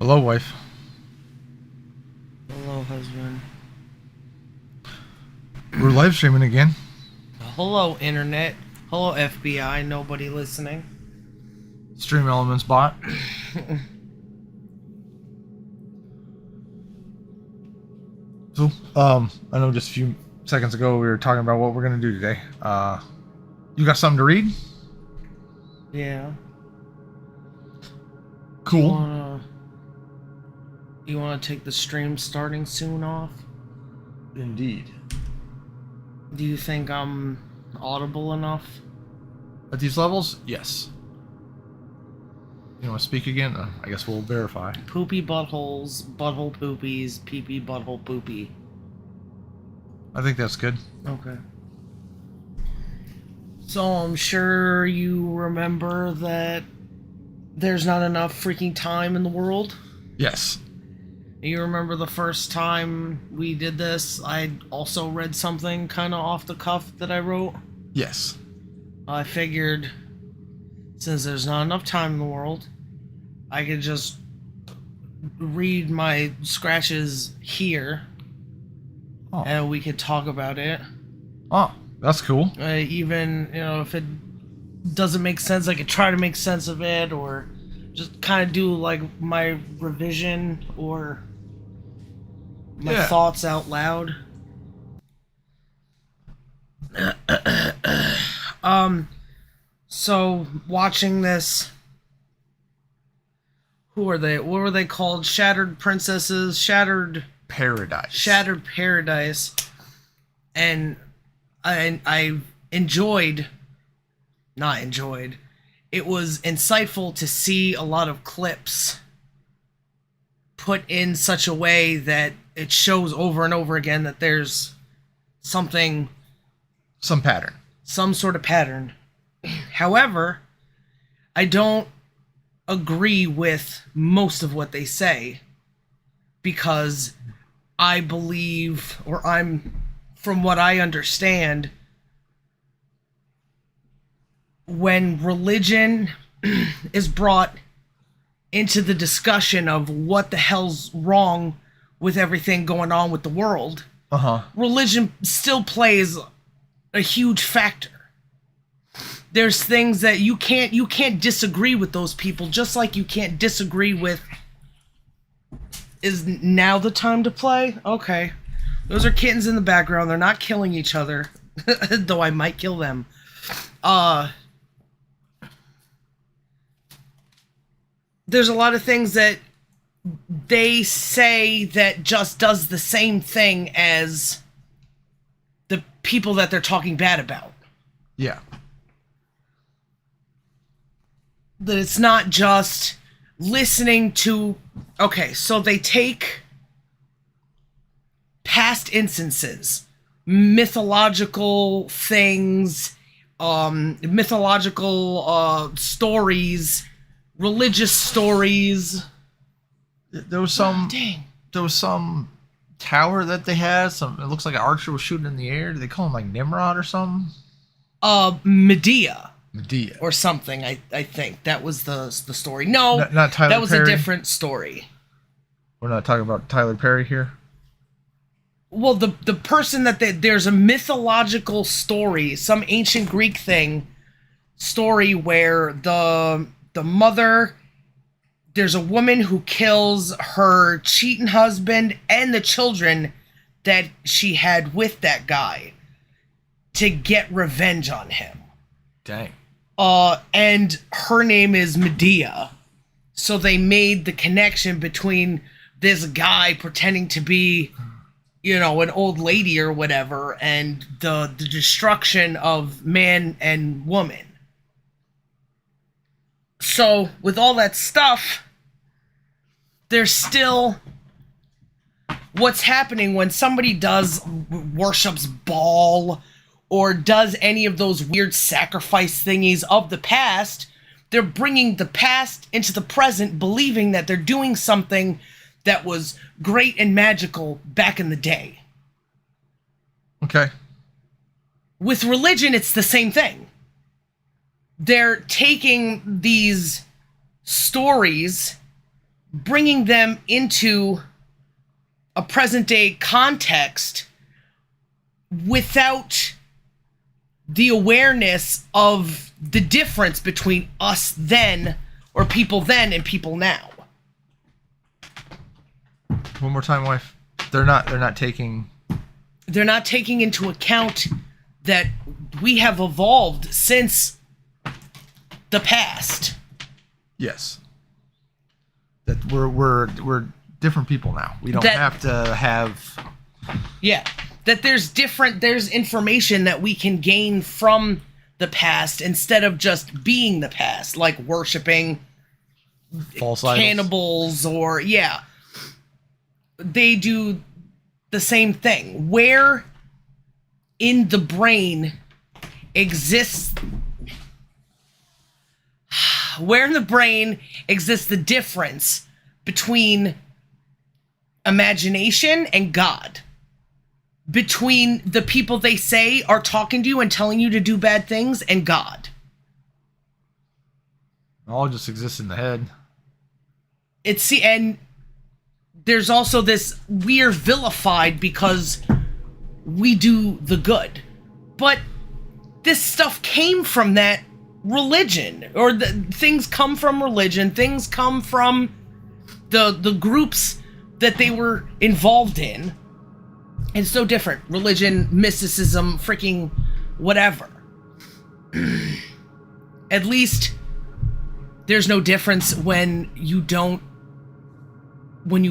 Hello, wife. Hello, husband. We're live streaming again. Hello, internet. Hello, FBI. Nobody listening. Stream Elements bot. So, I know just a few seconds ago we were talking about what we're gonna do today. You got something to read? Yeah. Cool. You wanna take the stream starting soon off? Indeed. Do you think I'm audible enough? At these levels, yes. You want to speak again? I guess we'll verify. Poopy buttholes, butthole poopies, pee-pee butthole poopy. I think that's good. Okay. So I'm sure you remember that there's not enough freaking time in the world? Yes. You remember the first time we did this, I also read something kind of off the cuff that I wrote? Yes. I figured, since there's not enough time in the world, I could just read my scratches here, and we could talk about it. Oh, that's cool. Even, if it doesn't make sense, I could try to make sense of it, or just kind of do, like, my revision, or my thoughts out loud. So watching this, who are they? What were they called? Shattered Princesses, Shattered Paradise, and I not enjoyed. It was insightful to see a lot of clips put in such a way that it shows over and over again that there's some pattern. Some sort of pattern. However, I don't agree with most of what they say, because I believe, or from what I understand, when religion is brought into the discussion of what the hell's wrong with everything going on with the world, religion still plays a huge factor. There's things that you can't disagree with those people, just like you can't disagree with. Is now the time to play? Okay. Those are kittens in the background. They're not killing each other, though I might kill them. There's a lot of things that they say that just does the same thing as the people that they're talking bad about. Yeah. That it's not just listening to... Okay, so they take past instances, mythological things, mythological stories, religious stories. There was some... Dang. There was some tower that they had. It looks like an archer was shooting in the air. Do they call him like Nimrod or something? Medea. Or something, I think. That was the story. No, not Tyler that was Perry. A different story. We're not talking about Tyler Perry here? Well, the person there's a mythological story, some ancient Greek story where the mother, there's a woman who kills her cheating husband and the children that she had with that guy to get revenge on him. Dang. And her name is Medea. So they made the connection between this guy pretending to be, an old lady or whatever, and the destruction of man and woman. So, with all that stuff, there's still... What's happening when somebody worships Baal, or does any of those weird sacrifice thingies of the past, they're bringing the past into the present, believing that they're doing something that was great and magical back in the day. Okay. With religion, it's the same thing. They're taking these stories bringing them into a present day context without the awareness of the difference between us then, or people then, and people now. One more time, wife. They're not taking into account that we have evolved since the past. Yes. That we're different people now. We don't have to have. Yeah. That there's information that we can gain from the past instead of just being the past, like worshiping false cannibals or they do the same thing. Where in the brain exists the difference between imagination and God? Between the people they say are talking to you and telling you to do bad things and God. It all just exists in the head. And there's also this, we are vilified because we do the good. But this stuff came from that religion, or things come from religion, things come from the groups that they were involved in. It's so different. Religion, mysticism, freaking whatever. At least there's no difference when you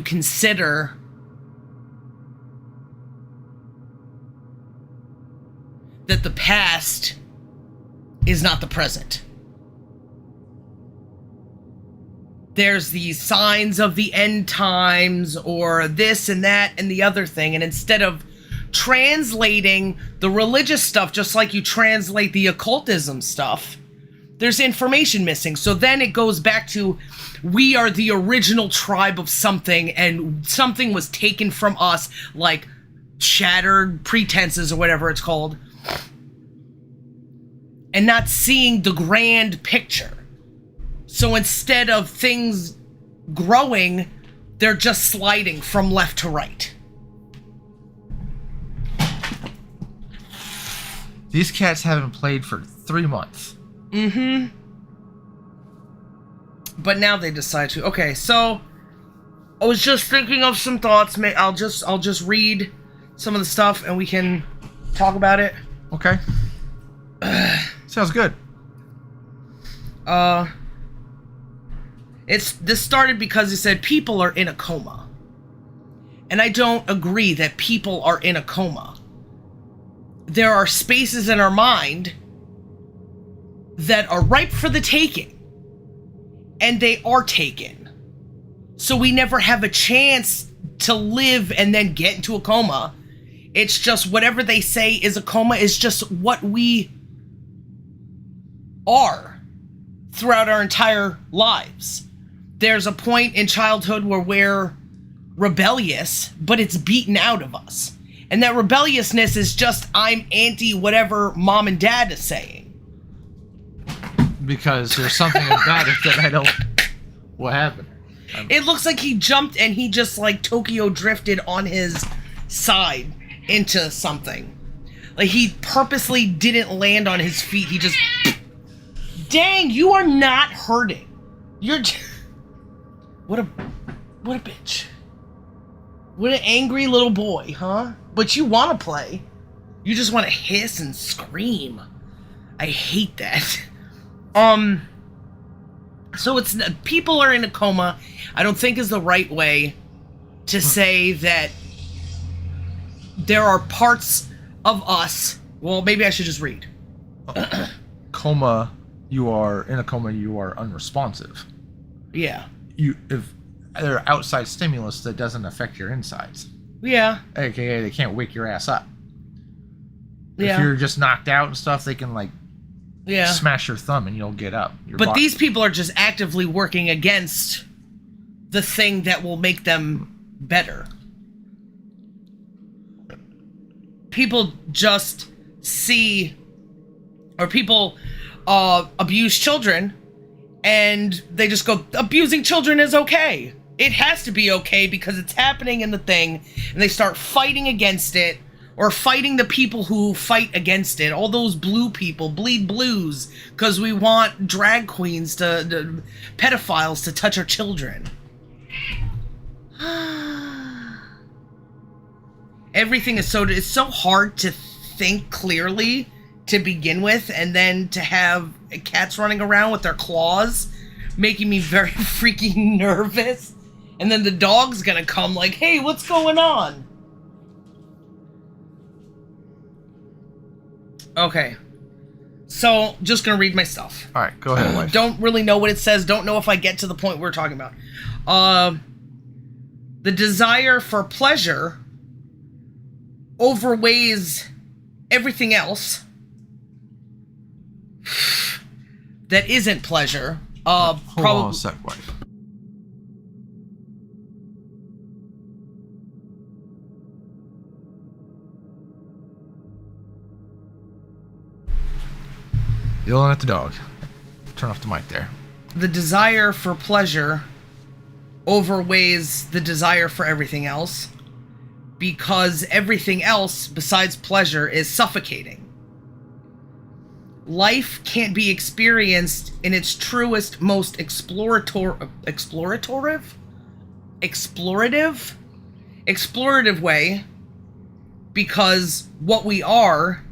consider that the past is not the present. There's these signs of the end times or this and that and the other thing. And instead of translating the religious stuff, just like you translate the occultism stuff, there's information missing. So then it goes back to, we are the original tribe of something and something was taken from us, like shattered pretenses or whatever it's called, and not seeing the grand picture. So instead of things growing, they're just sliding from left to right. These cats haven't played for 3 months. Mm-hmm. But now they decide to. Okay, so I was just thinking of some thoughts. I'll just read some of the stuff and we can talk about it. Okay. Sounds good. This started because he said people are in a coma. And I don't agree that people are in a coma. There are spaces in our mind that are ripe for the taking. And they are taken. So we never have a chance to live and then get into a coma. It's just whatever they say is a coma is just what we are throughout our entire lives. There's a point in childhood where we're rebellious, but it's beaten out of us. And that rebelliousness is just, I'm anti whatever mom and dad is saying. Because there's something about it that I don't... What happened? It looks like he jumped and he just like Tokyo drifted on his side into something. Like he purposely didn't land on his feet. He just... Dang, you are not hurting. You're... What a bitch. What an angry little boy, huh? But you want to play. You just want to hiss and scream. I hate that. So it's... People are in a coma, I don't think is the right way to say that there are parts of us... Well, maybe I should just read. Coma, you are... In a coma, you are unresponsive. Yeah. If there are outside stimulus that doesn't affect your insides. Yeah. AKA, they can't wake your ass up. Yeah. If you're just knocked out and stuff, they can, like... Yeah. Smash your thumb and you'll get up. But these people are just actively working against the thing that will make them better. People just see, or people abuse children, and they just go, abusing children is okay. It has to be okay because it's happening in the thing, and they start fighting against it, or fighting the people who fight against it. All those blue people bleed blues because we want drag queens to pedophiles to touch our children. Everything is it's so hard to think clearly to begin with, and then to have cats running around with their claws making me very freaking nervous. And then the dog's gonna come like, hey, what's going on? Okay. So, just gonna read my stuff. Alright, go ahead, wife. Don't really know what it says. Don't know if I get to the point we're talking about. The desire for pleasure overweighs everything else that isn't pleasure. Hold on a sec, wife. Yelling at the dog. Turn off the mic there. The desire for pleasure overweighs the desire for everything else, because everything else besides pleasure is suffocating. Life can't be experienced in its truest, most explorative way, because what we are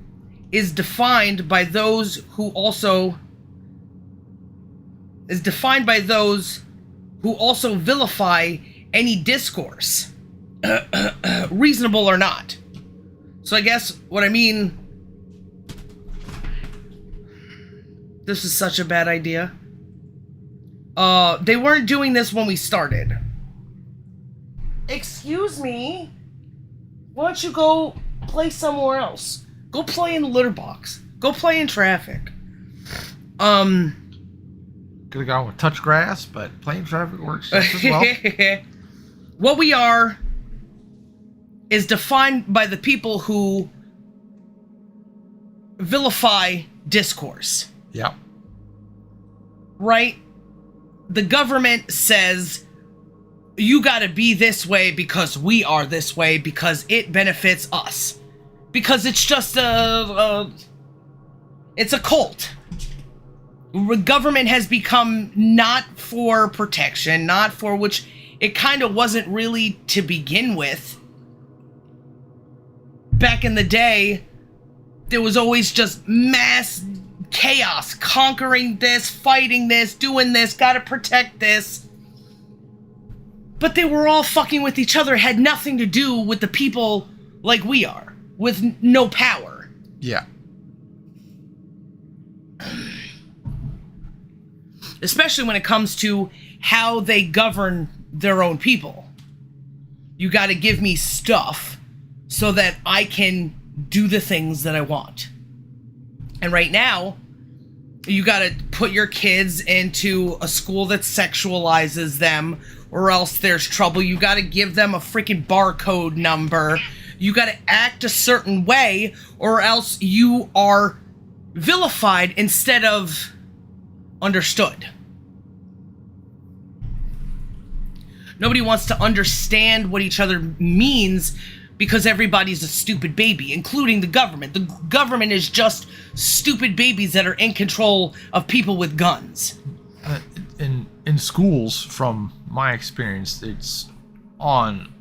is defined by those who also vilify any discourse, reasonable or not. So I guess what I mean, this is such a bad idea. They weren't doing this when we started. Excuse me? Why don't you go play somewhere else? Go play in the litter box. Go play in traffic. Could have gone with touch grass, but playing traffic works just as well. What we are is defined by the people who vilify discourse. Yep. Right? The government says, you gotta be this way because we are this way, because it benefits us. Because it's just it's a cult. Government has become not for protection, not for which it kind of wasn't really to begin with. Back in the day, there was always just mass chaos, conquering this, fighting this, doing this, gotta protect this. But they were all fucking with each other, had nothing to do with the people like we are, with no power. Yeah. Especially when it comes to how they govern their own people. You gotta give me stuff so that I can do the things that I want. And right now, you gotta put your kids into a school that sexualizes them, or else there's trouble. You gotta give them a freaking barcode number. You gotta act a certain way, or else you are vilified instead of understood. Nobody wants to understand what each other means because everybody's a stupid baby, including the government. The government is just stupid babies that are in control of people with guns. In schools, from my experience, it's on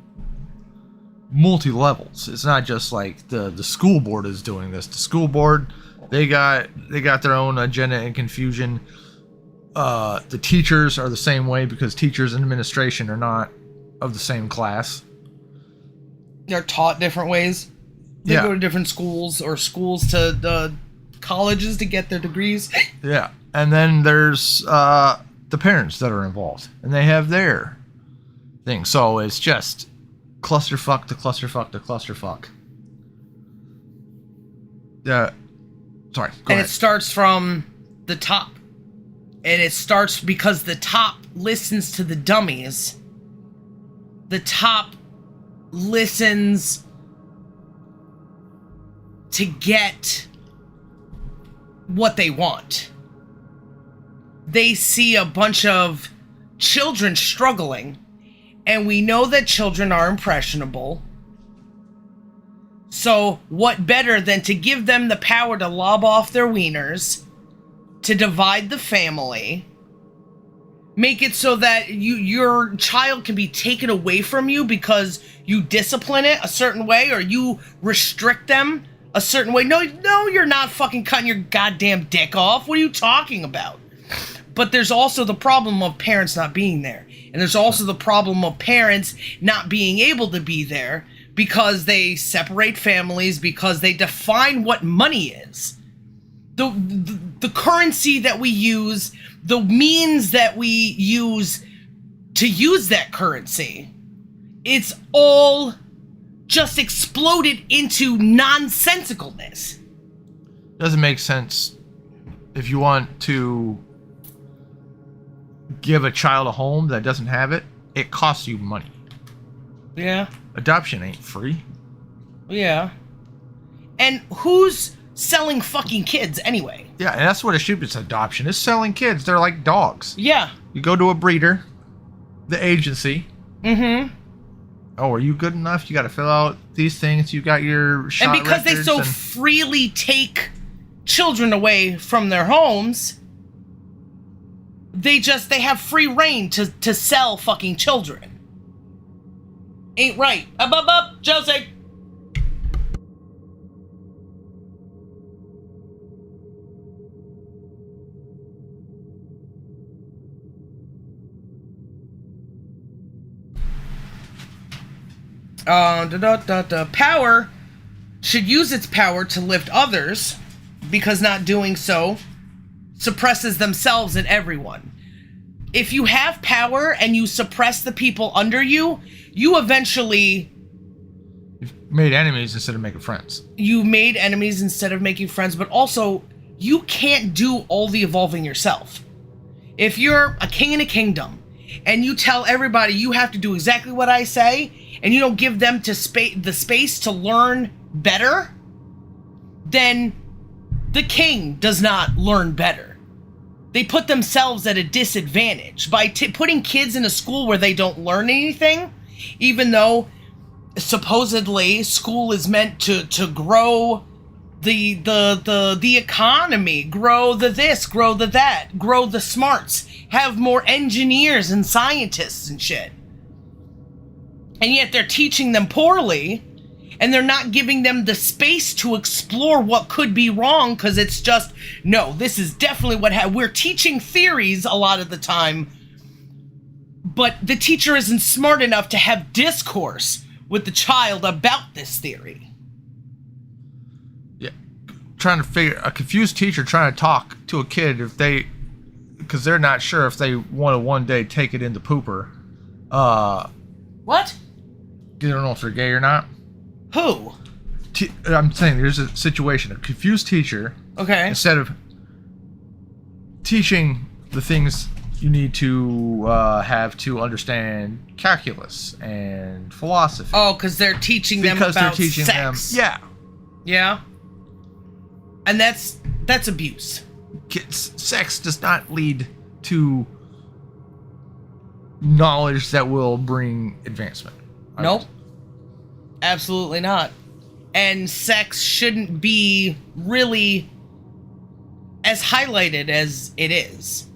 multi-levels. It's not just like the school board is doing this. The school board, they got their own agenda and confusion. The teachers are the same way because teachers and administration are not of the same class. They're taught different ways. They go to different schools, or schools to colleges to get their degrees. Yeah. And then there's the parents that are involved, and they have their thing. So it's just clusterfuck to clusterfuck to clusterfuck. Yeah. Sorry. Go ahead. It starts from the top. And it starts because the top listens to the dummies. The top listens to get what they want. They see a bunch of children struggling, And we know that children are impressionable. So what better than to give them the power to lob off their wieners, to divide the family, make it so that your child can be taken away from you because you discipline it a certain way or you restrict them a certain way. No, you're not fucking cutting your goddamn dick off. What are you talking about? But there's also the problem of parents not being there. And there's also the problem of parents not being able to be there because they separate families, because they define what money is. The currency that we use, the means that we use to use that currency, it's all just exploded into nonsensicalness. Doesn't make sense. If you want to give a child a home that doesn't have it, it costs you money. Yeah. Adoption ain't free. Yeah. And who's selling fucking kids anyway? Yeah, and that's what it should be. It's adoption. It's selling kids. They're like dogs. Yeah. You go to a breeder, the agency. Mm-hmm. Oh, are you good enough? You got to fill out these things. You got your shot And because they so freely take children away from their homes, they have free reign to sell fucking children. Ain't right. Up, Josie. Power should use its power to lift others, because not doing so suppresses themselves and everyone. If you have power and you suppress the people under you, you eventually... You've made enemies instead of making friends. You made enemies instead of making friends, but also, you can't do all the evolving yourself. If you're a king in a kingdom, and you tell everybody you have to do exactly what I say, and you don't give them the space to learn better, then the king does not learn better. They put themselves at a disadvantage by putting kids in a school where they don't learn anything, even though supposedly school is meant to grow the economy, grow the this, grow the that, grow the smarts, have more engineers and scientists and shit. And yet they're teaching them poorly, and they're not giving them the space to explore what could be wrong, because it's just, no, this is definitely what we're teaching theories a lot of the time, but the teacher isn't smart enough to have discourse with the child about this theory. Yeah, trying to figure, a confused teacher trying to talk to a kid because they're not sure if they want to one day take it into pooper. What? You don't know if they're gay or not. Who? I'm saying there's a situation, a confused teacher. Okay. Instead of teaching the things you need to have to understand calculus and philosophy. Oh, because they're teaching them about sex. Yeah. Yeah. And that's abuse. Sex does not lead to knowledge that will bring advancement. Nope. Absolutely not. And sex shouldn't be really as highlighted as it is.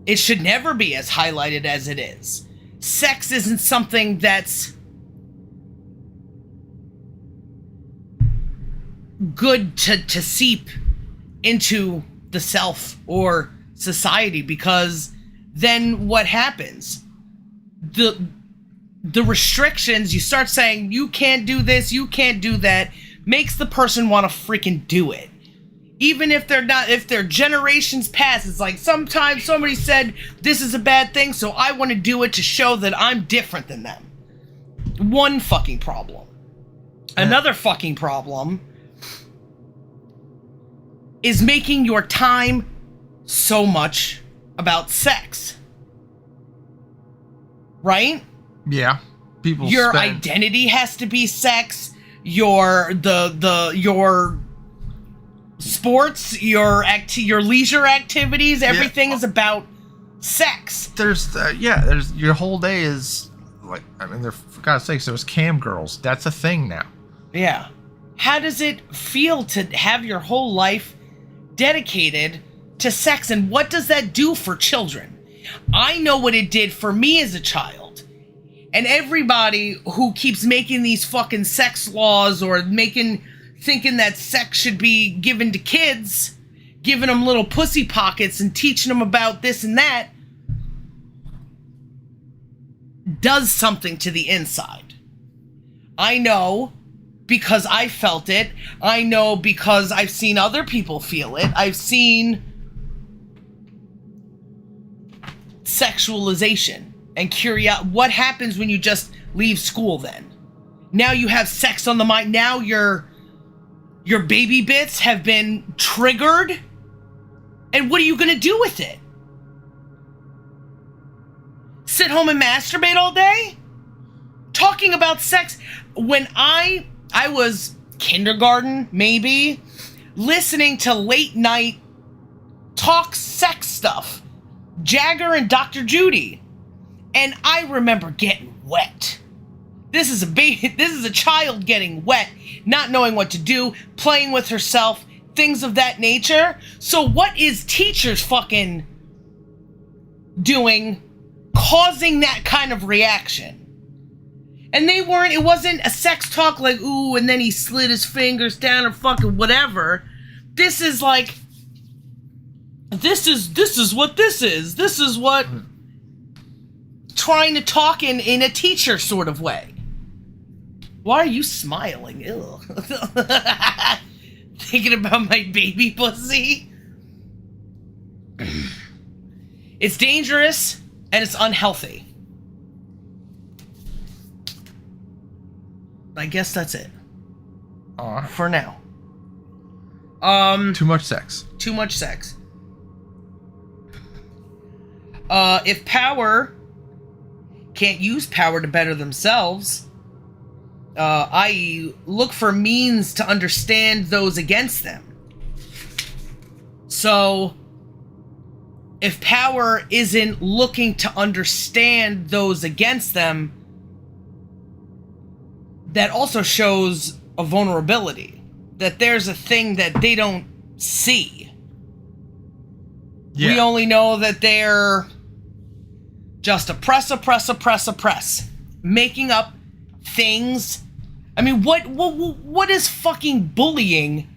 It should never be as highlighted as it is. Sex isn't something that's good to seep into the self or society, because then what happens? The restrictions, you start saying you can't do this, you can't do that, makes the person want to freaking do it. Even if they're not, if their generations pass, it's like sometimes somebody said this is a bad thing, so I want to do it to show that I'm different than them. One fucking problem. Another fucking problem is making your time so much about sex. Right? Yeah. Your identity has to be sex. Your sports, your leisure activities, everything is about sex. There's your whole day is like, I mean, for God's sakes, there was cam girls. That's a thing now. Yeah. How does it feel to have your whole life dedicated to sex, and what does that do for children? I know what it did for me as a child. And everybody who keeps making these fucking sex laws or thinking that sex should be given to kids, giving them little pussy pockets and teaching them about this and that, does something to the inside. I know because I felt it. I know because I've seen other people feel it. I've seen sexualization and curiosity. What happens when you just leave school then? Now you have sex on the mind. Now your baby bits have been triggered. And what are you going to do with it? Sit home and masturbate all day? Talking about sex. When I was kindergarten, maybe, listening to late night talk sex stuff. Jagger and Dr. Judy. And I remember getting wet. This is a child getting wet, not knowing what to do, playing with herself, things of that nature. So what is teachers fucking doing, causing that kind of reaction? And it wasn't a sex talk like, ooh, and then he slid his fingers down or fucking whatever. This is like, this is what this is. This is what trying to talk in a teacher sort of way. Why are you smiling? Ew. Thinking about my baby pussy? It's dangerous and it's unhealthy. I guess that's it. For now. Too much sex. Too much sex. If power can't use power to better themselves, i.e., look for means to understand those against them. So, if power isn't looking to understand those against them, that also shows a vulnerability. That there's a thing that they don't see. Yeah. We only know that they're just oppress. Making up things. I mean, what is fucking bullying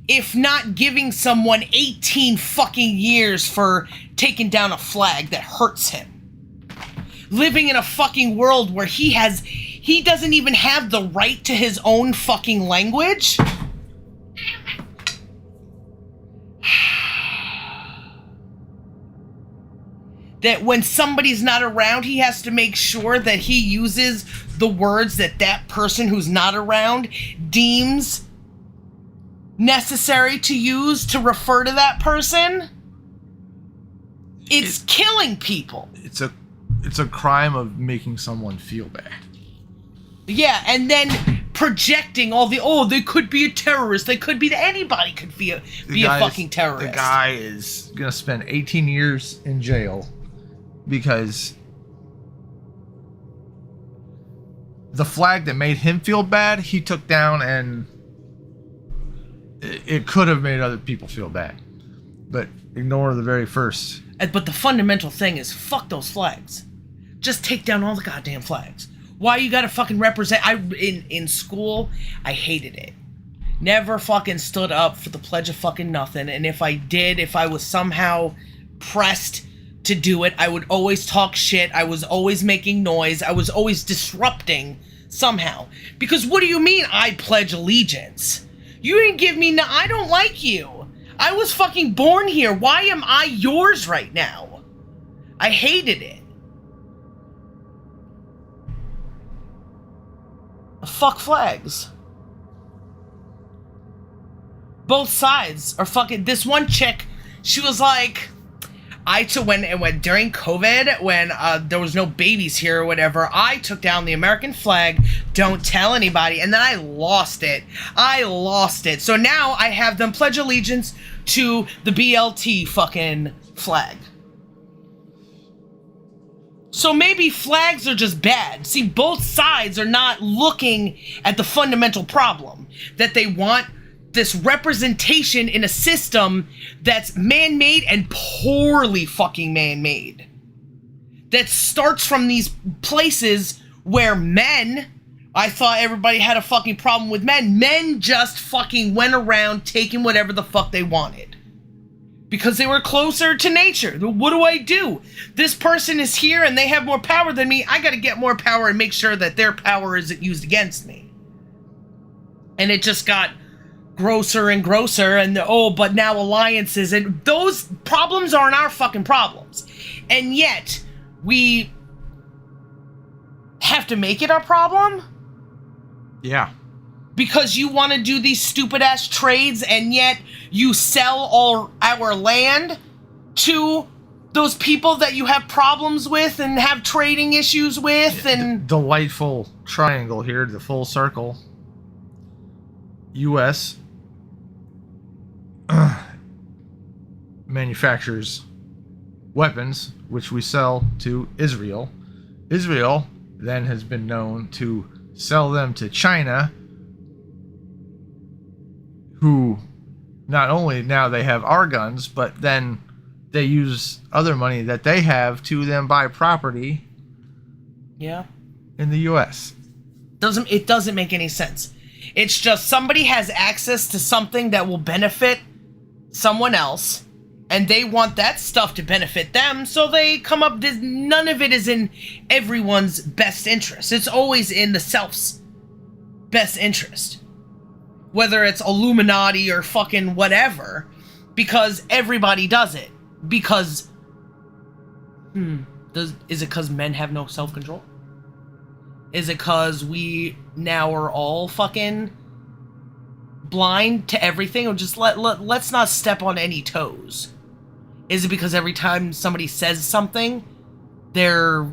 if not giving someone 18 fucking years for taking down a flag that hurts him? Living in a fucking world where he doesn't even have the right to his own fucking language? That when somebody's not around, he has to make sure that he uses the words that person who's not around deems necessary to use to refer to that person. It's killing people. It's a crime of making someone feel bad. Yeah, and then projecting all they could be a terrorist. They could be anybody could be a fucking terrorist. The guy is gonna spend 18 years in jail because the flag that made him feel bad, he took down, and it could have made other people feel bad. But ignore the very first. But the fundamental thing is, fuck those flags. Just take down all the goddamn flags. Why you gotta fucking represent? In school, I hated it. Never fucking stood up for the pledge of fucking nothing. And if I did, if I was somehow pressed to do it, I would always talk shit. I was always making noise. I was always disrupting somehow. Because what do you mean I pledge allegiance? You didn't give me I don't like you. I was fucking born here. Why am I yours right now? I hated it. Fuck flags. Both sides are fucking. This one chick, she was like, when during COVID, when there was no babies here or whatever, I took down the American flag. Don't tell anybody, and then I lost it. So now I have them pledge allegiance to the BLT fucking flag. So maybe flags are just bad. See, both sides are not looking at the fundamental problem. That they want this representation in a system that's man-made and poorly fucking man-made. That starts from these places where men, I thought everybody had a fucking problem with men. Men just fucking went around taking whatever the fuck they wanted. Because they were closer to nature. What do I do? This person is here and they have more power than me. I gotta get more power and make sure that their power isn't used against me. And it just got grosser and grosser, and but now alliances, and those problems aren't our fucking problems. And yet, we have to make it our problem? Yeah. Because you want to do these stupid ass trades, and yet you sell all our land to those people that you have problems with and have trading issues with. And delightful triangle here, the full circle. U.S. manufactures weapons which we sell to Israel. Israel then has been known to sell them to China, who not only now they have our guns, but then they use other money that they have to then buy property yeah, in the US. It doesn't make any sense. It's just somebody has access to something that will benefit someone else, and they want that stuff to benefit them, so they come up. None of it is in everyone's best interest. It's always in the self's best interest. Whether it's Illuminati or fucking whatever, because everybody does it. Because, is it because men have no self-control? Is it because we now are all fucking blind to everything? Or just let's not step on any toes? Is it because every time somebody says something, they're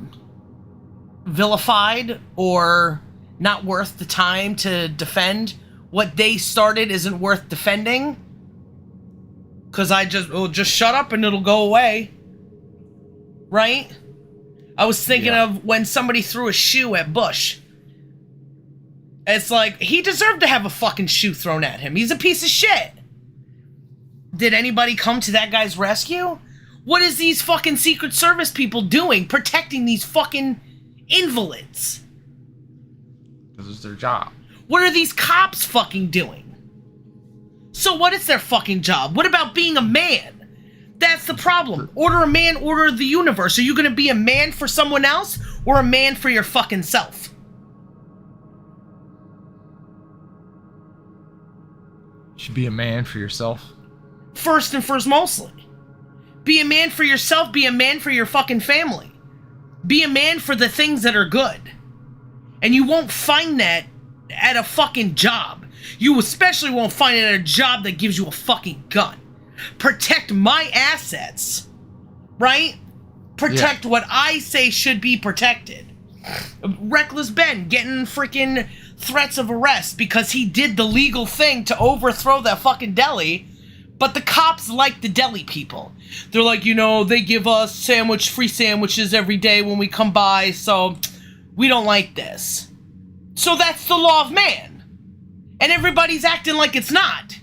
vilified or not worth the time to defend? What they started isn't worth defending? Because just shut up and it'll go away. Right? I was thinking of when somebody threw a shoe at Bush. It's like, he deserved to have a fucking shoe thrown at him. He's a piece of shit. Did anybody come to that guy's rescue? What is these fucking Secret Service people doing protecting these fucking invalids? This is their job. What are these cops fucking doing? So what is their fucking job? What about being a man? That's the problem. Order a man, order the universe. Are you gonna be a man for someone else or a man for your fucking self? You should be a man for yourself. First and first, mostly. Be a man for yourself. Be a man for your fucking family. Be a man for the things that are good. And you won't find that at a fucking job. You especially won't find it at a job that gives you a fucking gun. Protect my assets, right? Protect what I say should be protected. Reckless Ben getting freaking threats of arrest because he did the legal thing to overthrow that fucking deli, but the cops like the deli people. They're like, they give us free sandwiches every day when we come by, so we don't like this. So that's the law of man. And everybody's acting like it's not.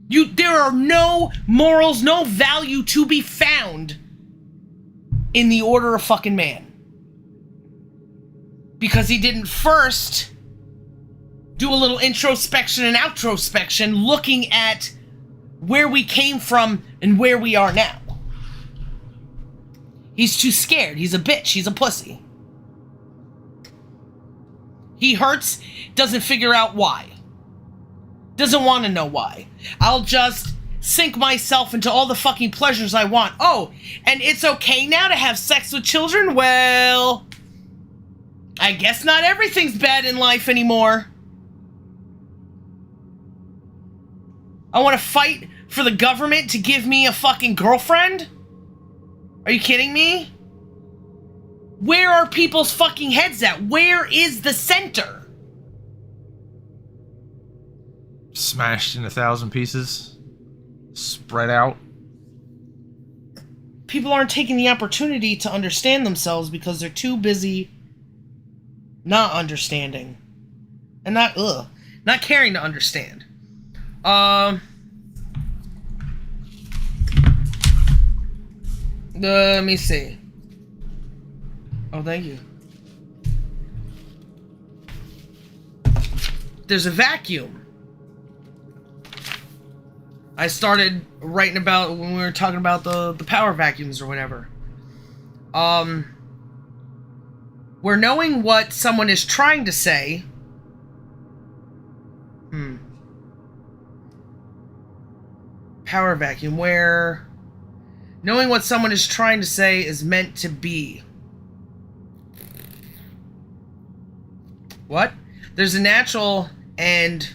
There are no morals, no value to be found in the order of fucking man. Because he didn't first do a little introspection and outrospection looking at where we came from and where we are now. He's too scared. He's a bitch. He's a pussy. He hurts, doesn't figure out why. Doesn't want to know why. I'll just sink myself into all the fucking pleasures I want. Oh, and it's okay now to have sex with children? Well, I guess not everything's bad in life anymore. I want to fight for the government to give me a fucking girlfriend? Are you kidding me? Where are people's fucking heads at? Where is the center? Smashed in 1,000 pieces. Spread out. people aren't taking the opportunity to understand themselves because they're too busy not understanding. And not caring to understand. Let me see. Oh, thank you. There's a vacuum. I started writing about when we were talking about the power vacuums or whatever. Where knowing what someone is trying to say. Power vacuum, where knowing what someone is trying to say is meant to be. What? There's a natural and...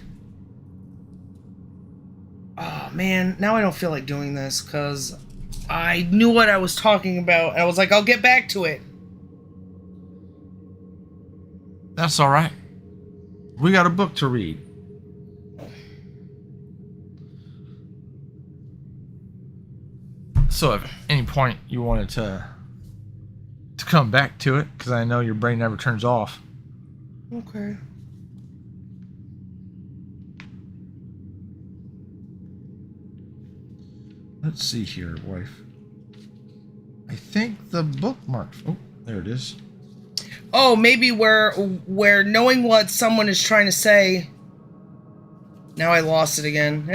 Oh, man. Now I don't feel like doing this, because I knew what I was talking about. I was like, I'll get back to it. That's all right. We got a book to read. So if at any point you wanted to come back to it, because I know your brain never turns off. Okay. Let's see here, wife. I think the bookmark. Oh, there it is. Oh, maybe where knowing what someone is trying to say. Now I lost it again.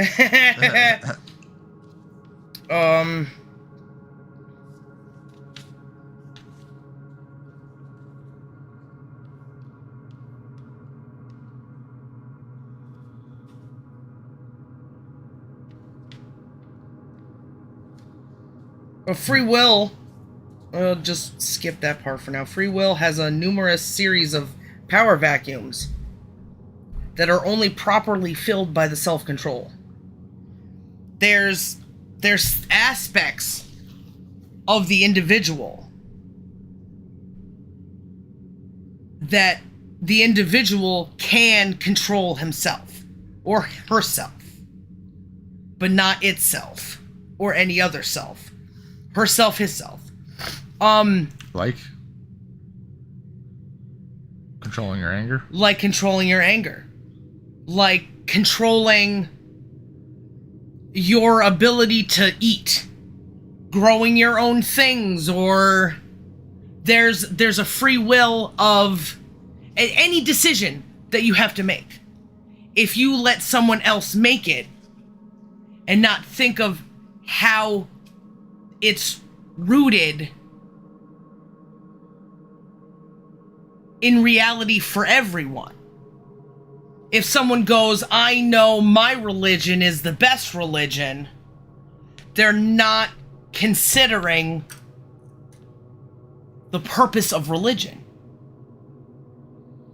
Free will. I'll just skip that part for now. Free will has a numerous series of power vacuums that are only properly filled by the self-control. There's aspects of the individual that the individual can control himself or herself, but not itself or any other self. Herself, hisself. Like controlling your anger? Like controlling your anger. Like controlling your ability to eat. Growing your own things, or there's a free will of any decision that you have to make. If you let someone else make it and not think of how it's rooted in reality for everyone. If someone goes, I know my religion is the best religion, they're not considering the purpose of religion.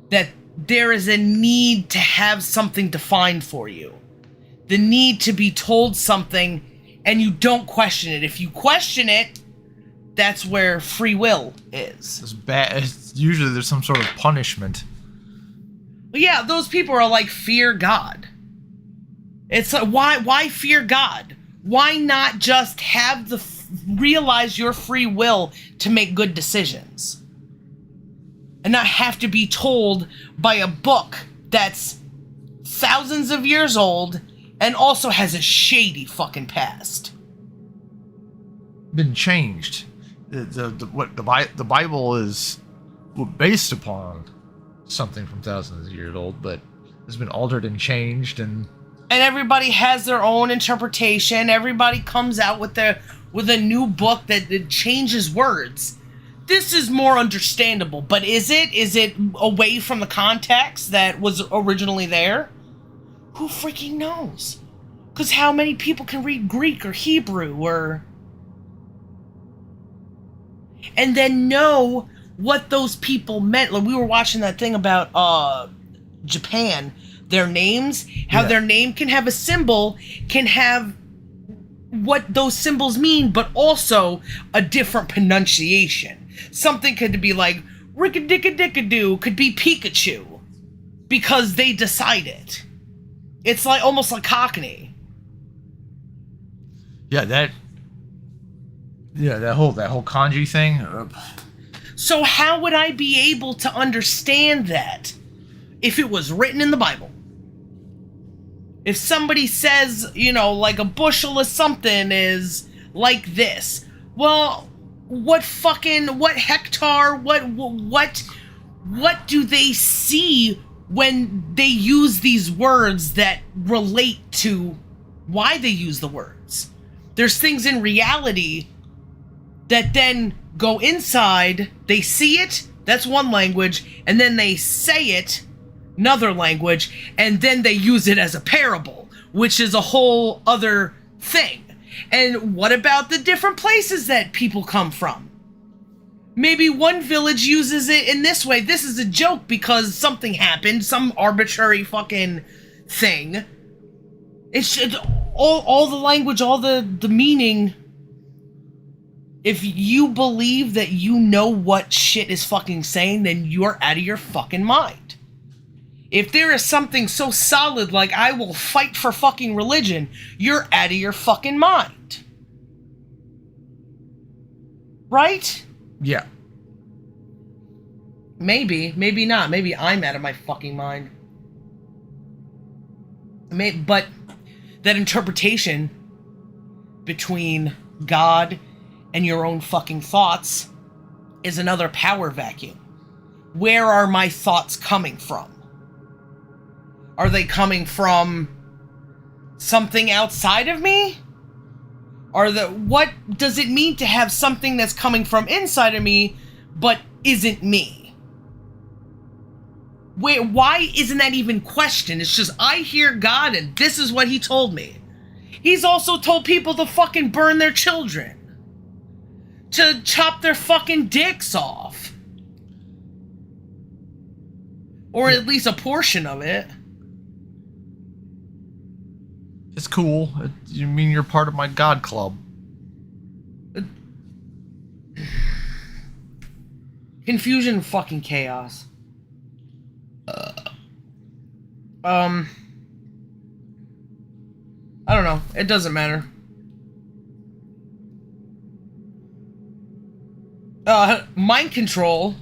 That there is a need to have something defined for you. The need to be told something and you don't question it. If you question it, that's where free will is. It's bad. Usually there's some sort of punishment. Yeah, those people are like, fear God. It's like, why fear God? Why not just have realize your free will to make good decisions? And not have to be told by a book that's thousands of years old and also has a shady fucking past. Been changed. The Bible is based upon something from thousands of years old, but has been altered and changed, and everybody has their own interpretation. Everybody comes out with a new book that changes words. This is more understandable, but is it away from the context that was originally there? Who freaking knows? Because how many people can read Greek or Hebrew or... and then know what those people meant. Like, we were watching that thing about Japan. Their names, how their name can have a symbol, can have what those symbols mean, but also a different pronunciation. Something could be like Rickadicka-dicka-doo could be Pikachu because they decided. It's like almost like Cockney. Yeah, Yeah, that whole kanji thing. So how would I be able to understand that if it was written in the Bible? If somebody says, you know, like a bushel of something is like this, well, what hectare, what do they see when they use these words that relate to why they use the words? There's things in reality that then go inside, they see it, that's one language, and then they say it, another language, and then they use it as a parable, which is a whole other thing. And what about the different places that people come from? Maybe one village uses it in this way. This is a joke because something happened, some arbitrary fucking thing. It's just all the language, all the meaning. If you believe that you know what shit is fucking saying, then you're out of your fucking mind. If there is something so solid like I will fight for fucking religion, you're out of your fucking mind. Right? Yeah. Maybe not. Maybe I'm out of my fucking mind. But that interpretation between God and your own fucking thoughts is another power vacuum. Where are my thoughts coming from? Are they coming from something outside of me? What does it mean to have something that's coming from inside of me but isn't me? Why isn't that even questioned? It's just, I hear God and this is what he told me. He's also told people to fucking burn their children. To chop their fucking dicks off. Or at least a portion of it. It's cool. You mean you're part of my God club? Confusion, fucking chaos. I don't know. It doesn't matter. Mind control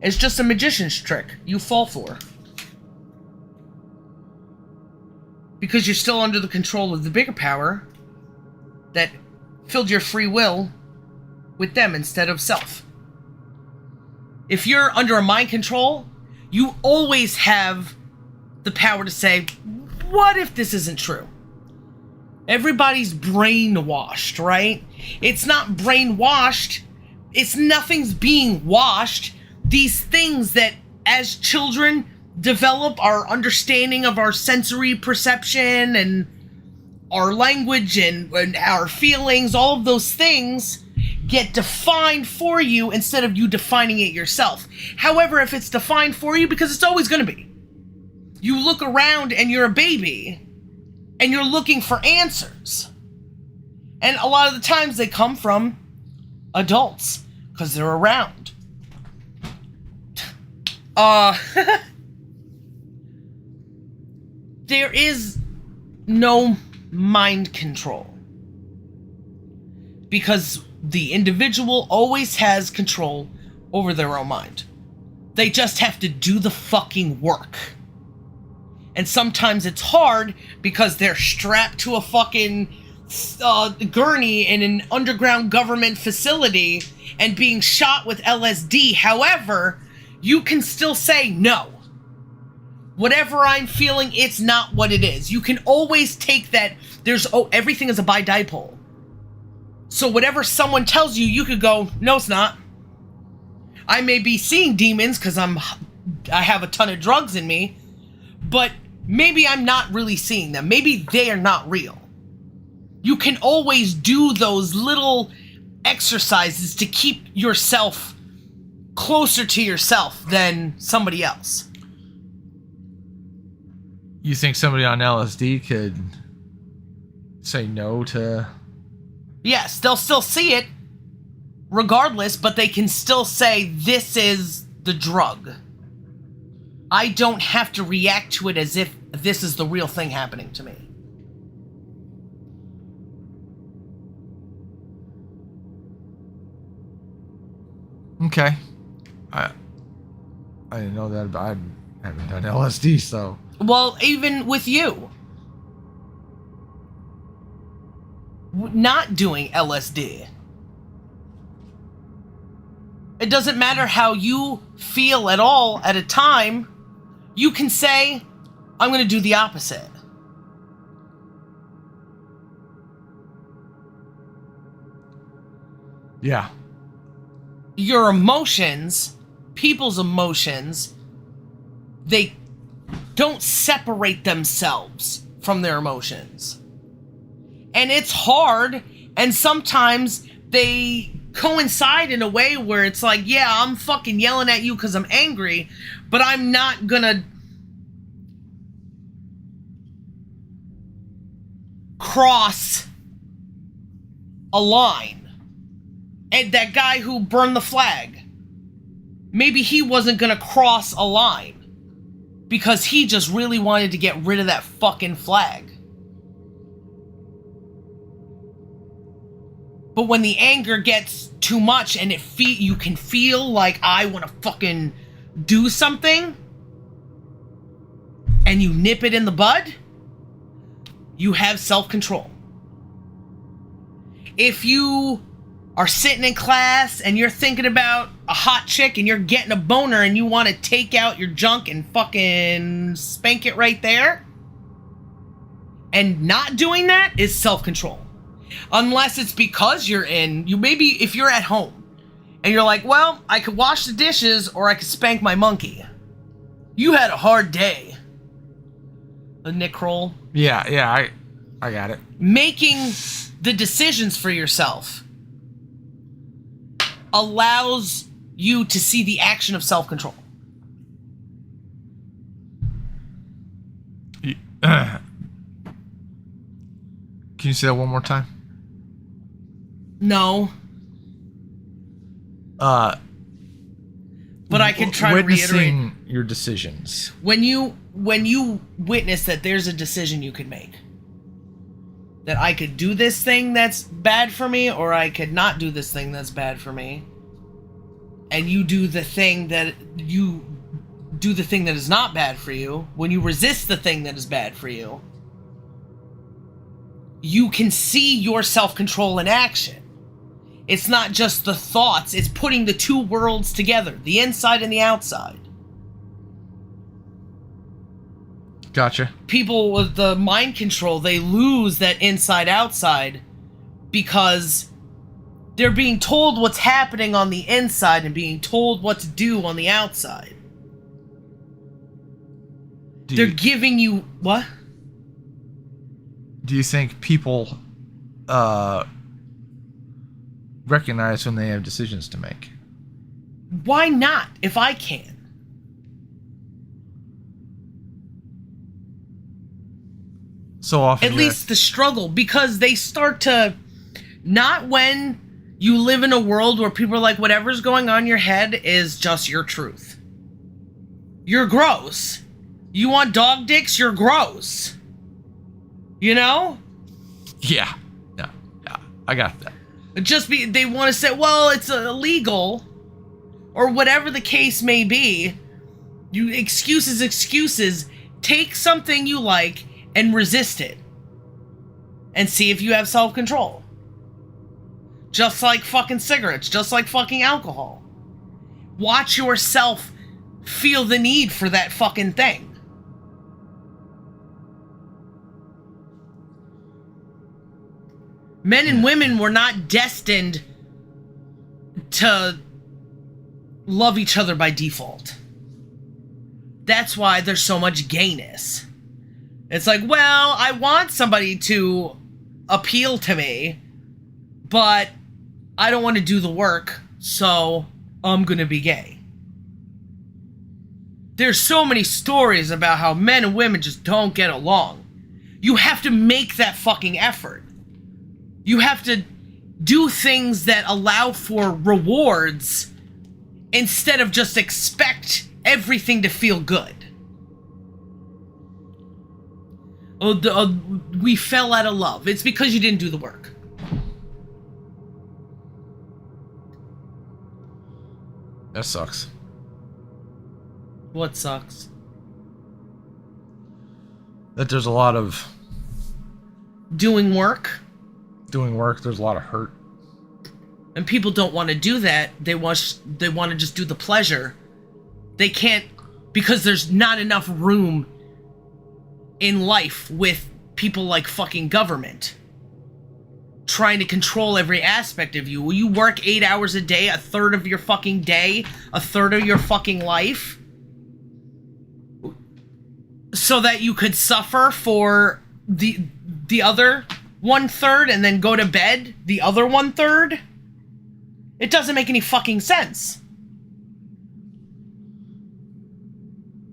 is just a magician's trick you fall for. Because you're still under the control of the bigger power that filled your free will with them instead of self. If you're under a mind control, you always have the power to say, what if this isn't true? Everybody's brainwashed, right? It's not brainwashed. It's nothing's being washed. These things that as children develop our understanding of our sensory perception and our language and our feelings, all of those things get defined for you instead of you defining it yourself. However, if it's defined for you, because it's always going to be, you look around and you're a baby and you're looking for answers. And a lot of the times they come from adults because they're around. There is no mind control because the individual always has control over their own mind. They just have to do the fucking work. And sometimes it's hard because they're strapped to a fucking gurney in an underground government facility and being shot with LSD. However, you can still say no. Whatever I'm feeling, it's not what it is. You can always take that. Everything is a bi-dipole. So whatever someone tells you, you could go, no, it's not. I may be seeing demons because I have a ton of drugs in me, but maybe I'm not really seeing them. Maybe they are not real. You can always do those little exercises to keep yourself closer to yourself than somebody else. You think somebody on LSD could say no to... Yes, they'll still see it regardless, but they can still say, this is the drug. I don't have to react to it as if this is the real thing happening to me. Okay. I didn't know that. I haven't done LSD, so. Well, even with you. Not doing LSD. It doesn't matter how you feel at all at a time. You can say, I'm going to do the opposite. Yeah. Your emotions, people's emotions, they don't separate themselves from their emotions. And it's hard, and sometimes they coincide in a way where it's like, yeah, I'm fucking yelling at you because I'm angry, but I'm not gonna cross a line. And that guy who burned the flag, maybe he wasn't gonna cross a line because he just really wanted to get rid of that fucking flag. But when the anger gets too much and you can feel like I want to fucking do something, and you nip it in the bud, you have self-control. If you are sitting in class and you're thinking about a hot chick and you're getting a boner and you want to take out your junk and fucking spank it right there, and not doing that is self-control. Unless it's because maybe if you're at home and you're like, well, I could wash the dishes or I could spank my monkey. You had a hard day. The Nick Kroll. Yeah, I got it. Making the decisions for yourself allows you to see the action of self-control. Can you say that one more time? No. But I can try to reiterate. Witnessing your decisions. When you witness that there's a decision you could make, that I could do this thing that's bad for me, or I could not do this thing that's bad for me, and you do the thing that is not bad for you, when you resist the thing that is bad for you, you can see your self-control in action. It's not just the thoughts, it's putting the two worlds together, the inside and the outside. Gotcha. People with the mind control, they lose that inside-outside because they're being told what's happening on the inside and being told what to do on the outside. They're giving you... What? Do you think people recognize when they have decisions to make? Why not, if I can? So often, at least the struggle, because they start to, not when you live in a world where people are like, whatever's going on in your head is just your truth. You're gross. You want dog dicks? You're gross. You know? Yeah, I got that. They want to say, well, it's illegal, or whatever the case may be. Excuses. Take something you like and resist it, and see if you have self-control. Just like fucking cigarettes, just like fucking alcohol. Watch yourself feel the need for that fucking thing. Men and women were not destined to love each other by default. That's why there's so much gayness. It's like, well, I want somebody to appeal to me, but I don't want to do the work, so I'm gonna be gay. There's so many stories about how men and women just don't get along. You have to make that fucking effort. You have to do things that allow for rewards instead of just expect everything to feel good. We fell out of love. It's because you didn't do the work. That sucks. What sucks? That there's a lot of Doing work. doing work. There's a lot of hurt. And people don't want to do that. They want to just do the pleasure. They can't, because there's not enough room in life with people like fucking government trying to control every aspect of you. Will you work 8 hours a day, a third of your fucking day, a third of your fucking life, so that you could suffer for the other 1/3 and then go to bed the other 1/3? It doesn't make any fucking sense.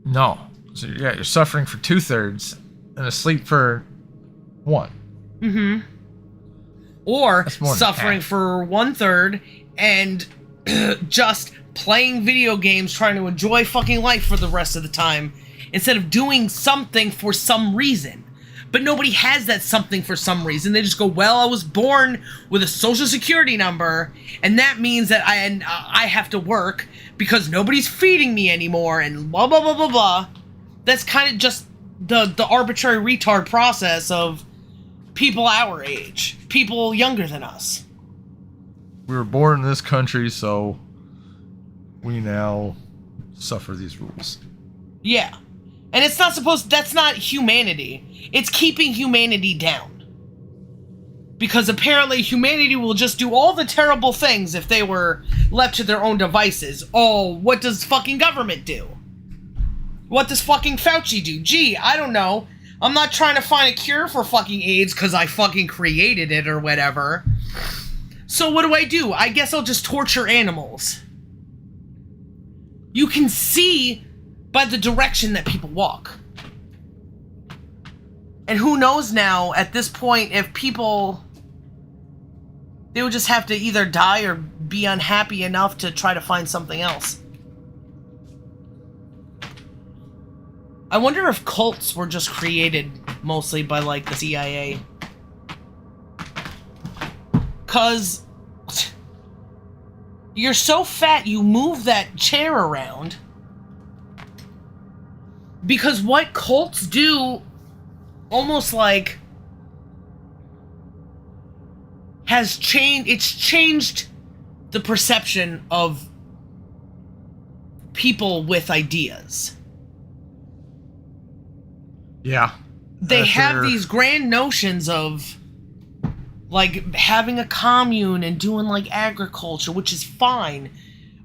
No. So yeah, you're suffering for 2/3 and asleep for 1. Mm-hmm. Or That's more than suffering half. for 1/3 and just playing video games, trying to enjoy fucking life for the rest of the time, instead of doing something for some reason. But nobody has that something for some reason. They just go, well, I was born with a social security number, and that means that I have to work because nobody's feeding me anymore, and blah, blah, blah, blah, blah. That's kind of just the arbitrary retard process of people our age, people younger than us. We were born in this country, so we now suffer these rules. Yeah. And it's not supposed... That's not humanity. It's keeping humanity down. Because apparently humanity will just do all the terrible things if they were left to their own devices. Oh, what does fucking government do? What does fucking Fauci do? Gee, I don't know. I'm not trying to find a cure for fucking AIDS because I fucking created it or whatever. So what do? I guess I'll just torture animals. You can see by the direction that people walk. And who knows now, at this point, if people... They would just have to either die or be unhappy enough to try to find something else. I wonder if cults were just created mostly by, like, the CIA. 'Cause... You're so fat, you move that chair around. Because what cults do, almost like, has changed, it's changed the perception of people with ideas. Yeah. They have these grand notions of, like, having a commune and doing, like, agriculture, which is fine.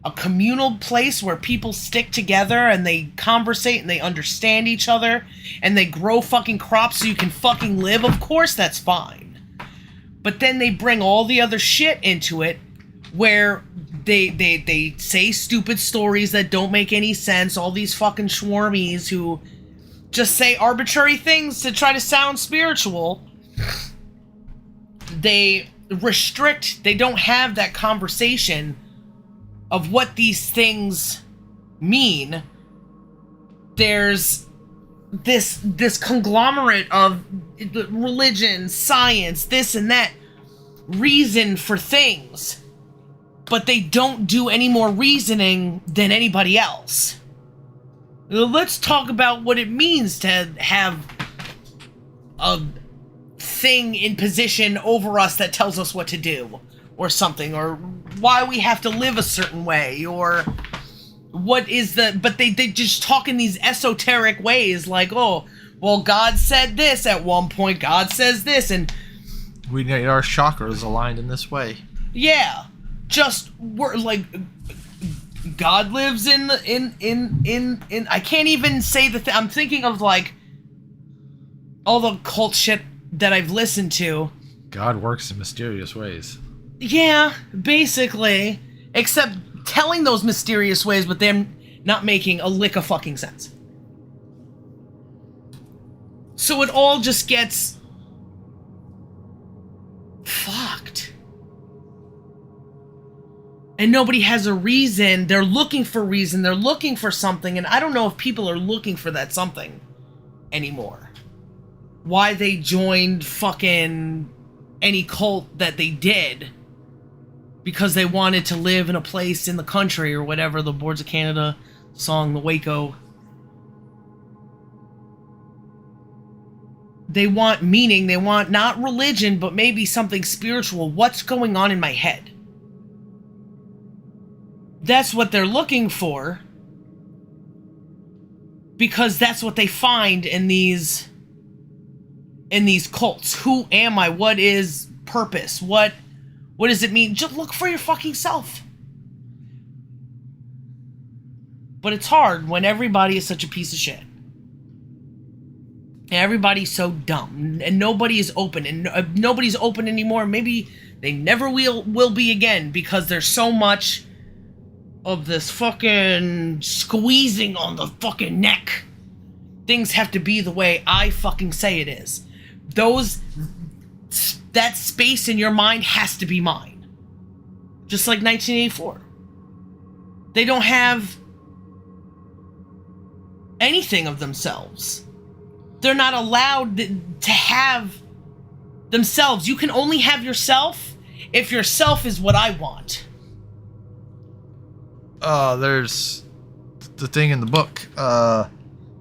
A communal place where people stick together and they conversate and they understand each other and they grow fucking crops so you can fucking live. Of course that's fine. But then they bring all the other shit into it where they say stupid stories that don't make any sense. All these fucking schwarmies who just say arbitrary things to try to sound spiritual. They restrict, they don't have that conversation of what these things mean. There's this conglomerate of religion, science, this and that, reason for things, but they don't do any more reasoning than anybody else. Let's talk about what it means to have a thing in position over us that tells us what to do, or something, or why we have to live a certain way, or what is the... But they just talk in these esoteric ways, like, oh, well, God said this at one point, God says this, and... We need our chakras aligned in this way. Yeah. Just, we're, like... God lives in I can't even say the I'm thinking of, like, all the cult shit that I've listened to. God works in mysterious ways. Yeah, basically. Except telling those mysterious ways, but them not making a lick of fucking sense. So it all just gets... fucked. And nobody has a reason. They're looking for reason. They're looking for something. And I don't know if people are looking for that something anymore. Why they joined fucking any cult that they did. because they wanted to live in a place in the country or whatever, the Boards of Canada song, the Waco. They want meaning. They want not religion, but maybe something spiritual. What's going on in my head? That's what they're looking for. Because that's what they find in these cults. Who am I? What is purpose? What does it mean? Just look for your fucking self. But it's hard when everybody is such a piece of shit. And everybody's so dumb. And nobody is open. And nobody's open anymore. Maybe they never will be again. Because there's so much of this fucking squeezing on the fucking neck. Things have to be the way I fucking say it is. That space in your mind has to be mine. Just like 1984. They don't have anything of themselves. They're not allowed to have themselves. You can only have yourself if yourself is what I want. There's the thing in the book.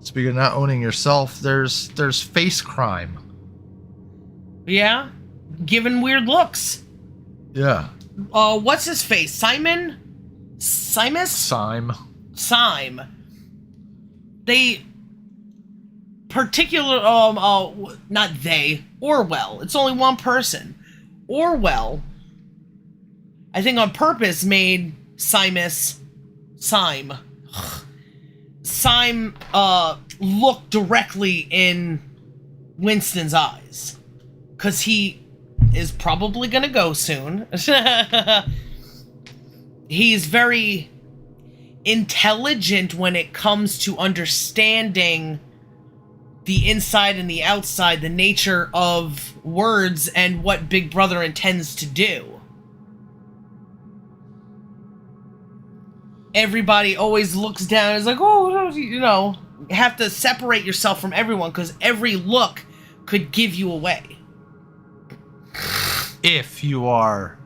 Speaking of not owning yourself, there's face crime. Yeah? Giving weird looks. Yeah. What's his face? Simon? Simus? Sime. They not they, Orwell. It's only one person. Orwell, I think on purpose, made Sime look directly in Winston's eyes. Because he is probably gonna go soon. He's very intelligent when it comes to understanding the inside and the outside, the nature of words, and what Big Brother intends to do. Everybody always looks down and is like, oh, you know, you have to separate yourself from everyone because every look could give you away. If you are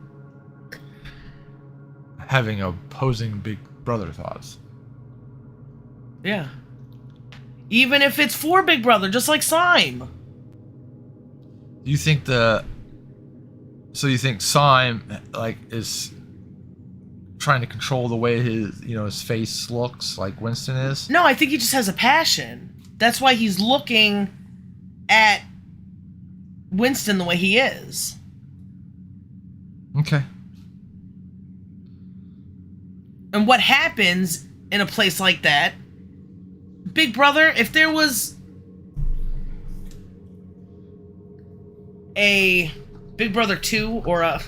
having opposing Big Brother thoughts. Yeah. Even if it's for Big Brother, just like Sime. Do you think you think Sime is trying to control the way his face looks like Winston is? No, I think he just has a passion. That's why he's looking at Winston the way he is. Okay. And what happens in a place like that, Big Brother, if there was a Big Brother 2 or a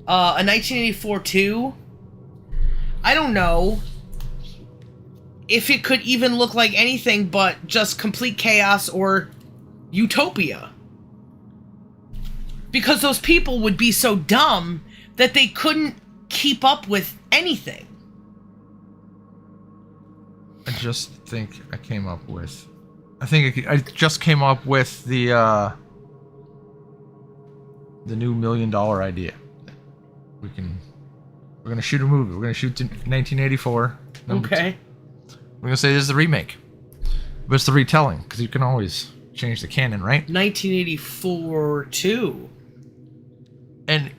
1984 2, I don't know if it could even look like anything but just complete chaos or utopia. Because those people would be so dumb that they couldn't keep up with anything. I just think I came up with... I just came up with the new $1 million idea. We're gonna shoot a movie. We're gonna shoot to 1984. Okay. We're gonna say this is the remake, but it's the retelling because you can always change the canon, right? 1984 2. And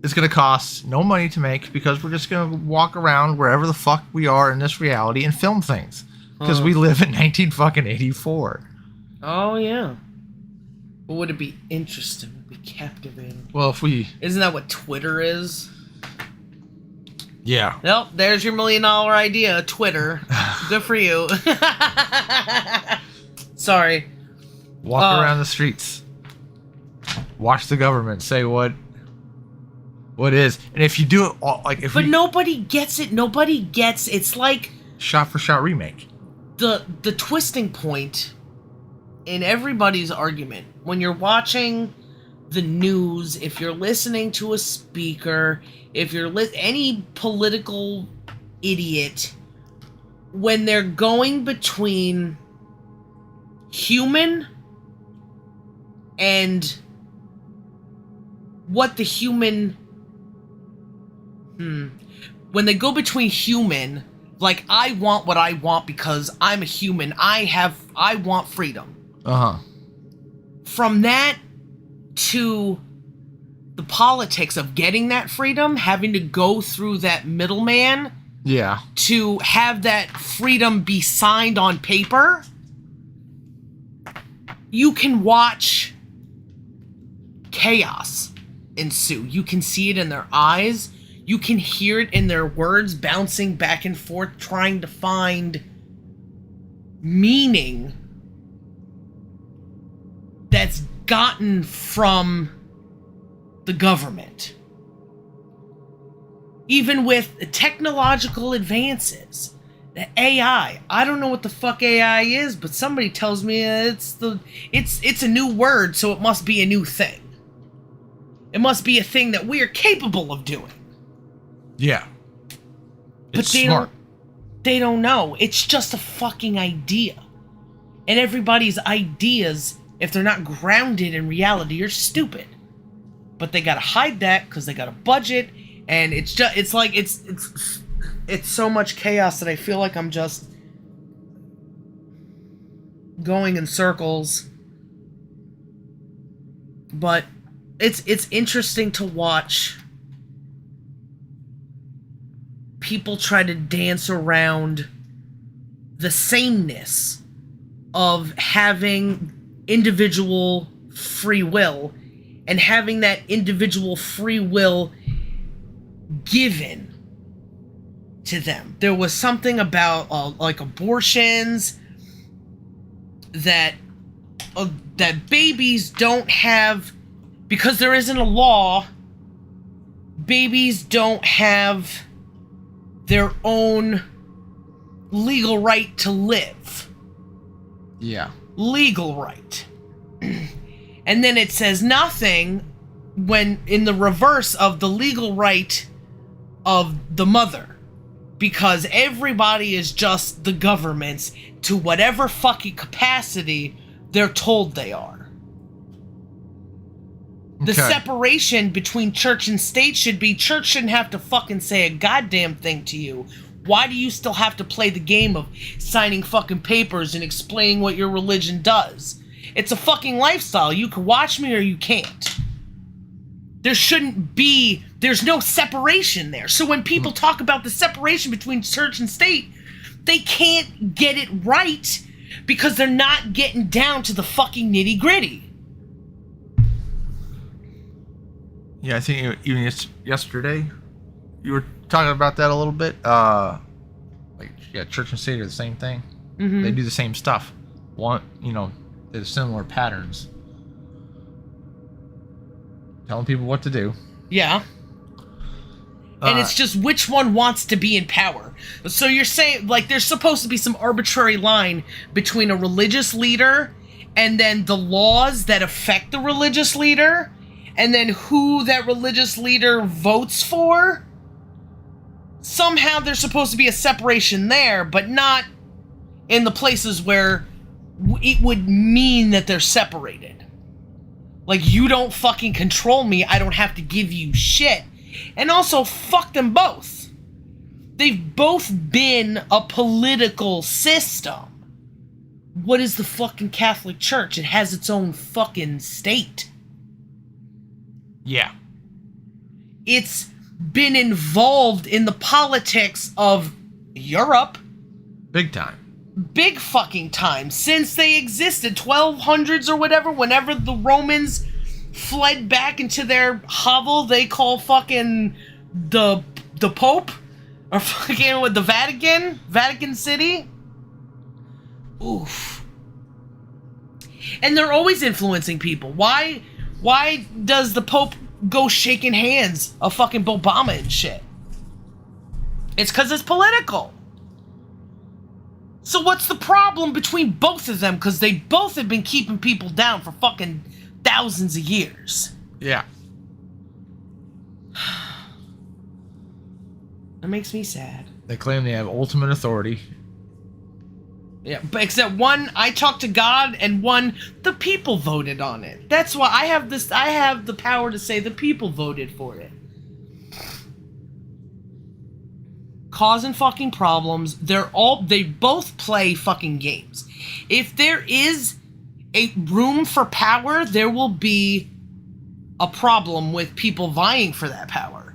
it's gonna cost no money to make because we're just gonna walk around wherever the fuck we are in this reality and film things because we live in 1984. Oh yeah. But would it be interesting? Would it be captivating? Well, Isn't that what Twitter is? Yeah. Nope, there's your $1 million idea, Twitter. Good for you. Sorry. Walk around the streets. Watch the government say what is. And if you do it all, But nobody gets it. Nobody gets it's like shot for shot remake. The twisting point in everybody's argument when you're watching the news, if you're listening to a speaker, if you're any political idiot, when they're going between human and what the human When they go between human, like, I want what I want because I'm a human. I want freedom. Uh-huh. From that to the politics of getting that freedom, having to go through that middleman, Yeah. to have that freedom be signed on paper, you can watch chaos ensue. You can see it in their eyes. You can hear it in their words bouncing back and forth, trying to find meaning that's gotten from the government. Even with technological advances, the AI. I don't know what the fuck AI is, but somebody tells me it's a new word, so it must be a new thing. It must be a thing that we are capable of doing. Yeah. But It's smart. they don't know. It's just a fucking idea. And everybody's ideas, if they're not grounded in reality, are stupid. But they gotta hide that because they got a budget, and it's so much chaos that I feel like I'm just going in circles. But it's interesting to watch people try to dance around the sameness of having individual free will and having that individual free will given to them. There was something about like abortions that babies don't have, because there isn't a law, babies don't have their own legal right to live. Yeah. Legal right. And then it says nothing when in the reverse of the legal right of the mother. Because everybody is just the government's to whatever fucking capacity they're told they are. The separation between church and state should be, church shouldn't have to fucking say a goddamn thing to you. Why do you still have to play the game of signing fucking papers and explaining what your religion does? It's a fucking lifestyle. You can watch me or you can't. There's no separation there. So when people talk about the separation between church and state, they can't get it right because they're not getting down to the fucking nitty gritty. Yeah, I think even yesterday you were talking about that a little bit. Church and state are the same thing. Mm-hmm. They do the same stuff. There's similar patterns. Telling people what to do. Yeah. And it's just which one wants to be in power. So you're saying, like, there's supposed to be some arbitrary line between a religious leader and then the laws that affect the religious leader, and then who that religious leader votes for. Somehow there's supposed to be a separation there, but not in the places where it would mean that they're separated. Like, you don't fucking control me, I don't have to give you shit. And also, fuck them both. They've both been a political system. What is the fucking Catholic Church? It has its own fucking state. Yeah. It's been involved in the politics of Europe. Big time. Big fucking time. Since they existed, 1200s or whatever, whenever the Romans fled back into their hovel they call fucking the Pope, or fucking with the Vatican City. Oof. And they're always influencing people. Why does the Pope go shaking hands of fucking Obama and shit? It's because it's political. So what's the problem between both of them? Because they both have been keeping people down for fucking thousands of years. Yeah. That makes me sad. They claim they have ultimate authority. Yeah, but except one, I talked to God, and one, the people voted on it. That's why I have the power to say the people voted for it. causing fucking problems. They both play fucking games. If there is a room for power, there will be a problem with people vying for that power.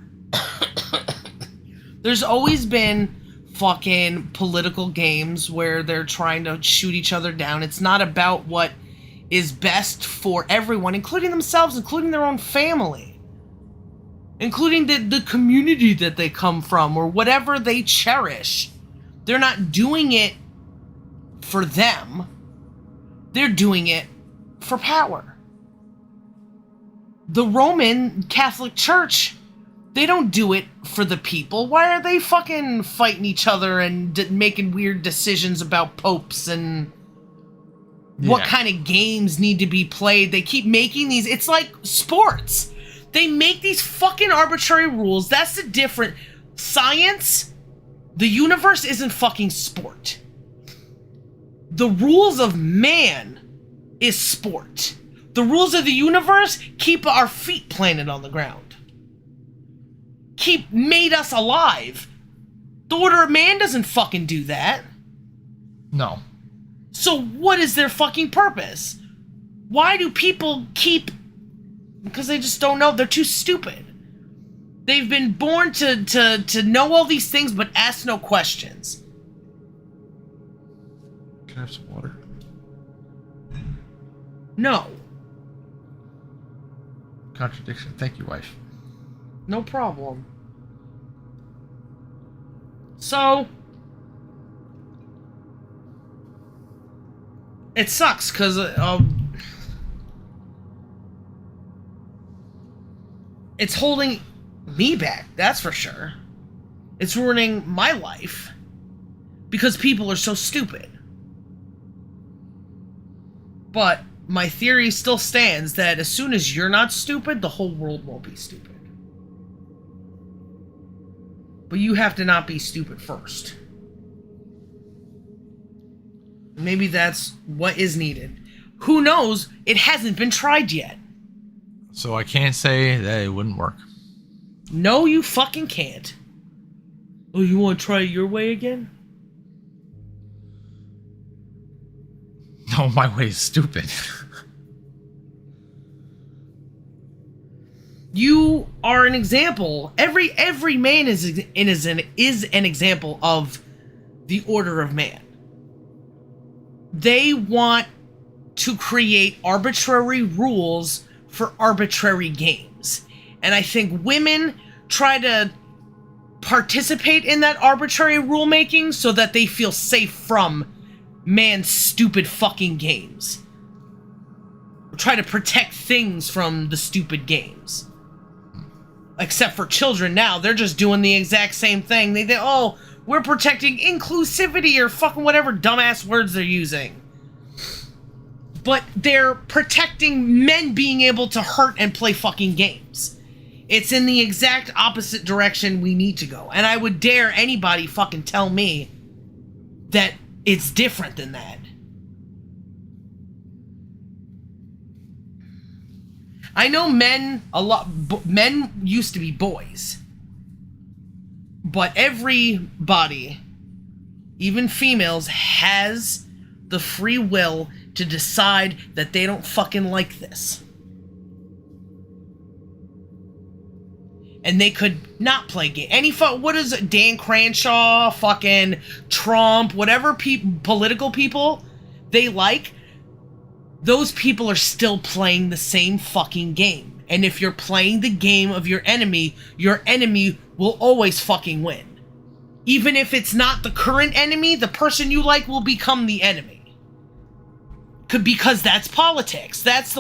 There's always been fucking political games where they're trying to shoot each other down. It's not about what is best for everyone, including themselves, including their own family, including the community that they come from or whatever they cherish. They're not doing it for them. They're doing it for power. The Roman Catholic Church, they don't do it for the people. Why are they fucking fighting each other and making weird decisions about popes and what kind of games need to be played? They keep making these. It's like sports. They make these fucking arbitrary rules. That's the difference. Science, the universe isn't fucking sport. The rules of man is sport. The rules of the universe keep our feet planted on the ground. Made us alive. The order of man doesn't fucking do that. No. So what is their fucking purpose? Why do people keep... Because they just don't know. They're too stupid. They've been born to know all these things but ask no questions. Can I have some water? No. Contradiction. Thank you, wife. No problem. So... It sucks, because... it's holding me back, that's for sure. It's ruining my life. Because people are so stupid. But my theory still stands that as soon as you're not stupid, the whole world won't be stupid. But you have to not be stupid first. Maybe that's what is needed. Who knows? It hasn't been tried yet. So I can't say that it wouldn't work. No, you fucking can't. Oh, you want to try it your way again? No, my way is stupid. You are an example. Every man is an example of the order of man. They want to create arbitrary rules for arbitrary games. And I think women try to participate in that arbitrary rulemaking so that they feel safe from man's stupid fucking games. Try to protect things from the stupid games. Except for children now, they're just doing the exact same thing. They oh, we're protecting inclusivity or fucking whatever dumbass words they're using. But they're protecting men being able to hurt and play fucking games. It's in the exact opposite direction we need to go. And I would dare anybody fucking tell me that it's different than that. I know men used to be boys. But everybody, even females, has the free will to decide that they don't fucking like this. And they could not play game. What is it, Dan Crenshaw, fucking Trump, whatever political people they like, those people are still playing the same fucking game. And if you're playing the game of your enemy will always fucking win. Even if it's not the current enemy, the person you like will become the enemy. Because that's politics. That's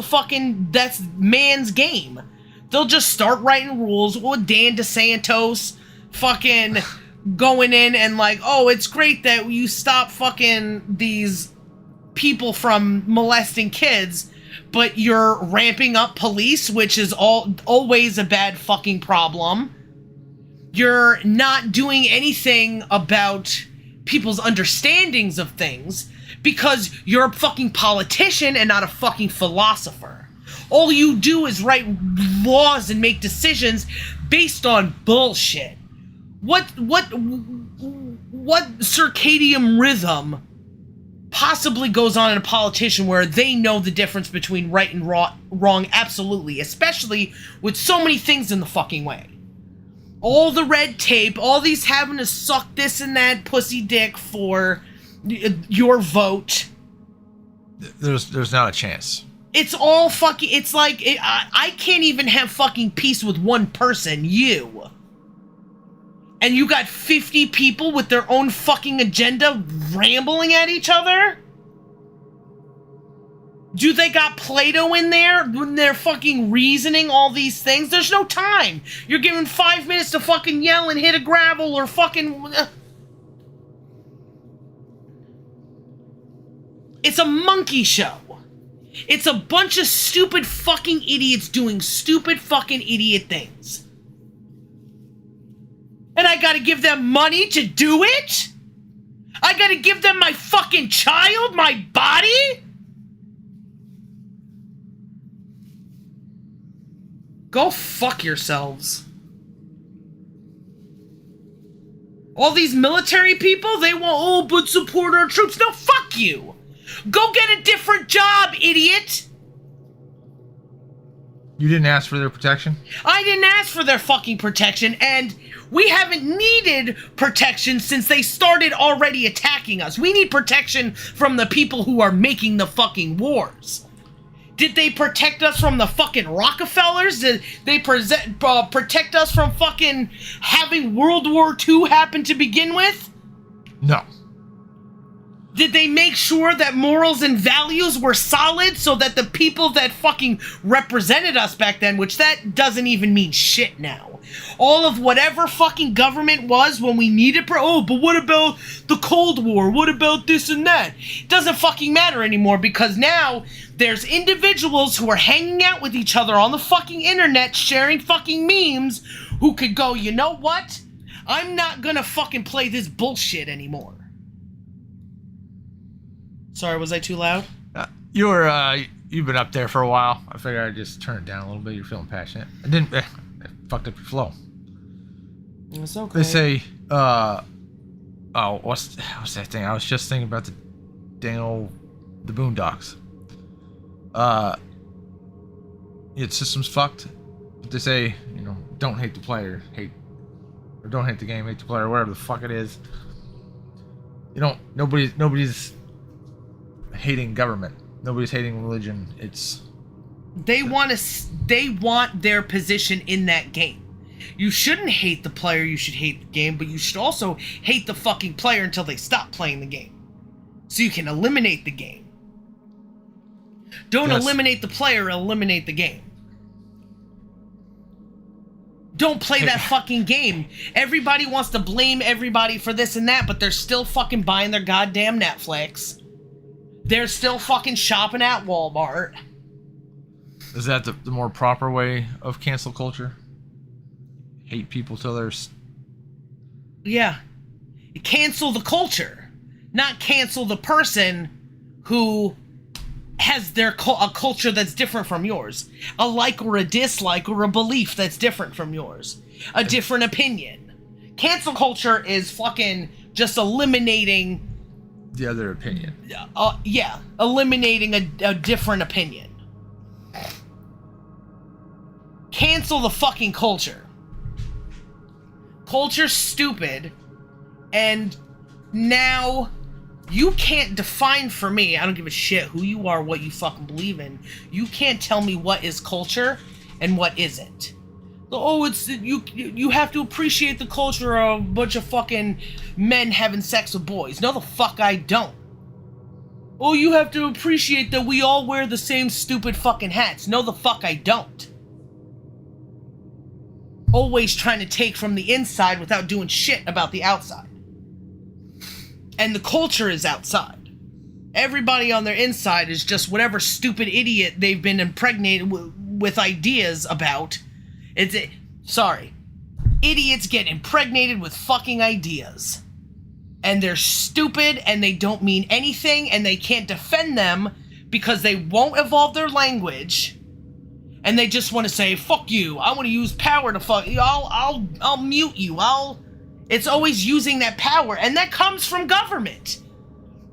man's game. They'll just start writing rules with Dan DeSantis fucking going in and like, oh, it's great that you stop fucking these people from molesting kids, but you're ramping up police, which is always a bad fucking problem. You're not doing anything about people's understandings of things because you're a fucking politician and not a fucking philosopher. All you do is write laws and make decisions based on bullshit. What what circadian rhythm possibly goes on in a politician where they know the difference between right and wrong? Absolutely, especially with so many things in the fucking way. All the red tape, all these having to suck this and that pussy dick for your vote. There's not a chance. It's all fucking, it's like, I can't even have fucking peace with one person, you. And you got 50 people with their own fucking agenda rambling at each other? Do they got Plato in there when they're fucking reasoning all these things? There's no time. You're given 5 minutes to fucking yell and hit a gravel or fucking... It's a monkey show. It's a bunch of stupid fucking idiots doing stupid fucking idiot things. And I gotta give them money to do it? I gotta give them my fucking child, my body? Go fuck yourselves. All these military people, they want, oh, but support our troops. No, fuck you. Go get a different job, idiot. You didn't ask for their protection? I didn't ask for their fucking protection, and we haven't needed protection since they started already attacking us. We need protection from the people who are making the fucking wars. Did they protect us from the fucking Rockefellers? Did they protect us from fucking having World War II happen to begin with? No. Did they make sure that morals and values were solid so that the people that fucking represented us back then, which that doesn't even mean shit now, all of whatever fucking government was when we needed but what about the Cold War? What about this and that? It doesn't fucking matter anymore because now there's individuals who are hanging out with each other on the fucking internet sharing fucking memes who could go, you know what? I'm not gonna fucking play this bullshit anymore. Sorry, was I too loud? You've been up there for a while. I figured I'd just turn it down a little bit. You're feeling passionate. I didn't. It fucked up your flow. It's okay. They say, what's that thing? I was just thinking about the dang old, the Boondocks. Its system's fucked. But they say, don't hate the player, or don't hate the game, hate the player, whatever the fuck it is. Nobody's hating government. Nobody's hating religion. They want their position in that game. You shouldn't hate the player, you should hate the game, but you should also hate the fucking player until they stop playing the game. So you can eliminate the game. Don't eliminate the player, eliminate the game. Don't play that fucking game. Everybody wants to blame everybody for this and that, but they're still fucking buying their goddamn Netflix. They're still fucking shopping at Walmart. Is that the more proper way of cancel culture? Hate people till they're... Yeah. Cancel the culture. Not cancel the person who has a culture that's different from yours. A like or a dislike or a belief that's different from yours. A different opinion. Cancel culture is fucking just eliminating... the other opinion. Yeah. Eliminating a different opinion. Cancel the fucking culture. Culture's stupid. And now... you can't define for me, I don't give a shit who you are, what you fucking believe in. You can't tell me what is culture and what isn't. Oh, it's you have to appreciate the culture of a bunch of fucking men having sex with boys. No, the fuck I don't. Oh, you have to appreciate that we all wear the same stupid fucking hats. No, the fuck I don't. Always trying to take from the inside without doing shit about the outside. And the culture is outside. Everybody on their inside is just whatever stupid idiot they've been impregnated with ideas about. Idiots get impregnated with fucking ideas. And they're stupid and they don't mean anything and they can't defend them because they won't evolve their language. And they just want to say, fuck you, I want to use power to fuck you, I'll mute you, It's always using that power, and that comes from government.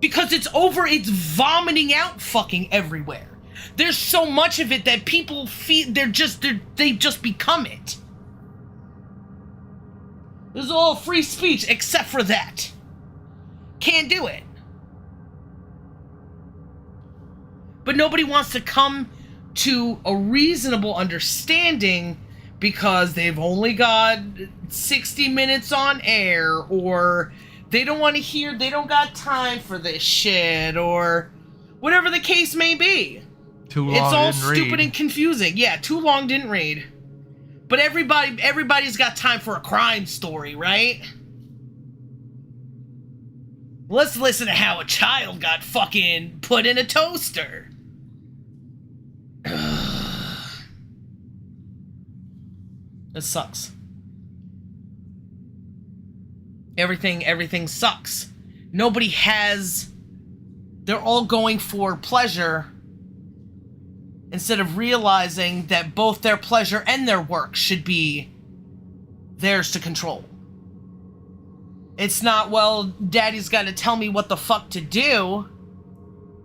Because it's vomiting out fucking everywhere. There's so much of it that people feel they just become it. This is all free speech except for that. Can't do it. But nobody wants to come to a reasonable understanding because they've only got 60 minutes on air, or they don't want to hear, they don't got time for this shit, or whatever the case may be. Too long. It's all stupid and confusing. Yeah, too long didn't read. But everybody's got time for a crime story, right? Let's listen to how a child got fucking put in a toaster. This sucks. Everything sucks. Nobody has... They're all going for pleasure instead of realizing that both their pleasure and their work should be theirs to control. It's not, well, daddy's got to tell me what the fuck to do,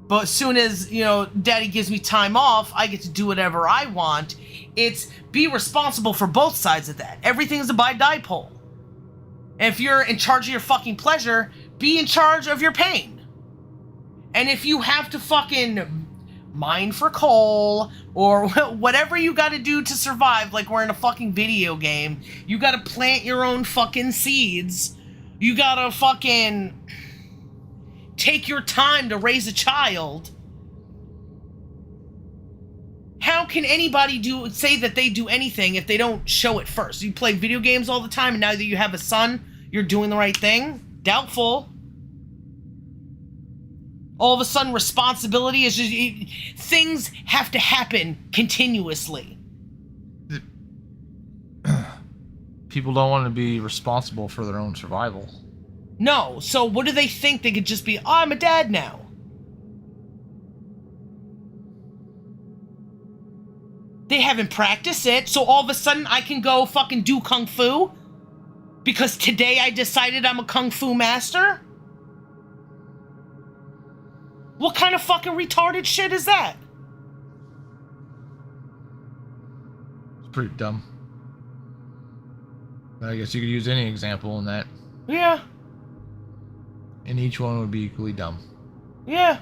but as soon as, daddy gives me time off, I get to do whatever I want. It's be responsible for both sides of that. Everything's a bi-dipole. And if you're in charge of your fucking pleasure, be in charge of your pain. And if you have to fucking mine for coal, or whatever you gotta do to survive, like we're in a fucking video game, you gotta plant your own fucking seeds, you gotta fucking take your time to raise a child. How can anybody say that they do anything if they don't show it first? You play video games all the time, and now that you have a son, you're doing the right thing? Doubtful. All of a sudden, responsibility is just... Things have to happen continuously. People don't want to be responsible for their own survival. No, so what do they think? They could just be, I'm a dad now. They haven't practiced it, so all of a sudden I can go fucking do kung fu? Because today I decided I'm a kung fu master? What kind of fucking retarded shit is that? It's pretty dumb. I guess you could use any example in that. Yeah. And each one would be equally dumb. Yeah.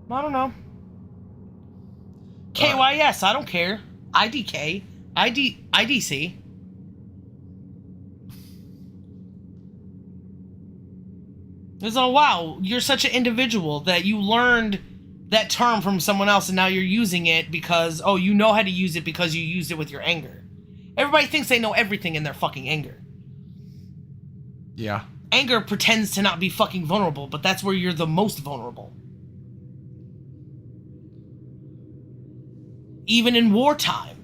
I don't know. KYS, I don't care. IDK. IDC. It's like, wow, you're such an individual that you learned that term from someone else and now you're using it because, you know how to use it because you used it with your anger. Everybody thinks they know everything in their fucking anger. Yeah. Anger pretends to not be fucking vulnerable, but that's where you're the most vulnerable. Even in wartime,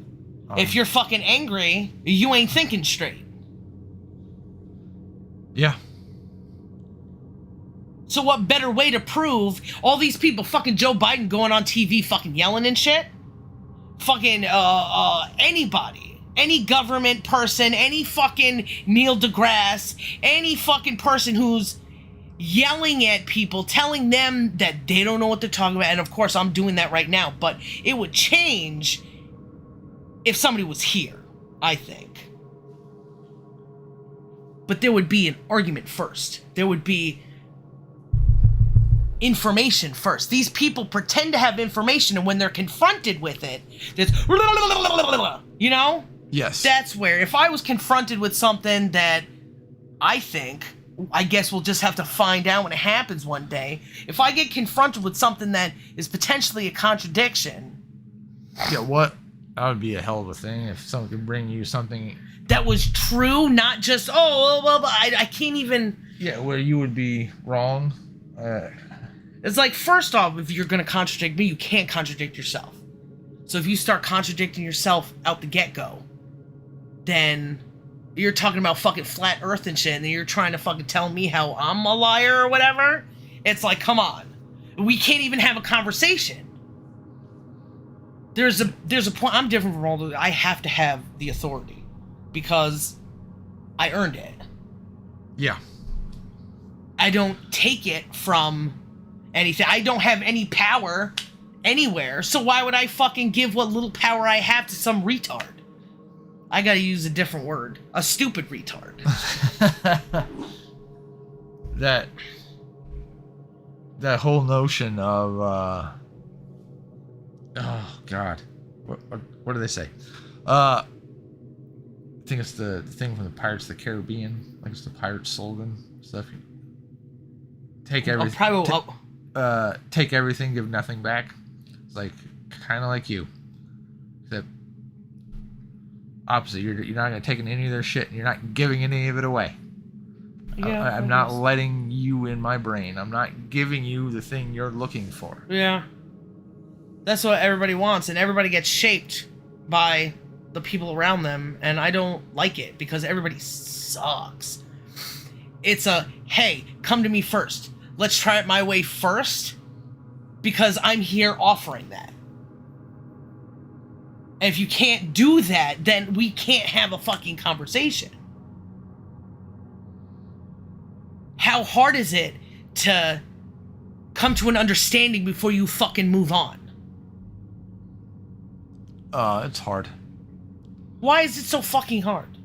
if you're fucking angry, you ain't thinking straight. Yeah. So what better way to prove all these people, fucking Joe Biden going on TV fucking yelling and shit? Fucking, anybody. Any government person, any fucking Neil deGrasse, any fucking person who's yelling at people, telling them that they don't know what they're talking about. And of course, I'm doing that right now, but it would change if somebody was here, I think. But there would be an argument first. There would be information first. These people pretend to have information, and when they're confronted with it, it's, you know? Yes. That's where, if I was confronted with something that I guess we'll just have to find out when it happens one day. If I get confronted with something that is potentially a contradiction. Yeah, what? That would be a hell of a thing if someone could bring you something that was true, not just, I can't even. Yeah, where you would be wrong. It's like, first off, if you're going to contradict me, you can't contradict yourself. So if you start contradicting yourself out the get-go, then you're talking about fucking flat earth and shit, and then you're trying to fucking tell me how I'm a liar or whatever. It's like, come on. We can't even have a conversation. there's a point. I'm different from all those. I have to have the authority because I earned it. Yeah. I don't take it from anything. I don't have any power anywhere, so why would I fucking give what little power I have to some retard? I gotta use a different word. A stupid retard. that whole notion of oh god, what do they say? I think it's the thing from the Pirates of the Caribbean. Like it's the pirate slogan stuff. Take everything. Take everything, give nothing back. It's like kind of like you, except opposite. You're not gonna take any of their shit, and you're not giving any of it away. Yeah, I'm not letting you in my brain. I'm not giving you the thing you're looking for. Yeah. That's what everybody wants, and everybody gets shaped by the people around them, and I don't like it because everybody sucks. It's a, hey, come to me first. Let's try it my way first because I'm here offering that. And if you can't do that, then we can't have a fucking conversation. How hard is it to come to an understanding before you fucking move on? It's hard. Why is it so fucking hard?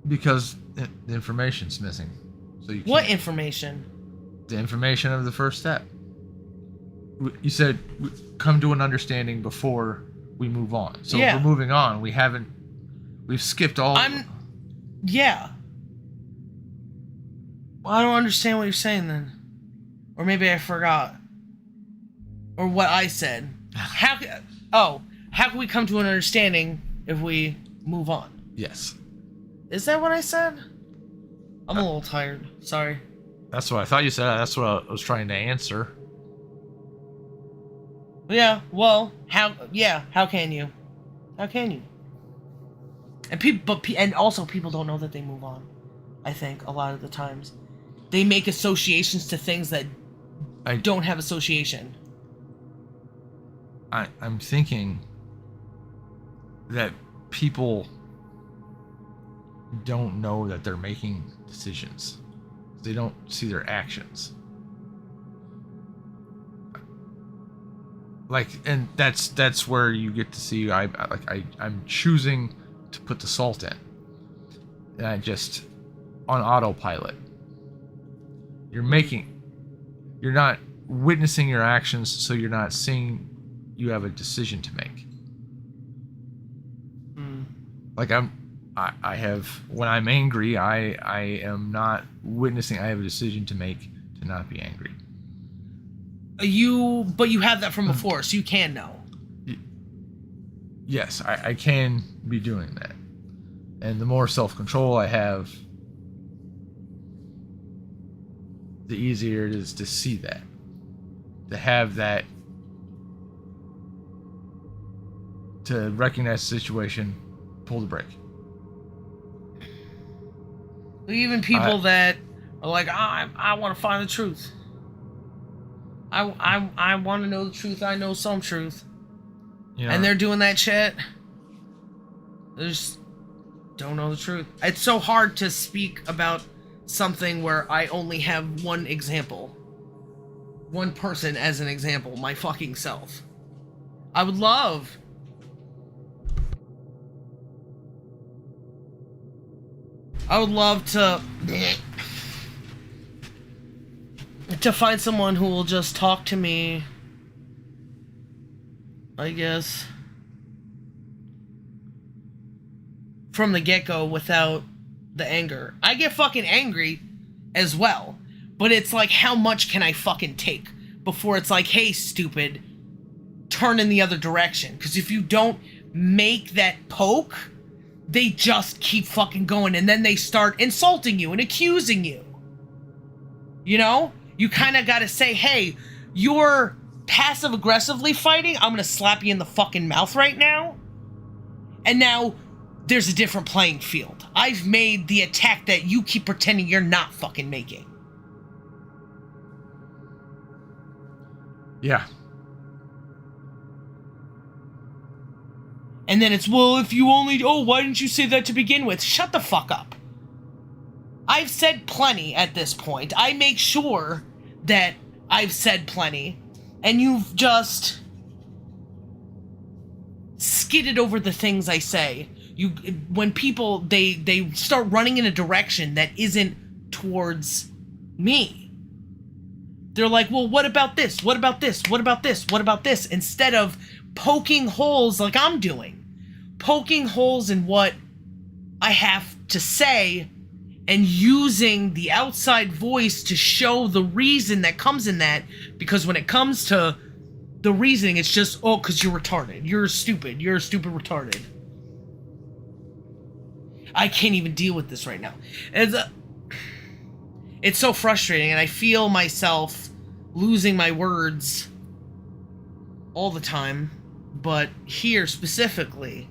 Because the information's missing. So you can't. What information? The information of the first step. You said come to an understanding before we move on. So Yeah. if we're moving on. We've skipped all. Yeah. Well, I don't understand what you're saying then. Or maybe I forgot. Or what I said. How can we come to an understanding if we move on? Yes. Is that what I said? I'm a little tired. Sorry. That's what I thought you said. That's what I was trying to answer. Yeah, well, how can you? How can you? And also people don't know that they move on. I think a lot of the times they make associations to things that don't have association. I'm thinking that people don't know that they're making decisions. They don't see their actions. Like, and that's where you get to see I'm choosing to put the salt in, and I just on autopilot. You're not witnessing your actions, so you're not seeing you have a decision to make. Like I have, when I'm angry, I am not witnessing. I have a decision to make to not be angry. But you have that from before, so you can know. Yes, I can be doing that. And the more self-control I have, the easier it is to see that. To have that, to recognize the situation, pull the brake. Even people that are like, I want to find the truth. I want to know the truth. I know some truth. Yeah. And they're doing that shit. They just don't know the truth. It's so hard to speak about something where I only have one example. One person as an example. My fucking self. I would love to find someone who will just talk to me, I guess, from the get-go without the anger. I get fucking angry as well, but it's like, how much can I fucking take before it's like, hey, stupid, turn in the other direction? Because if you don't make that poke, they just keep fucking going, and then they start insulting you and accusing you. You know? You kind of got to say, hey, you're passive-aggressively fighting. I'm going to slap you in the fucking mouth right now. And now there's a different playing field. I've made the attack that you keep pretending you're not fucking making. Yeah. And then it's, well, if you only, oh, why didn't you say that to begin with? Shut the fuck up. I've said plenty at this point. I make sure that I've said plenty, and you've just skidded over the things I say. When people, they start running in a direction that isn't towards me. They're like, well, what about this? What about this? What about this? What about this? Instead of poking holes like I'm doing. Poking holes in what I have to say and using the outside voice to show the reason that comes in that. Because when it comes to the reasoning, it's just, oh, because you're retarded. You're stupid retarded. I can't even deal with this right now. It's so frustrating, and I feel myself losing my words all the time. But here specifically,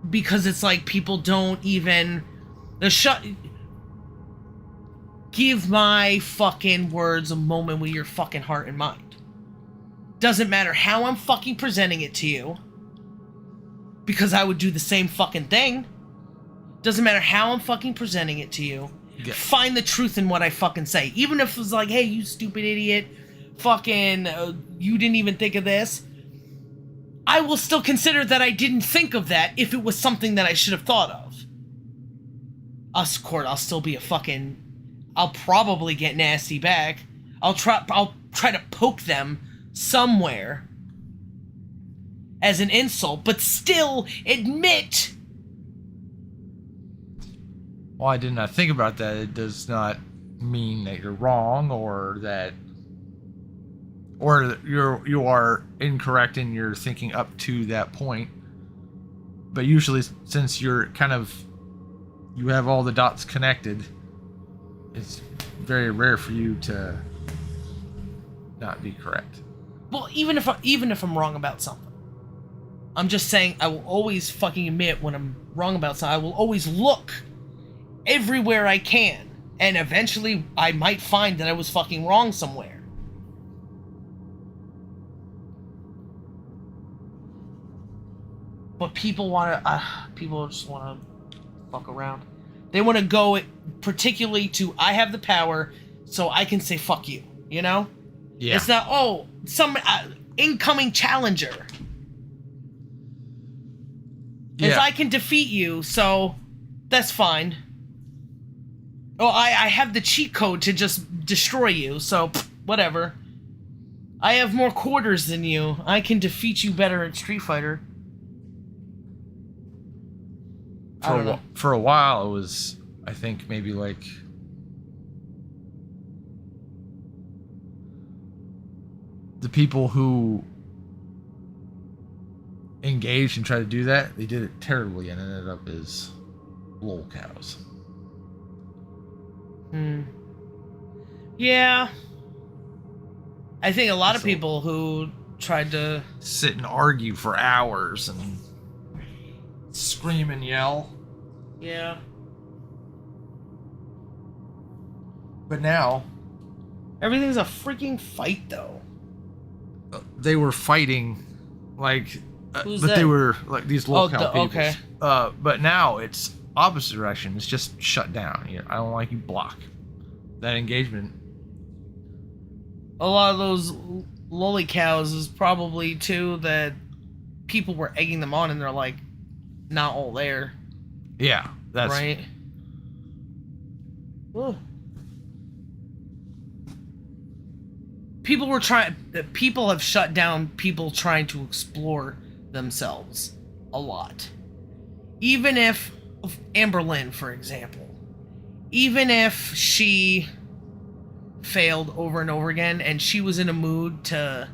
because it's like people don't even give my fucking words a moment with your fucking heart and mind. Doesn't matter how I'm fucking presenting it to you, because I would do the same fucking thing. Doesn't matter how I'm fucking presenting it to you. Yeah. Find the truth in what I fucking say. Even if it was like, hey, you stupid idiot, fucking, you didn't even think of this. I will still consider that I didn't think of that if it was something that I should have thought of. I'll still be a fucking... I'll probably get nasty back. I'll try to poke them somewhere as an insult, but still admit... Well, I did not think about that. It does not mean that you're wrong or that... Or you are incorrect in your thinking up to that point. But usually, since you're you have all the dots connected, it's very rare for you to not be correct. Well, even if I'm wrong about something, I'm just saying I will always fucking admit when I'm wrong about something. I will always look everywhere I can, and eventually I might find that I was fucking wrong somewhere. But people just want to fuck around. They want to go particularly to, I have the power, so I can say fuck you, you know? Yeah. It's not, oh, some incoming challenger. Yeah. If I can defeat you, so that's fine. Oh, I have the cheat code to just destroy you, so whatever. I have more quarters than you. I can defeat you better at Street Fighter. For a while, it was, I think, maybe like the people who engaged and tried to do that, they did it terribly and ended up as lol cows. Yeah. I think a lot of people who tried to sit and argue for hours and scream and yell. Yeah. But now everything's a freaking fight, though. They were fighting like Who's but that? they were like these local people. Okay. But now it's opposite direction. It's just shut down. I don't like you, block. That engagement. A lot of those lolly cows is probably too that people were egging them on and they're like not all there. Yeah, that's right. Ooh. People have shut down people trying to explore themselves a lot. Even if Amber Lynn, for example, even if she failed over and over again and she was in a mood to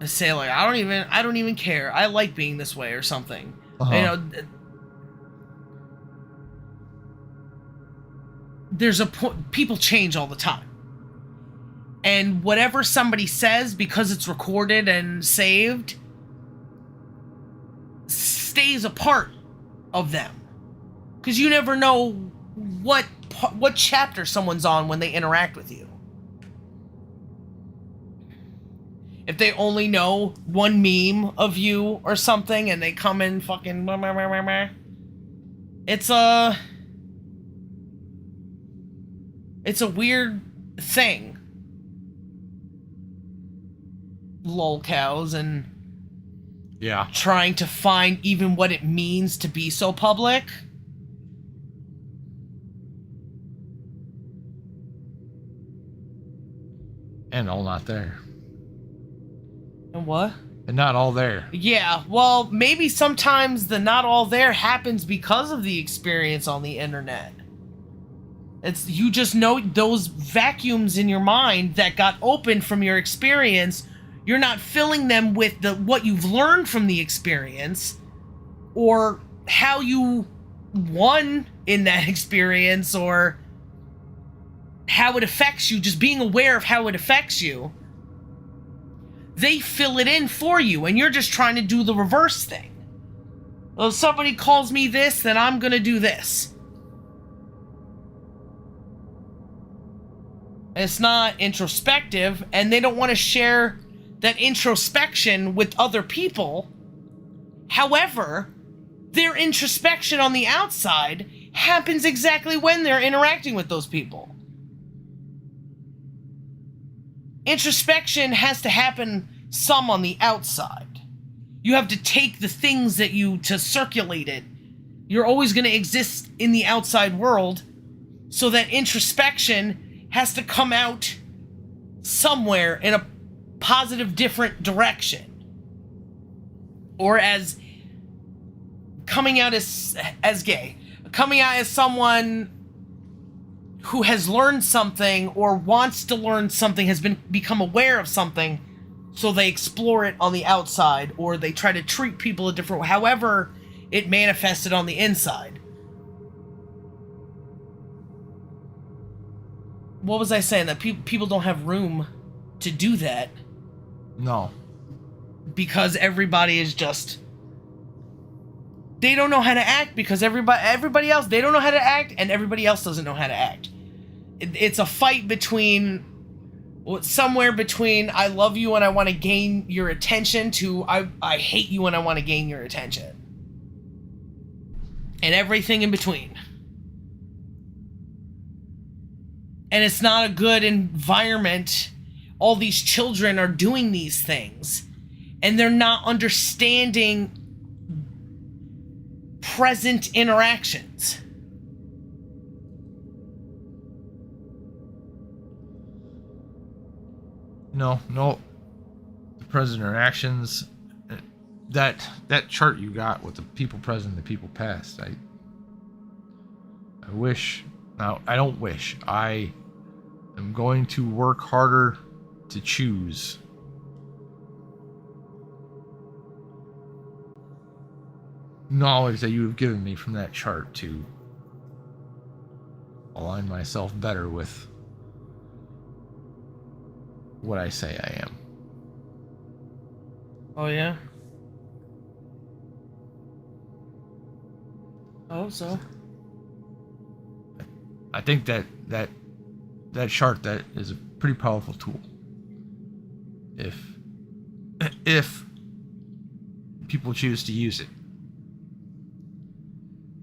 say like, I don't even care. I like being this way or something. Uh-huh. You know, there's people change all the time. And whatever somebody says, because it's recorded and saved, stays a part of them. Because you never know what chapter someone's on when they interact with you. if they only know one meme of you or something and they come in fucking blah, blah, blah, blah, blah. It's a weird thing. Lolcows and Yeah. trying to find even what it means to be so public. And all not there. And what? And not all there. Yeah, well, maybe sometimes the not all there happens because of the experience on the internet. It's you just know those vacuums in your mind that got opened from your experience. You're not filling them with what you've learned from the experience or how you won in that experience or how it affects you, just being aware of how it affects you. They fill it in for you, and you're just trying to do the reverse thing. Well, if somebody calls me this, then I'm gonna do this. It's not introspective, and they don't want to share that introspection with other people. However, their introspection on the outside happens exactly when they're interacting with those people. Introspection has to happen some on the outside. You have to take the things to circulate it. You're always going to exist in the outside world, so that introspection has to come out somewhere in a positive, different direction. Or as coming out as gay. Coming out as someone who has learned something or wants to learn something, has become aware of something, so they explore it on the outside, or they try to treat people a different way, however it manifested on the inside. What was I saying? That people don't have room to do that. No. Because everybody is just... They don't know how to act because everybody else, they don't know how to act, and everybody else doesn't know how to act. It's a fight between... somewhere between I love you and I want to gain your attention to I hate you and I want to gain your attention. And everything in between. And it's not a good environment. All these children are doing these things. And they're not understanding present interactions. No. The present interactions. That chart you got with the people present and the people past. I wish. Now, I don't wish. I am going to work harder to choose. Knowledge that you have given me from that chart to align myself better with what I say I am. Oh, yeah? I hope so. I think that chart, that is a pretty powerful tool. If people choose to use it.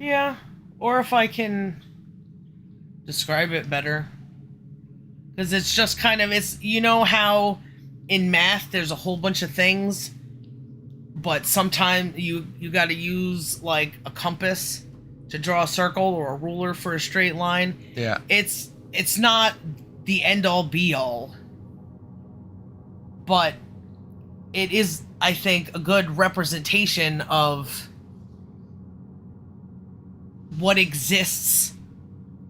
Yeah, or if I can describe it better. Because it's just kind of, it's, you know how in math there's a whole bunch of things, but sometimes you got to use like a compass to draw a circle or a ruler for a straight line. Yeah. It's not the end all be all, but it is, I think, a good representation of what exists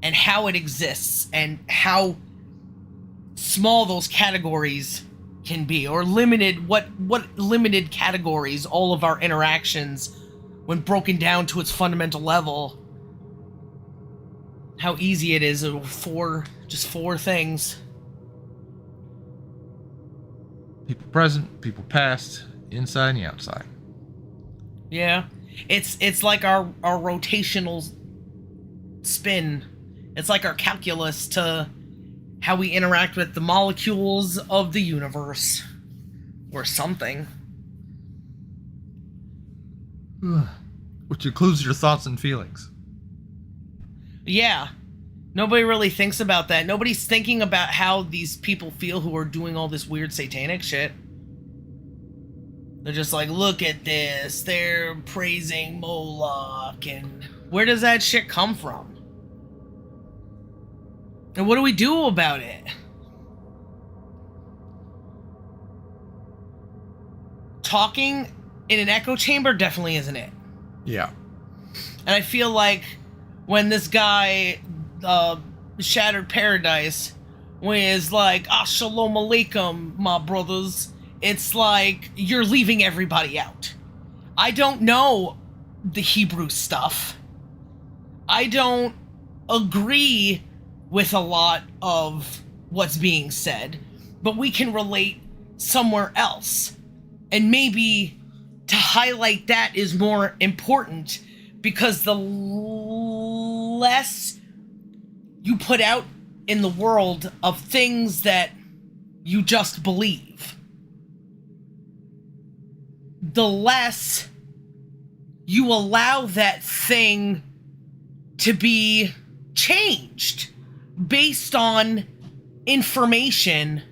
and how it exists and how small those categories can be, or limited, what limited categories all of our interactions, when broken down to its fundamental level, how easy it is. Just four things. People present, people past, inside and the outside. Yeah. It's like our rotational spin. It's like our calculus to how we interact with the molecules of the universe. or something. Which includes your thoughts and feelings. Yeah. Nobody really thinks about that. Nobody's thinking about how these people feel who are doing all this weird satanic shit. They're just like, look at this. They're praising Moloch. And where does that shit come from? And what do we do about it? Talking in an echo chamber definitely isn't it. Yeah. And I feel like when this guy, Shattered Paradise, when he's like, Shalom Alaikum, my brothers, it's like you're leaving everybody out. I don't know the Hebrew stuff. I don't agree with a lot of what's being said, but we can relate somewhere else. And maybe to highlight that is more important, because the less you put out in the world of things that you just believe, the less you allow that thing to be changed based on information.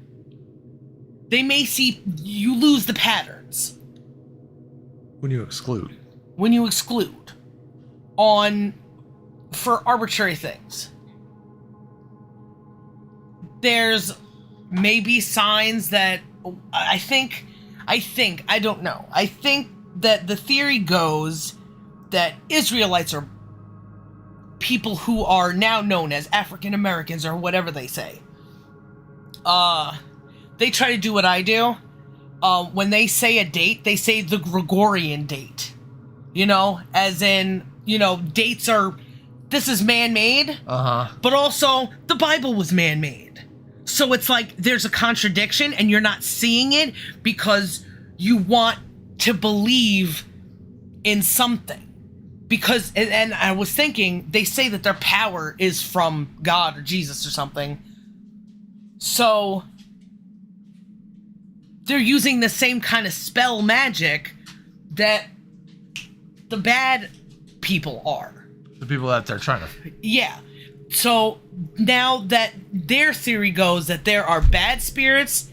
They may see you lose the patterns. When you exclude. When you exclude for arbitrary things. There's maybe signs that I don't know. I think that the theory goes that Israelites are people who are now known as African Americans or whatever they say. They try to do what I do. When they say a date, they say the Gregorian date. You know, as in, you know, dates are, this is man-made, but also the Bible was man-made. So it's like there's a contradiction and you're not seeing it because you want to believe in something. Because, and I was thinking, they say that their power is from God or Jesus or something. So they're using the same kind of spell magic that the bad people are. The people that they're trying to... Yeah. So now that their theory goes that there are bad spirits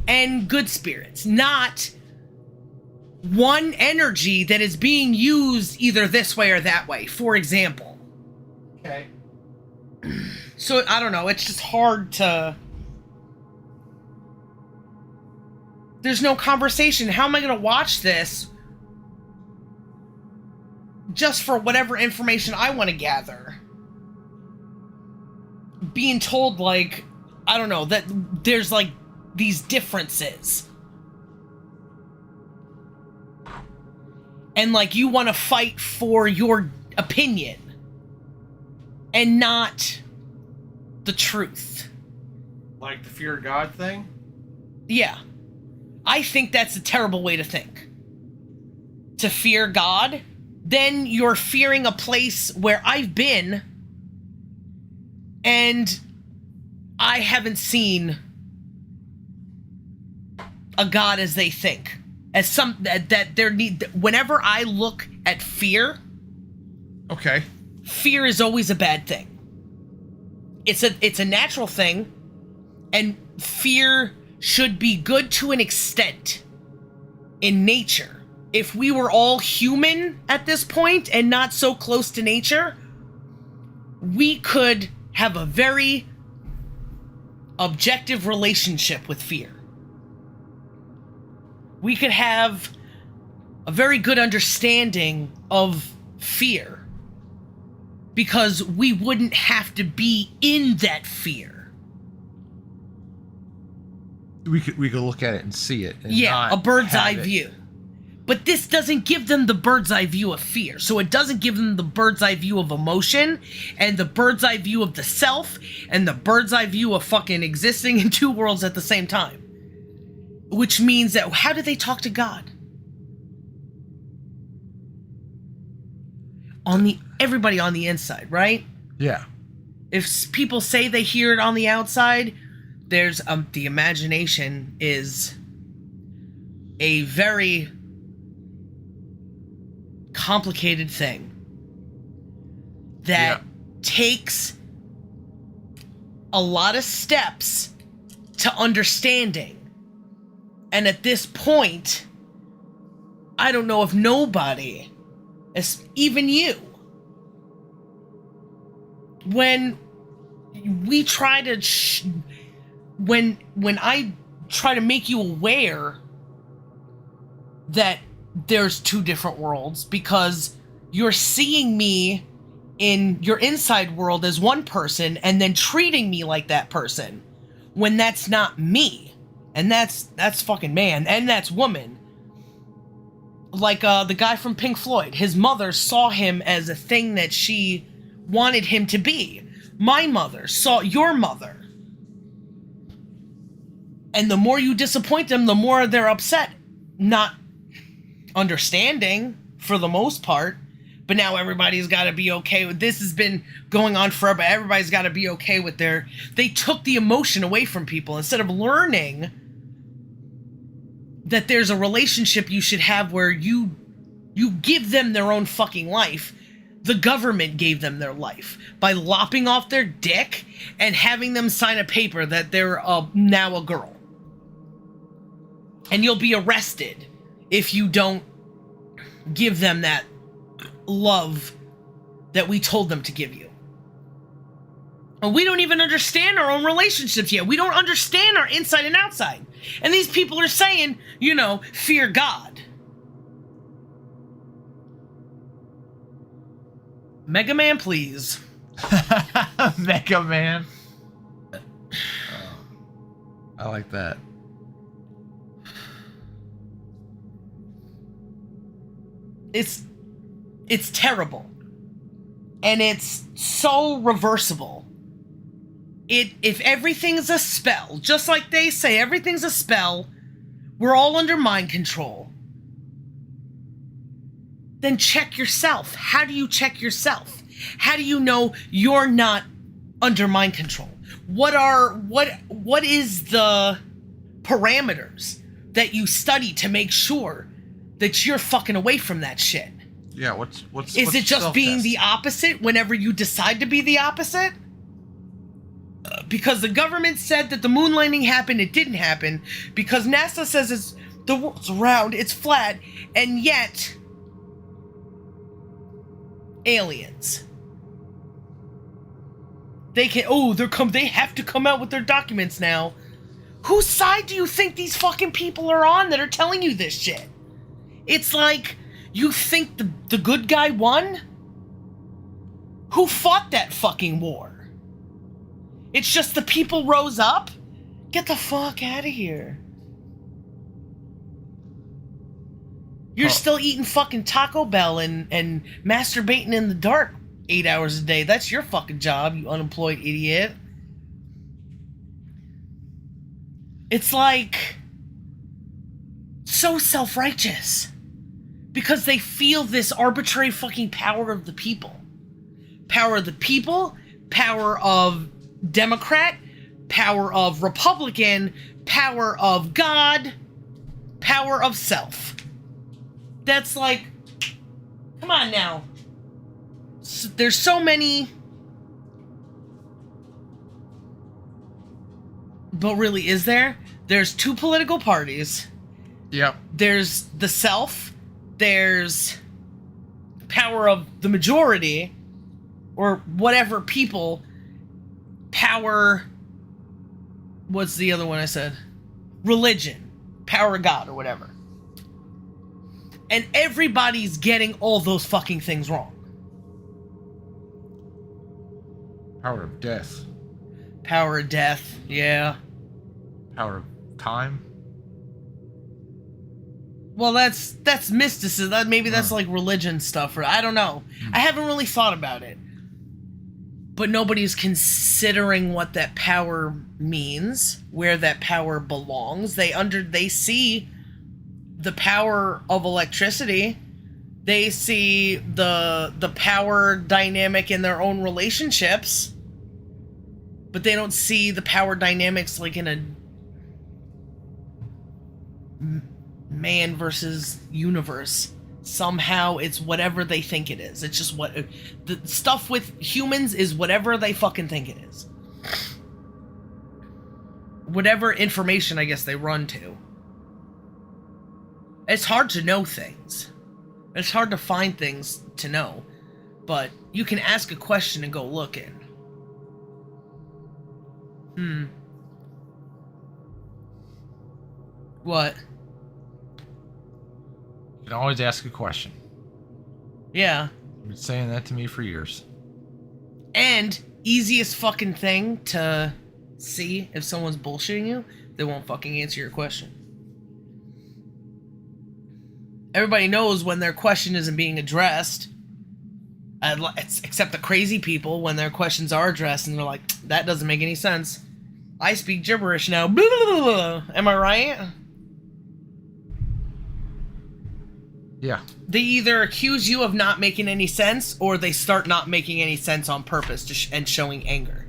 and good spirits, not one energy that is being used either this way or that way, for example. Okay. So, I don't know, it's just hard to... There's no conversation. How am I going to watch this just for whatever information I want to gather? Being told, like, I don't know, that there's, like, these differences. And, like, you want to fight for your opinion and not the truth. Like the fear of God thing? Yeah. I think that's a terrible way to think. To fear God, then you're fearing a place where I've been and I haven't seen a God as they think. As some that there need, whenever I look at fear, Okay. fear is always a bad thing. It's a natural thing, and fear should be good to an extent in nature. If we were all human at this point and not so close to nature, we could have a very objective relationship with fear. We could have a very good understanding of fear because we wouldn't have to be in that fear. We could look at it and see it. And Yeah, not a bird's have eye it. view. But this doesn't give them the bird's eye view of fear. So it doesn't give them the bird's eye view of emotion and the bird's eye view of the self and the bird's eye view of fucking existing in two worlds at the same time. Which means that, how do they talk to God? Everybody on the inside, right? Yeah. If people say they hear it on the outside, there's the imagination is a very complicated thing that takes a lot of steps to understanding. And at this point, I don't know if nobody, even you, when we try to, when I try to make you aware that there's two different worlds, because you're seeing me in your inside world as one person and then treating me like that person when that's not me. And that's fucking man, and that's woman. Like the guy from Pink Floyd, his mother saw him as a thing that she wanted him to be. My mother saw your mother. And the more you disappoint them, the more they're upset. Not understanding for the most part, but now everybody's got to be okay with this. Has been going on forever. Everybody's got to be okay with they took the emotion away from people instead of learning that there's a relationship you should have where you give them their own fucking life. The government gave them their life by lopping off their dick and having them sign a paper that they're now a girl. And you'll be arrested if you don't give them that love that we told them to give you. And we don't even understand our own relationships yet. We don't understand our inside and outside. And these people are saying, fear God. Mega Man, please. Mega Man. I like that. It's terrible. And it's so reversible. If everything's a spell, just like they say, everything's a spell, we're all under mind control, then check yourself. How do you check yourself? How do you know you're not under mind control? What is the parameters that you study to make sure that you're fucking away from that shit? Yeah, what's Is it just being the opposite whenever you decide to be the opposite? Because the government said that the moon landing happened, it didn't happen. Because NASA says the world's round, it's flat, and yet aliens. They have to come out with their documents now. Whose side do you think these fucking people are on that are telling you this shit? It's like, you think the good guy won? Who fought that fucking war? It's just the people rose up? Get the fuck out of here. You're still eating fucking Taco Bell and masturbating in the dark 8 hours a day. That's your fucking job, you unemployed idiot. It's like so self-righteous. Because they feel this arbitrary fucking power of the people. Power of the people, power of Democrat, power of Republican, power of God, power of self. That's like, come on now. There's so many, but really, is there? There's two political parties. Yep. There's the self. There's power of the majority, or whatever people. Power, what's the other one I said? Religion, power of God, or whatever. And everybody's getting all those fucking things wrong. Power of death. Power of death, yeah. Power of time. Well, that's mysticism. Maybe that's like religion stuff, or I don't know. I haven't really thought about it. But nobody's considering what that power means, where that power belongs. They see the power of electricity. They see the power dynamic in their own relationships. But they don't see the power dynamics like in a man versus universe. Somehow it's whatever they think it is. It's just what the stuff with humans is, whatever they fucking think it is. Whatever information I guess they run to. It's hard to know things. It's hard to find things to know. But you can ask a question and go looking. What? You can always ask a question. Yeah. You've been saying that to me for years. And easiest fucking thing to see if someone's bullshitting you, they won't fucking answer your question. Everybody knows when their question isn't being addressed. Except the crazy people, when their questions are addressed and they're like, that doesn't make any sense. I speak gibberish now. Blah, blah, blah. Am I right? Yeah. They either accuse you of not making any sense, or they start not making any sense on purpose and showing anger.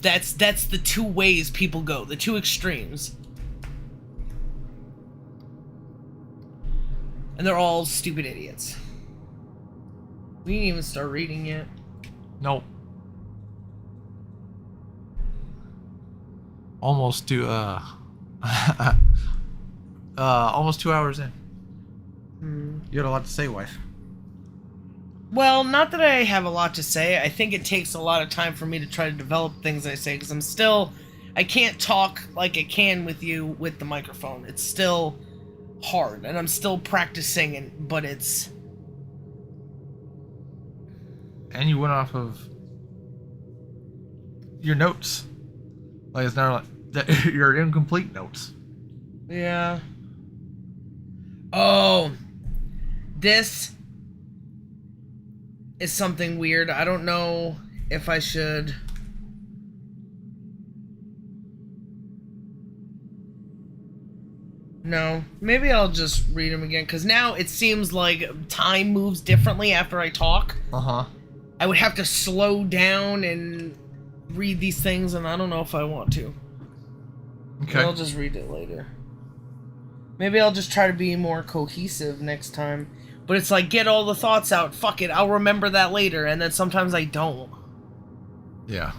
That's the two ways people go, the two extremes. And they're all stupid idiots. We didn't even start reading yet. Nope. Almost to almost 2 hours in. You had a lot to say, wife. Well, not that I have a lot to say. I think it takes a lot of time for me to try to develop things I say, because I can't talk like I can with you with the microphone. It's still hard, and I'm still practicing, but it's... And you went off of your notes. Like, it's not like your incomplete notes. Yeah. Oh, this is something weird. I don't know if I should... No, maybe I'll just read them again, because now it seems like time moves differently after I talk. Uh-huh. I would have to slow down and read these things, and I don't know if I want to. Okay. I'll just read it later. Maybe I'll just try to be more cohesive next time. But it's like, get all the thoughts out. Fuck it, I'll remember that later. And then sometimes I don't. Yeah.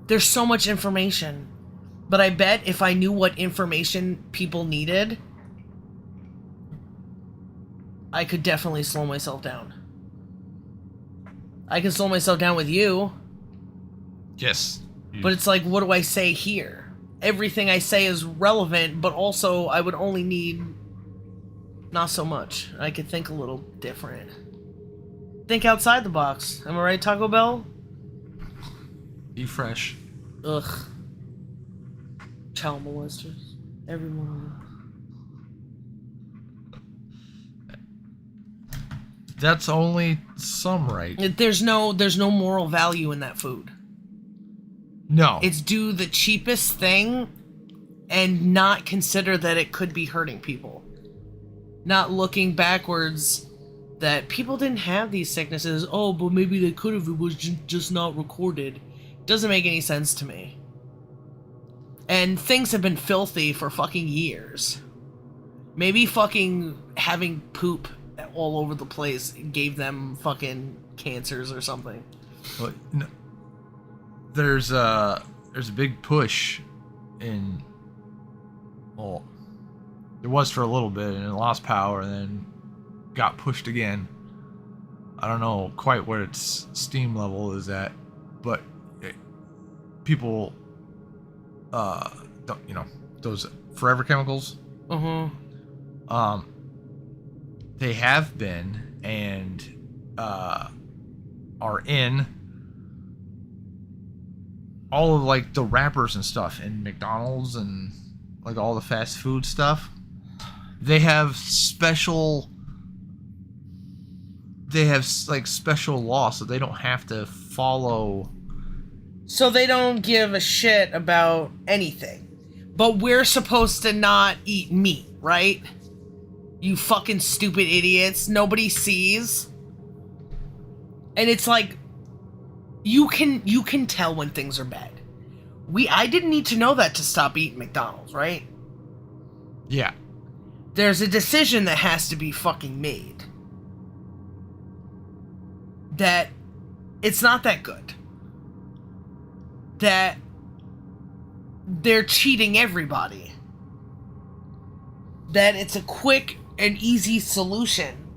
There's so much information. But I bet if I knew what information people needed, I could definitely slow myself down. I can slow myself down with you. Yes. But it's like, what do I say here? Everything I say is relevant, but also I would only need not so much. I could think a little different. Think outside the box. Am I right, Taco Bell? Be fresh. Ugh. Child molesters. Everyone. That's only some right. There's no moral value in that food. No. It's do the cheapest thing and not consider that it could be hurting people. Not looking backwards that people didn't have these sicknesses. Oh, but maybe they could have. It was just not recorded. Doesn't make any sense to me. And things have been filthy for fucking years. Maybe fucking having poop all over the place gave them fucking cancers or something. Well, no. There's a big push in, well, there was for a little bit, and it lost power and then got pushed again. I don't know quite what its steam level is at, but people, don't, those forever chemicals. They have been and are in all of like the wrappers and stuff in McDonald's and like all the fast food stuff. They have like special laws so they don't have to follow. So they don't give a shit about anything. But we're supposed to not eat meat, right? You fucking stupid idiots. Nobody sees. And it's like, you can tell when things are bad. I didn't need to know that to stop eating McDonald's, right? Yeah. there's a decision that has to be fucking made. That it's not that good. That they're cheating everybody. That it's a quick and easy solution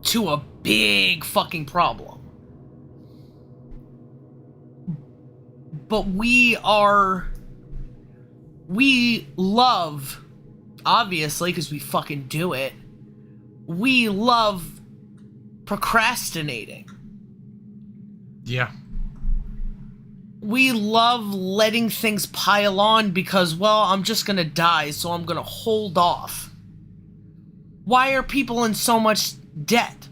to a big fucking problem. But we love, obviously, because we fucking do it, we love procrastinating. Yeah. We love letting things pile on because, well, I'm just gonna die, so I'm gonna hold off. Why are people in so much debt?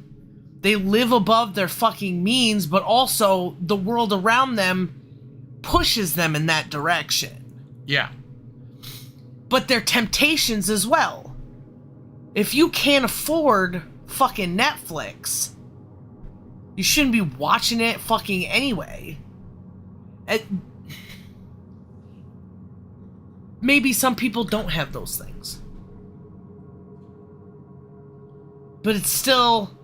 They live above their fucking means, but also the world around them pushes them in that direction. Yeah. But they're temptations as well. If you can't afford fucking Netflix, you shouldn't be watching it fucking anyway. Maybe some people don't have those things. But it's still...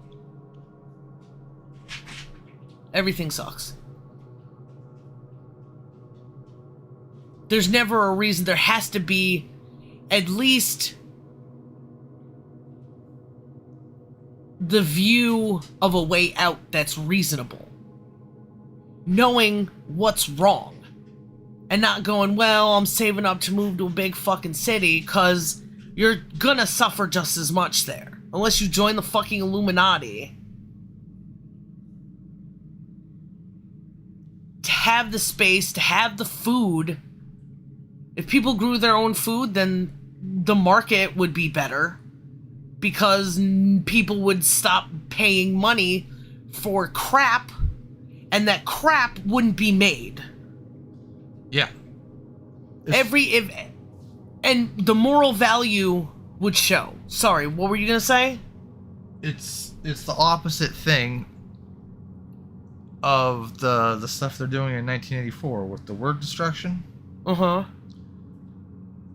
everything sucks. There's never a reason. There has to be at least the view of a way out that's reasonable. Knowing what's wrong. And not going, well, I'm saving up to move to a big fucking city, because you're gonna suffer just as much there. Unless you join the fucking Illuminati. To have the space, to have the food. If people grew their own food, then the market would be better. Because people would stop paying money for crap, and that crap wouldn't be made. Yeah. And the moral value would show. Sorry, what were you gonna say? It's the opposite thing of the stuff they're doing in 1984 with the word destruction. Uh-huh.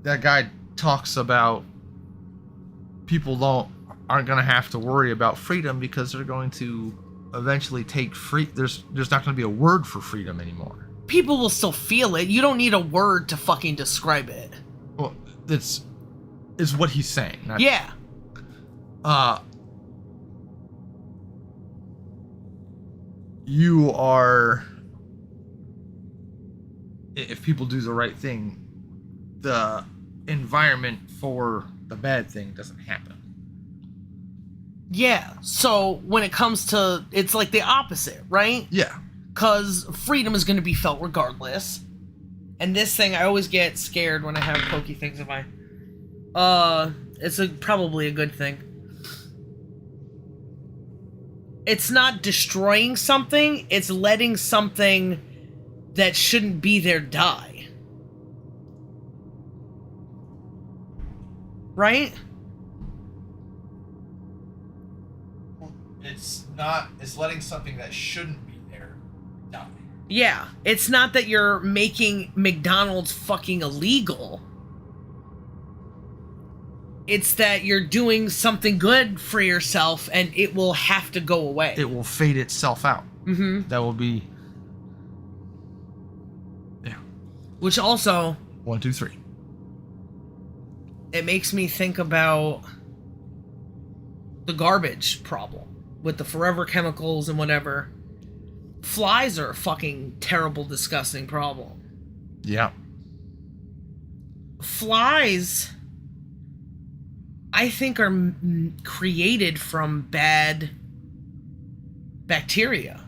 That guy talks about people aren't going to have to worry about freedom because they're going to eventually take free. There's not going to be a word for freedom anymore. People will still feel it. You don't need a word to fucking describe it. Well, is what he's saying. Yeah. You are, if people do the right thing, the environment for the bad thing doesn't happen. Yeah, so when it comes to, it's like the opposite, right? Yeah. Because freedom is going to be felt regardless. And this thing, I always get scared when I have pokey things in my... it's probably a good thing. It's not destroying something, it's letting something that shouldn't be there die. Right? It's letting something that shouldn't be there die. Yeah, it's not that you're making McDonald's fucking illegal. It's that you're doing something good for yourself and it will have to go away. It will fade itself out. Mm-hmm. That will be... yeah. Which also... 1, 2, 3. It makes me think about the garbage problem with the forever chemicals and whatever. Flies are a fucking terrible, disgusting problem. Yeah. Flies, I think, are created from bad bacteria.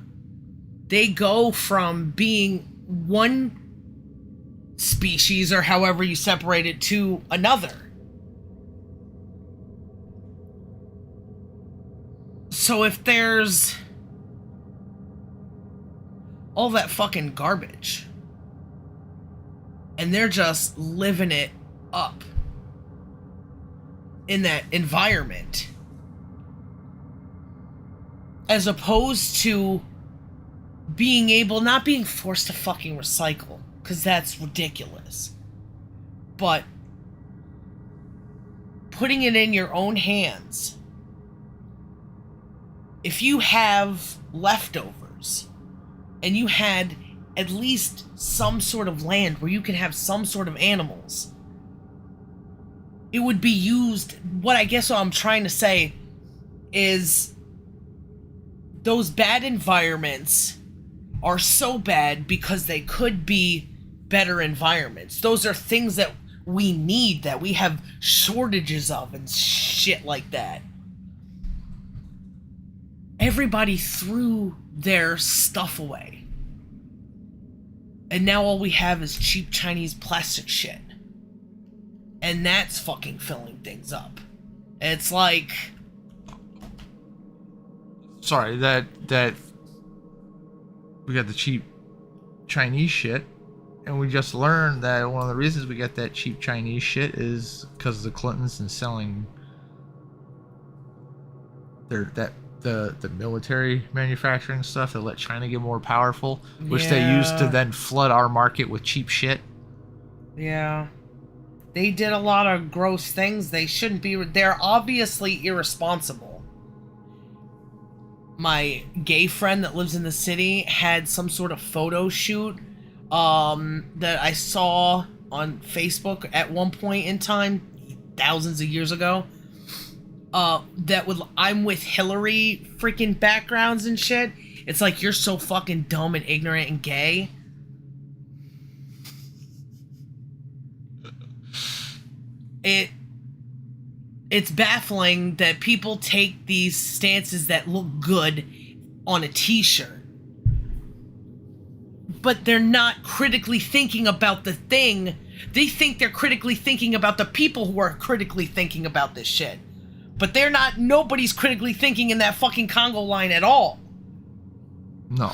They go from being one species, or however you separate it, to another. So if there's all that fucking garbage and they're just living it up in that environment, as opposed to being able, not being forced to fucking recycle, because that's ridiculous, but putting it in your own hands. If you have leftovers and you had at least some sort of land where you can have some sort of animals, it would be used. What I'm trying to say is those bad environments are so bad because they could be better environments. Those are things that we need, that we have shortages of and shit like that. Everybody threw their stuff away. And now all we have is cheap Chinese plastic shit. And that's fucking filling things up. It's like... Sorry, that we got the cheap Chinese shit, and we just learned that one of the reasons we get that cheap Chinese shit is because of the Clintons and selling the military manufacturing stuff that let China get more powerful, which they used to then flood our market with cheap shit. Yeah. They did a lot of gross things. They shouldn't be. They're obviously irresponsible. My gay friend that lives in the city had some sort of photo shoot that I saw on Facebook at one point in time, thousands of years ago. That would I'm with Hillary freaking backgrounds and shit. It's like, you're so fucking dumb and ignorant and gay. It's baffling that people take these stances that look good on a t-shirt, but they're not critically thinking about the thing. They think they're critically thinking about the people who are critically thinking about this shit. But they're not. Nobody's critically thinking in that fucking Congo line at all. No.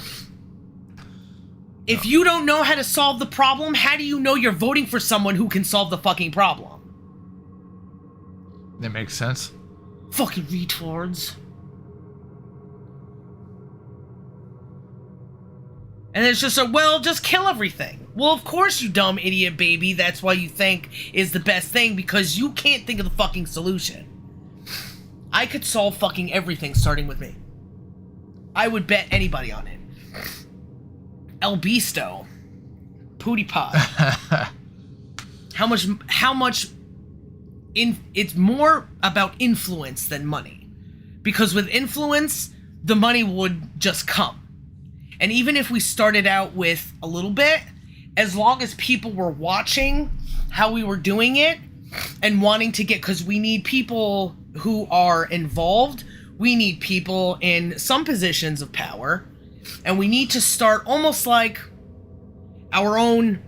If you don't know how to solve the problem, how do you know you're voting for someone who can solve the fucking problem? That makes sense. Fucking retards. And it's just just kill everything. Well, of course, you dumb idiot baby. That's why you think is the best thing, because you can't think of the fucking solution. I could solve fucking everything starting with me. I would bet anybody on it. El Bisto. Pootie Pod. How much it's more about influence than money. Because with influence, the money would just come. And even if we started out with a little bit, as long as people were watching how we were doing it and wanting to get, because we need people who are involved, we need people in some positions of power, and we need to start almost like our own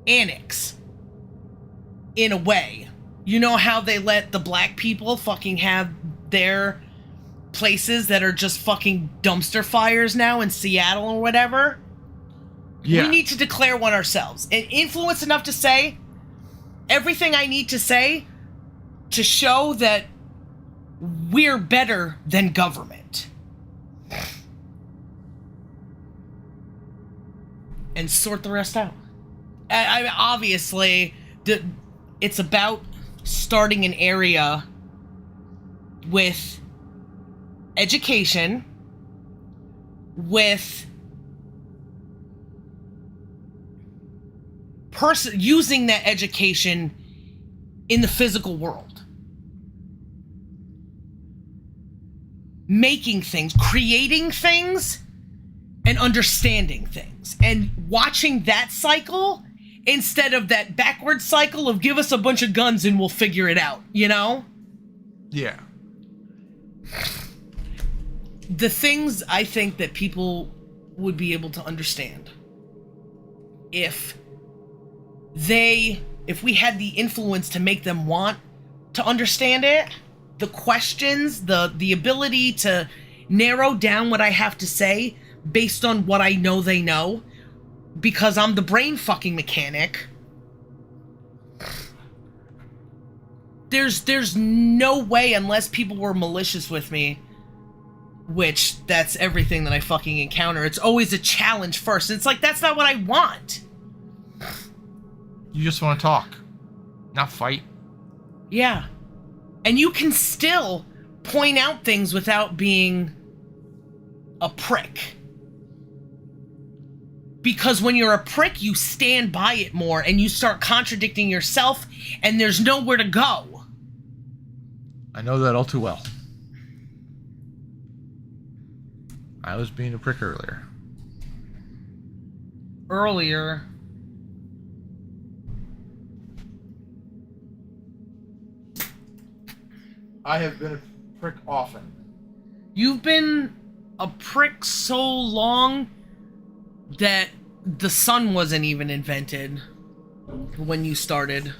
annex, in a way. You know how they let the black people fucking have their places that are just fucking dumpster fires now in Seattle or whatever? Yeah. We need to declare one ourselves. And influence enough to say everything I need to say to show that we're better than government. And sort the rest out. Obviously, it's about starting an area with education, with using that education in the physical world. Making things, creating things, and understanding things. And watching that cycle instead of that backward cycle of give us a bunch of guns and we'll figure it out, you know? Yeah. The things I think that people would be able to understand if we had the influence to make them want to understand it, the questions, the ability to narrow down what I have to say based on what I know they know, because I'm the brain fucking mechanic. There's no way, unless people were malicious with me, which that's everything that I fucking encounter. It's always a challenge first. And it's like, that's not what I want. You just want to talk, not fight. Yeah. And you can still point out things without being a prick. Because when you're a prick, you stand by it more and you start contradicting yourself and there's nowhere to go. I know that all too well. I was being a prick earlier. I have been a prick often. You've been a prick so long that the sun wasn't even invented when you started.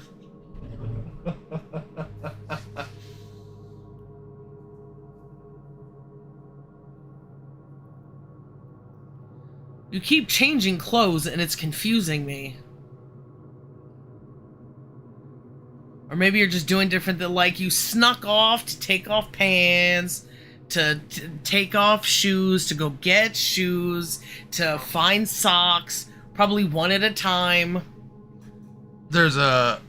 You keep changing clothes and it's confusing me. Or maybe you're just doing different than, like, you snuck off to take off pants, to take off shoes, to go get shoes, to find socks, probably one at a time. There's a...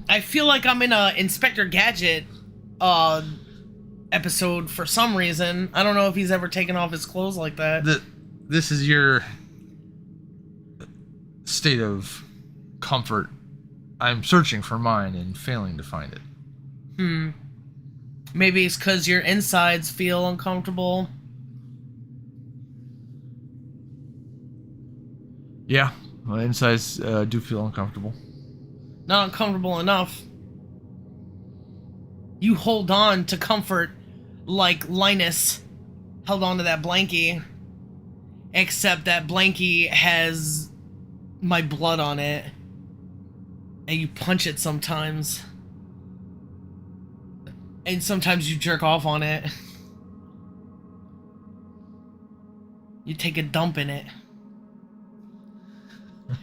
I feel like I'm in a Inspector Gadget episode for some reason. I don't know if he's ever taken off his clothes like that. This is your state of comfort. I'm searching for mine and failing to find it. Maybe it's because your insides feel uncomfortable. Yeah, my insides do feel uncomfortable. Not uncomfortable enough. You hold on to comfort like Linus held on to that blankie. Except that blankie has my blood on it. And you punch it sometimes. And sometimes you jerk off on it. You take a dump in it.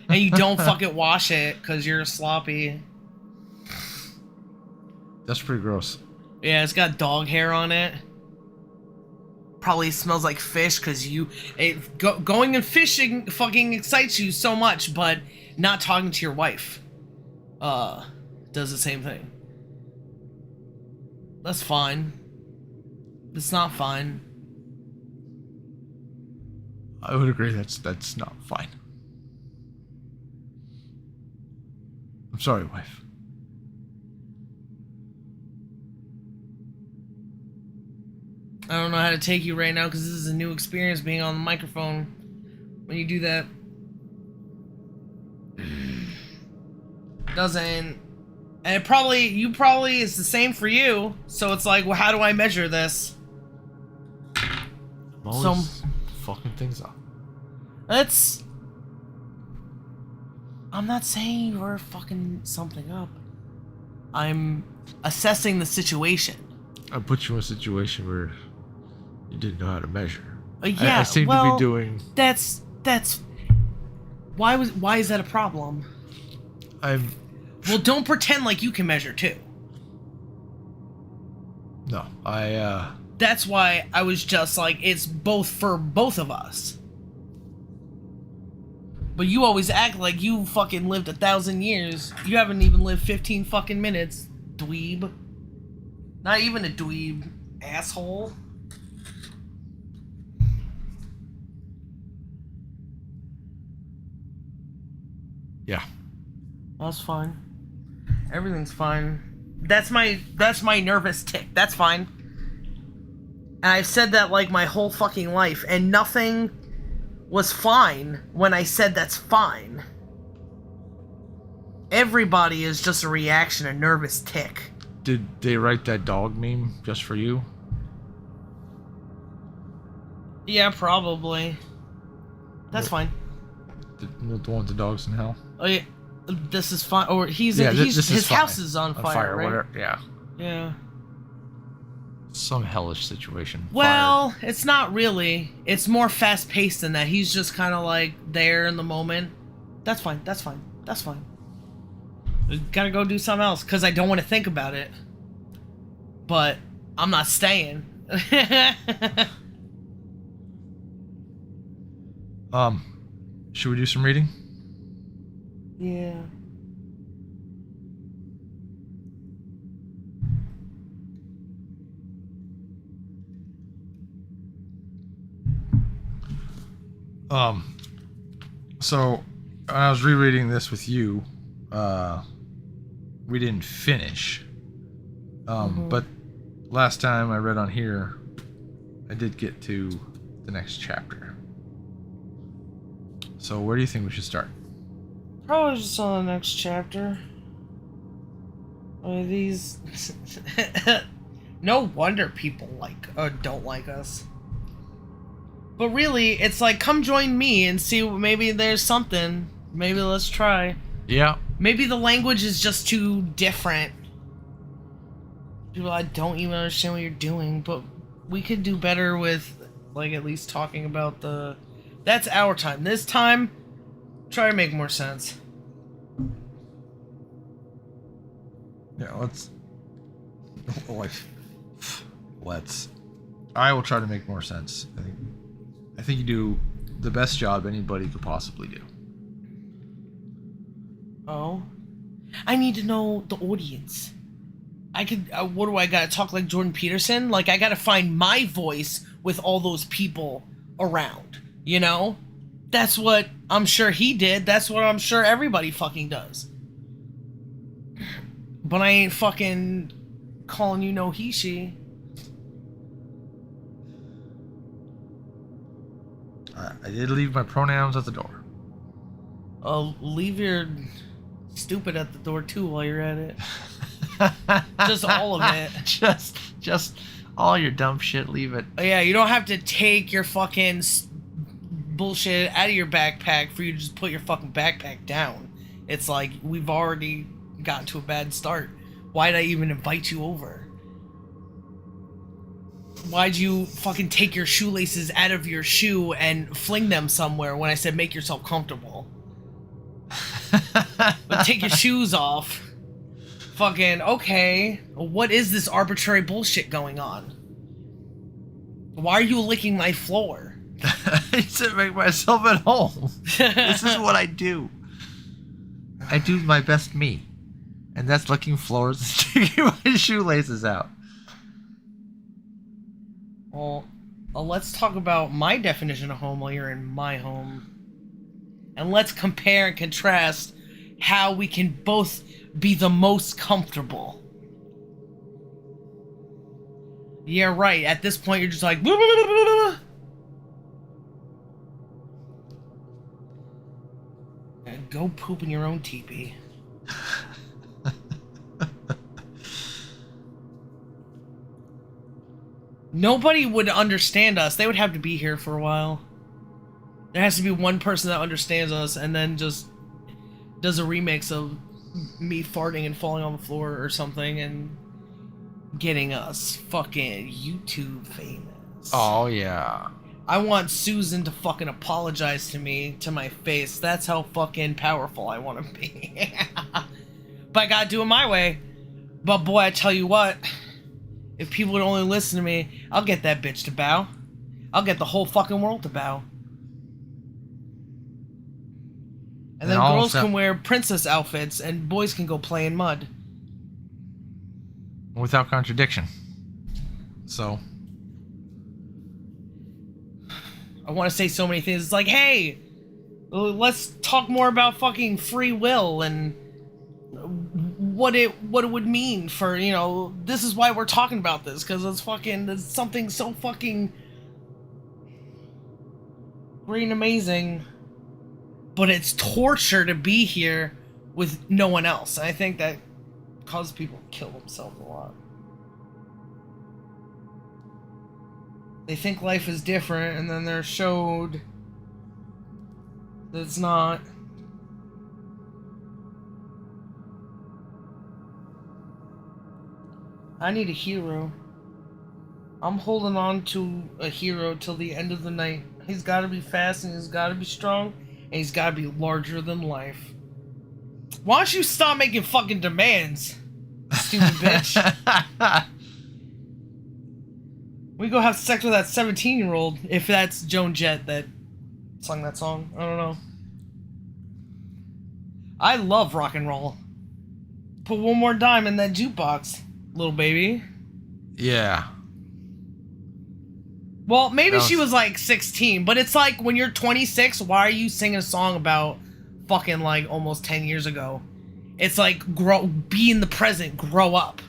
And you don't fucking wash it because you're sloppy. That's pretty gross. Yeah, it's got dog hair on it. Probably smells like fish because going and fishing fucking excites you so much, but not talking to your wife does the same thing. That's fine. It's not fine. I would agree that's not fine. I'm sorry, wife. I don't know how to take you right now because this is a new experience being on the microphone when you do that. Doesn't... And it's the same for you. So it's like, well, how do I measure this? I'm always fucking things up. I'm not saying you're fucking something up. I'm assessing the situation. I put you in a situation where you didn't know how to measure. Yeah, I seem to be doing... That's... Why is that a problem? Well, don't pretend like you can measure too. No, That's why I was just like, it's both for both of us. But you always act like you fucking lived 1,000 years. You haven't even lived 15 fucking minutes, dweeb. Not even a dweeb, asshole. Yeah. That's fine. Everything's fine. That's my nervous tick. That's fine. And I've said that like my whole fucking life, and nothing was fine when I said that's fine. Everybody is just a reaction, a nervous tick. Did they write that dog meme just for you? Yeah, probably. That's fine. The one with the dogs in hell? Oh yeah, this is fine. Or his house is on fire, right? Whatever. Yeah. Yeah. Some hellish situation. Well, Fire. it's not really. It's more fast-paced than that. He's just kind of like there in the moment. That's fine. That's fine. That's fine. We gotta go do something else because I don't want to think about it. But I'm not staying. Should we do some reading? Yeah. So when I was rereading this with you, we didn't finish. But last time I read on here, I did get to the next chapter. So where do you think we should start? Probably just on the next chapter. I mean, these... No wonder people don't like us. But really, it's like, come join me and see, maybe there's something. Maybe let's try. Yeah. Maybe the language is just too different. People, I don't even understand what you're doing, but we could do better with, like, at least talking about the... That's our time. This time, try to make more sense. Yeah, let's. I will try to make more sense. I think you do the best job anybody could possibly do. Oh? I need to know the audience. I could, what do I gotta talk like Jordan Peterson? Like, I gotta find my voice with all those people around, you know? That's what I'm sure he did. That's what I'm sure everybody fucking does. But I ain't fucking calling you no he, she. I did leave my pronouns at the door. Leave your stupid at the door too while you're at it. Just all of it. Just all your dumb shit, leave it. Yeah, you don't have to take your fucking bullshit out of your backpack for you to just put your fucking backpack down. It's like, we've already gotten to a bad start. Why'd I even invite you over? Why'd you fucking take your shoelaces out of your shoe and fling them somewhere when I said make yourself comfortable? But take your shoes off. Fucking, okay, what is this arbitrary bullshit going on? Why are you licking my floor? I said make myself at home. This is what I do. I do my best me. And that's licking floors and taking my shoelaces out. Well, let's talk about my definition of home while you're in my home. And let's compare and contrast how we can both be the most comfortable. Yeah, right. At this point, you're just like... Blah, blah, blah, blah, blah. Go poop in your own teepee. Nobody would understand us. They would have to be here for a while. There has to be one person that understands us and then just does a remix of me farting and falling on the floor or something and getting us fucking YouTube famous. Oh, yeah. I want Susan to fucking apologize to me, to my face. That's how fucking powerful I want to be. But I gotta do it my way. But boy, I tell you what, if people would only listen to me, I'll get that bitch to bow. I'll get the whole fucking world to bow. And then girls can wear princess outfits and boys can go play in mud. Without contradiction. So... I want to say so many things. It's like, hey, let's talk more about fucking free will and what it would mean for, you know, this is why we're talking about this, because it's something so fucking great and amazing, but it's torture to be here with no one else. And I think that causes people to kill themselves a lot. They think life is different, and then they're showed that it's not. I need a hero. I'm holding on to a hero till the end of the night. He's got to be fast, and he's got to be strong, and he's got to be larger than life. Why don't you stop making fucking demands, stupid bitch? We go have sex with that 17-year-old, if that's Joan Jett that sung that song. I don't know. I love rock and roll. Put one more dime in that jukebox, little baby. Yeah. Well, maybe she was like 16, but it's like when you're 26, why are you singing a song about fucking like almost 10 years ago? It's like be in the present, grow up.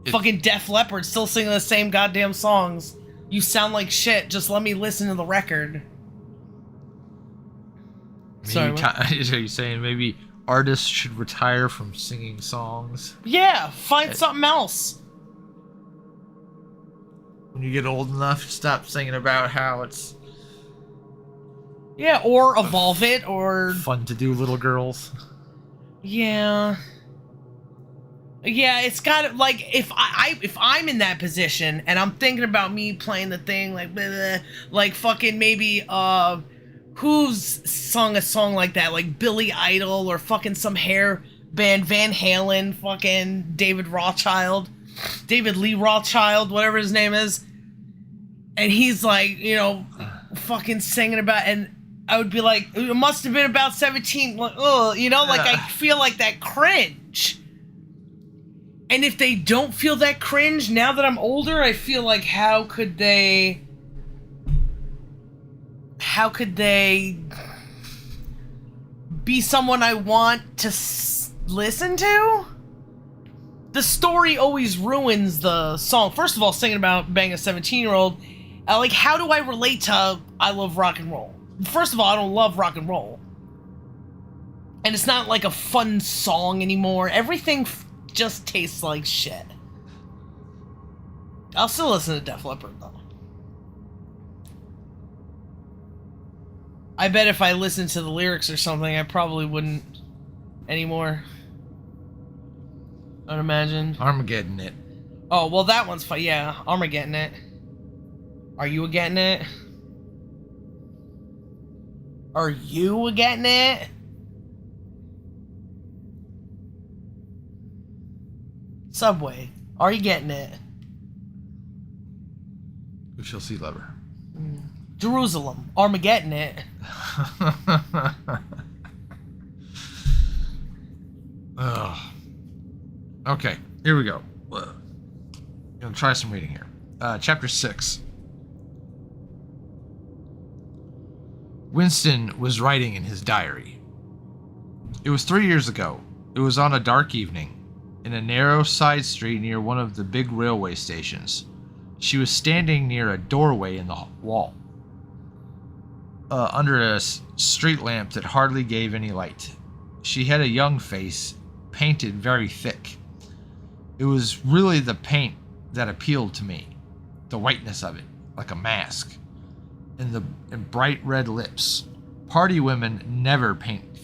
Fucking Def Leppard still singing the same goddamn songs. You sound like shit. Just let me listen to the record. Sorry, are you saying maybe artists should retire from singing songs? Yeah, find something else. When you get old enough, stop singing about how it's... Yeah, or evolve it, or... Fun to do, little girls. Yeah. Yeah, it's got like if I'm in that position and I'm thinking about me playing the thing like blah, blah, like fucking maybe who's sung a song like that, like Billy Idol or fucking some hair band, Van Halen, fucking David Lee Rothschild, whatever his name is, and he's like, you know, fucking singing about, and I would be like, it must have been about 17, like, oh, you know, like I feel like that cringe. And if they don't feel that cringe, now that I'm older, I feel like how could they be someone I want to listen to? The story always ruins the song. First of all, singing about being a 17-year-old, like, how do I relate to I love rock and roll? First of all, I don't love rock and roll. And it's not like a fun song anymore. Everything just tastes like shit. I'll still listen to Def Leppard, though. I bet if I listened to the lyrics or something, I probably wouldn't anymore. I'd imagine. Armageddon it. Oh, well, that one's fine. Yeah, Armageddon it. Are you getting it? Are you getting it? Subway, are you getting it? We shall see, lover. Jerusalem, Armageddon it. Oh. Okay, here we go. I'm gonna try some reading here. Chapter 6. Winston was writing in his diary. It was 3 years ago. It was on a dark evening, in a narrow side street near one of the big railway stations. She was standing near a doorway in the wall, under a street lamp that hardly gave any light. She had a young face, painted very thick. It was really the paint that appealed to me, the whiteness of it, like a mask, and bright red lips. Party women never paint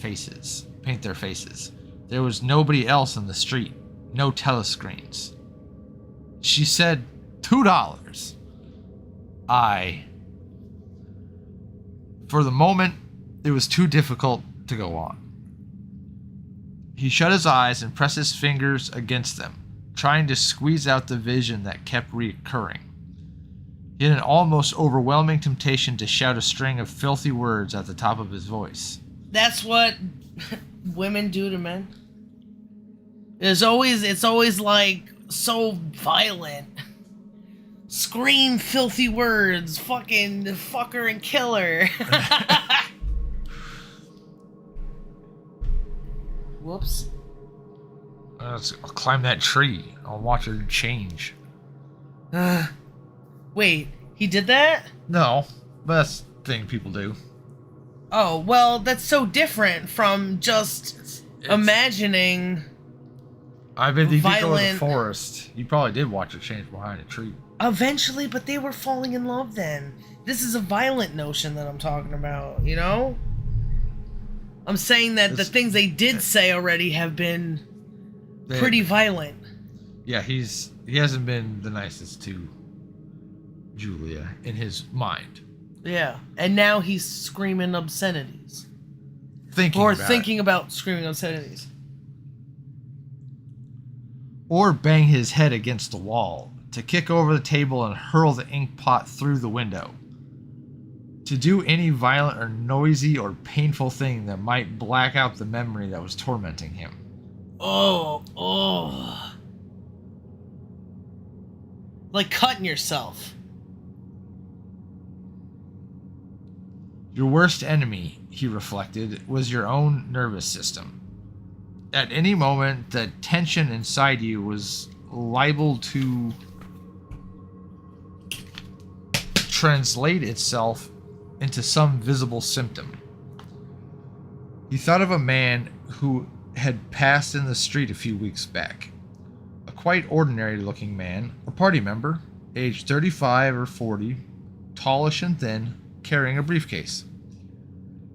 their faces. There was nobody else in the street. No telescreens. She said $2. For the moment, it was too difficult to go on. He shut his eyes and pressed his fingers against them, trying to squeeze out the vision that kept recurring. He had an almost overwhelming temptation to shout a string of filthy words at the top of his voice. That's what women do to men. It's always like so violent. Scream filthy words, fucking fucker and killer. Whoops. I'll climb that tree. I'll watch her change. Wait, he did that? No, but that's the thing people do. Oh, well, that's so different from just imagining. I bet if you violent... go to the forest, you probably did watch her change behind a tree. Eventually, but they were falling in love then. This is a violent notion that I'm talking about, you know? I'm saying that the things they did say already have been pretty violent. Yeah, he hasn't been the nicest to Julia in his mind. Yeah, and now he's screaming obscenities. Thinking about screaming obscenities. Or bang his head against the wall, to kick over the table and hurl the ink pot through the window. To do any violent or noisy or painful thing that might black out the memory that was tormenting him. Like cutting yourself. Your worst enemy, he reflected, was your own nervous system. At any moment, the tension inside you was liable to translate itself into some visible symptom. He thought of a man who had passed in the street a few weeks back. A quite ordinary looking man, a party member, aged 35 or 40, tallish and thin, carrying a briefcase.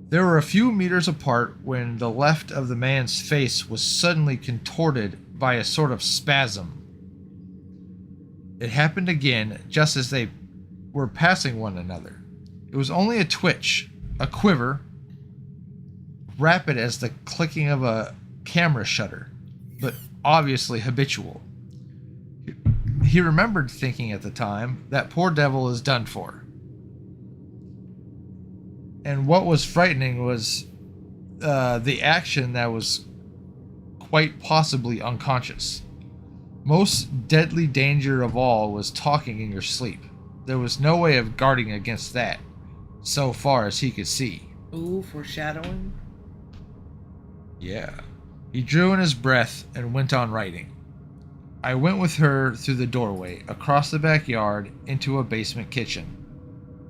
They were a few meters apart when the left of the man's face was suddenly contorted by a sort of spasm. It happened again just as they were passing one another. It was only a twitch, a quiver, rapid as the clicking of a camera shutter, but obviously habitual. He remembered thinking at the time, that poor devil is done for. And what was frightening was the action that was quite possibly unconscious. Most deadly danger of all was talking in your sleep. There was no way of guarding against that, so far as he could see. Ooh, foreshadowing. Yeah. He drew in his breath and went on writing. I went with her through the doorway, across the backyard, into a basement kitchen.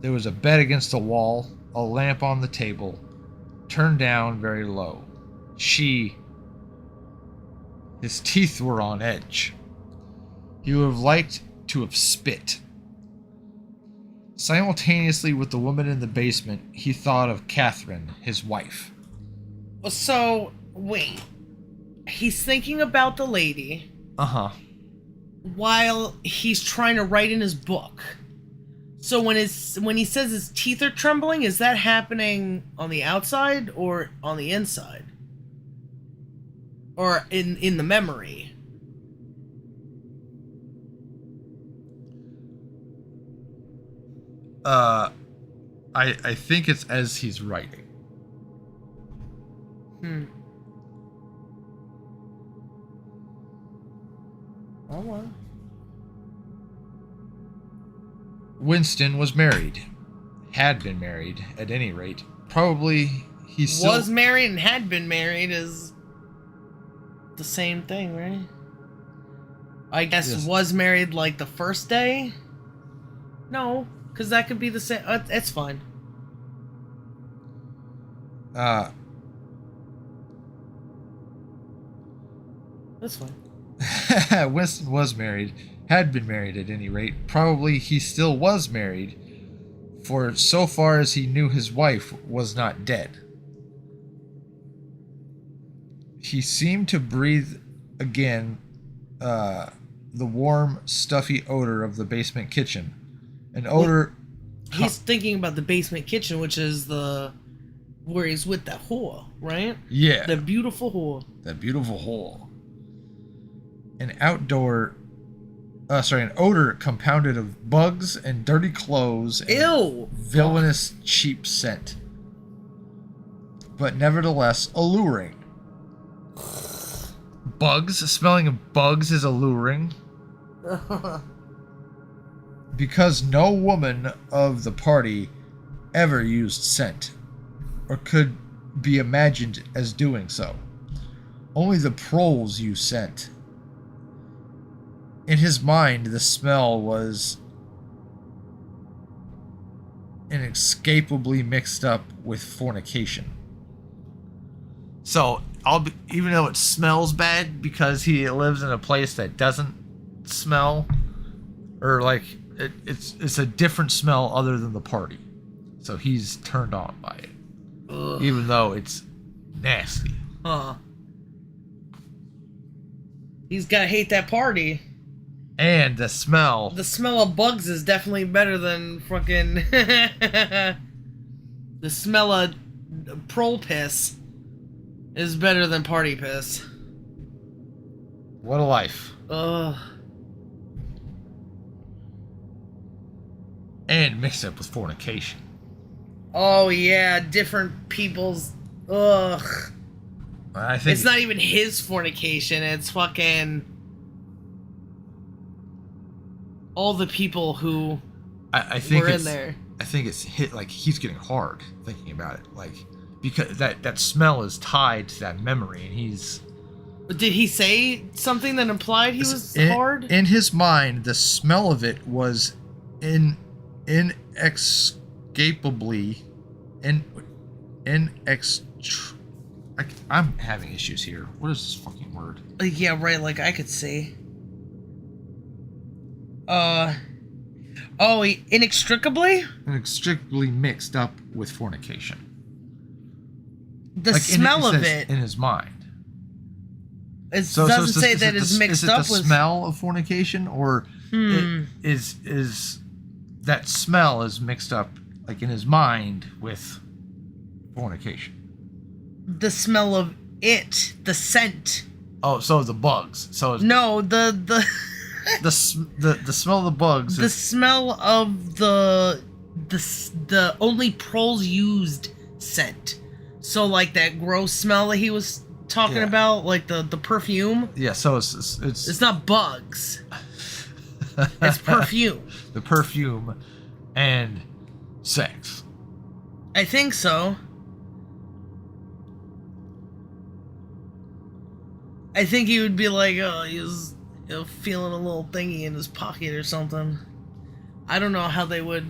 There was a bed against the wall, a lamp on the table, turned down very low. His teeth were on edge. He would have liked to have spit. Simultaneously with the woman in the basement, he thought of Catherine, his wife. So, wait. He's thinking about the lady. Uh-huh. While he's trying to write in his book. So when he says his teeth are trembling, is that happening on the outside or on the inside? Or in the memory? I think it's as he's writing. Oh well. Winston was married. Had been married, at any rate. Probably he still... Was married and had been married is the same thing, right? I guess Yes. Was married like the first day? No, because that could be the same. It's fine. That's fine. Winston was married. Had been married at any rate. Probably he still was married, for so far as he knew his wife was not dead. He seemed to breathe again the warm, stuffy odor of the basement kitchen. An odor... He's thinking about the basement kitchen, which is where he's with that whore, right? Yeah. The beautiful whore. That beautiful whore. An odor compounded of bugs and dirty clothes and Ew! villainous cheap scent. But nevertheless alluring. Bugs? Smelling of bugs is alluring. Because no woman of the party ever used scent, or could be imagined as doing so. Only the proles use scent. In his mind, the smell was inescapably mixed up with fornication. So, even though it smells bad because he lives in a place that doesn't smell, or like it's a different smell other than the party. So he's turned on by it, Ugh. even though it's nasty. He's gotta hate that party. And the smell. The smell of bugs is definitely better than fucking the smell of prole piss is better than party piss. What a life. Ugh. And mixed up with fornication. Oh yeah, different people's. Ugh. I think It's not even his fornication. It's fucking all the people who I think were in it's there. I think it's hit like he's getting hard thinking about it, like because that smell is tied to that memory, and he's. Did he say something that implied he was hard? In his mind, the smell of it was inexcapably I'm having issues here. What is this fucking word? Yeah, right, like I could see. Inextricably? Inextricably mixed up with fornication. The smell of it. In his mind. It doesn't say that it's mixed up with... Is it the smell of fornication, or is that smell is mixed up, like, in his mind with fornication? The smell of it, the scent. Oh, so the bugs. So it's, no, the smell of the bugs. The smell of the only proles used scent. So like that gross smell that he was talking about, like the perfume. Yeah, so it's not bugs. It's perfume. The perfume and sex. I think so. I think he would be like, oh, he was feeling a little thingy in his pocket or something. I don't know how they would.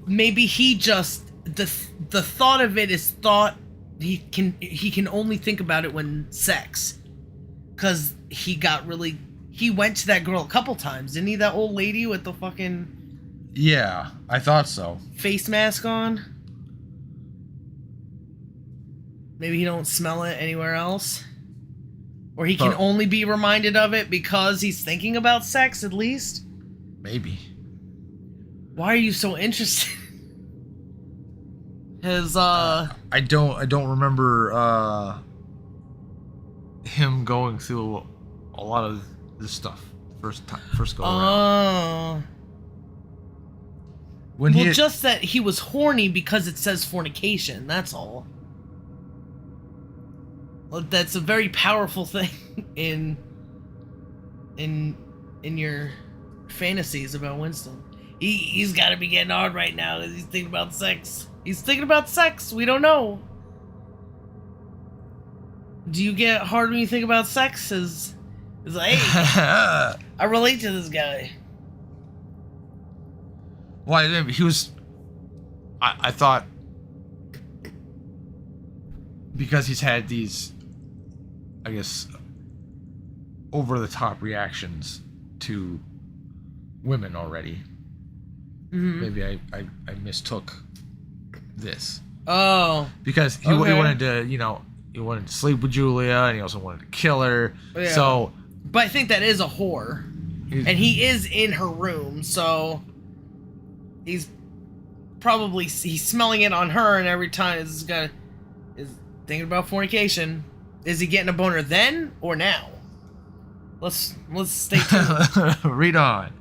Maybe he just the thought of it is thought. He can only think about it when sex, because he went to that girl a couple times, didn't he? That old lady with the fucking. Yeah, I thought so. Face mask on. Maybe he don't smell it anywhere else. Or he can only be reminded of it because he's thinking about sex, at least? Maybe. Why are you so interested? His, I don't remember, him going through a lot of this stuff first go around. Just that he was horny because it says fornication, that's all. That's a very powerful thing in your fantasies about Winston. He's got to be getting hard right now because he's thinking about sex. He's thinking about sex. We don't know. Do you get hard when you think about sex? It's like, hey, I relate to this guy. Well, he was. I thought because he's had these, I guess, over-the-top reactions to women already. Mm-hmm. Maybe I mistook this. Oh. Because he wanted to, he wanted to sleep with Julia, and he also wanted to kill her. Yeah. So. But I think that is a whore. And he is in her room, so he's smelling it on her, and every time is thinking about fornication. Is he getting a boner then or now? Let's stay tuned. Read on.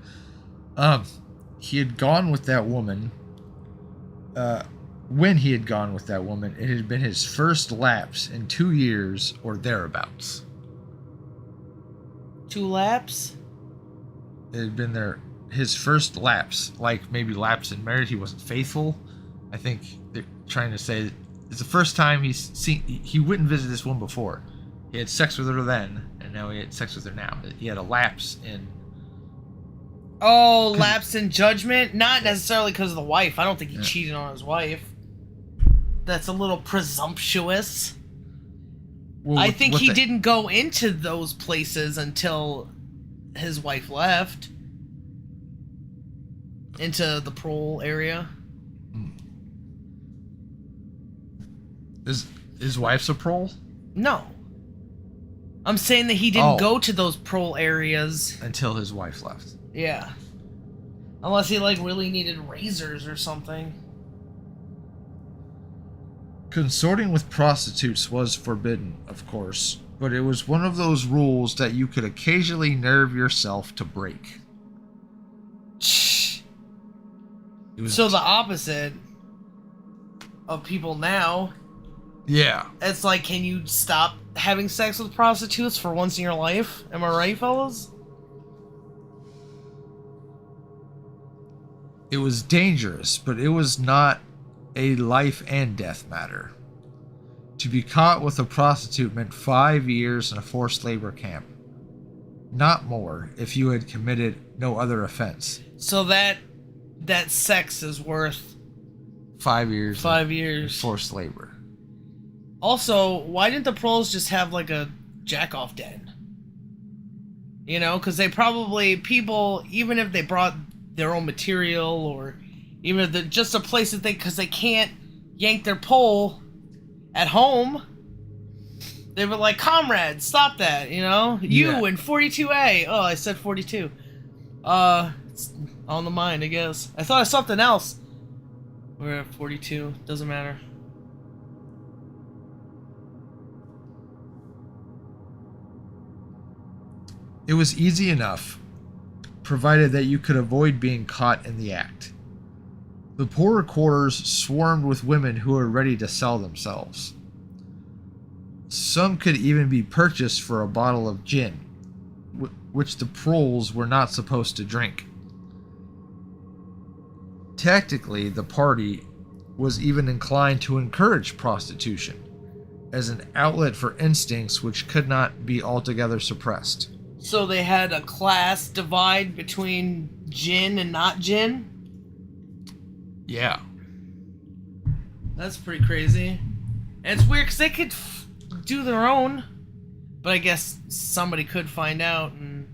He had gone with that woman. When he had gone with that woman, it had been his first lapse in 2 years or thereabouts. 2 laps? It had been his first lapse, like maybe lapse in marriage. He wasn't faithful. I think they're trying to say it's the first time he wouldn't visit this woman before. He had sex with her then, and now he had sex with her now. He had a lapse in. Oh, lapse in judgment? Not necessarily because of the wife. I don't think he cheated on his wife. That's a little presumptuous. Well, I think he didn't go into those places until his wife left. Into the prole area. Is his wife's a prole? No. I'm saying that he didn't go to those prole areas until his wife left. Yeah. Unless he really needed razors or something. Consorting with prostitutes was forbidden, of course, but it was one of those rules that you could occasionally nerve yourself to break. So the opposite of people now. Yeah. It's like, can you stop having sex with prostitutes for once in your life? Am I right, fellas? It was dangerous, but it was not a life and death matter. To be caught with a prostitute meant 5 years in a forced labor camp. Not more if you had committed no other offense. So that sex is worth 5 years. 5 years. Forced labor. Also, why didn't the proles just have like a jack-off den? You know, because they probably, people, even if they brought their own material, or even if they're just a place that because they can't yank their pole at home, they were like, comrades, stop that, you know? You in 42A. Oh, I said 42. It's on the mind, I guess. I thought of something else. We're at 42. Doesn't matter. It was easy enough, provided that you could avoid being caught in the act. The poorer quarters swarmed with women who were ready to sell themselves. Some could even be purchased for a bottle of gin, which the proles were not supposed to drink. Tactically, the party was even inclined to encourage prostitution as an outlet for instincts which could not be altogether suppressed. So they had a class divide between gin and not gin? Yeah. That's pretty crazy. And it's weird because they could do their own, but I guess somebody could find out, and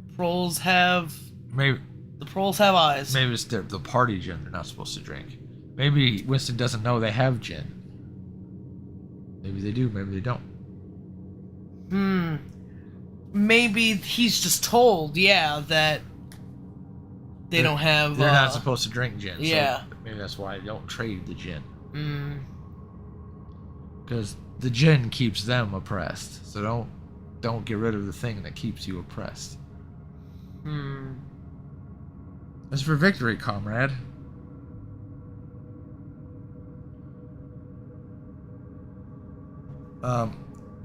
the proles have eyes. Maybe it's the party gin they're not supposed to drink. Maybe Winston doesn't know they have gin. Maybe they do, maybe they don't. Maybe he's just told, that they don't have... They're not supposed to drink gin. Yeah. So maybe that's why they don't trade the gin. Because the gin keeps them oppressed. So don't get rid of the thing that keeps you oppressed. That's for victory, comrade.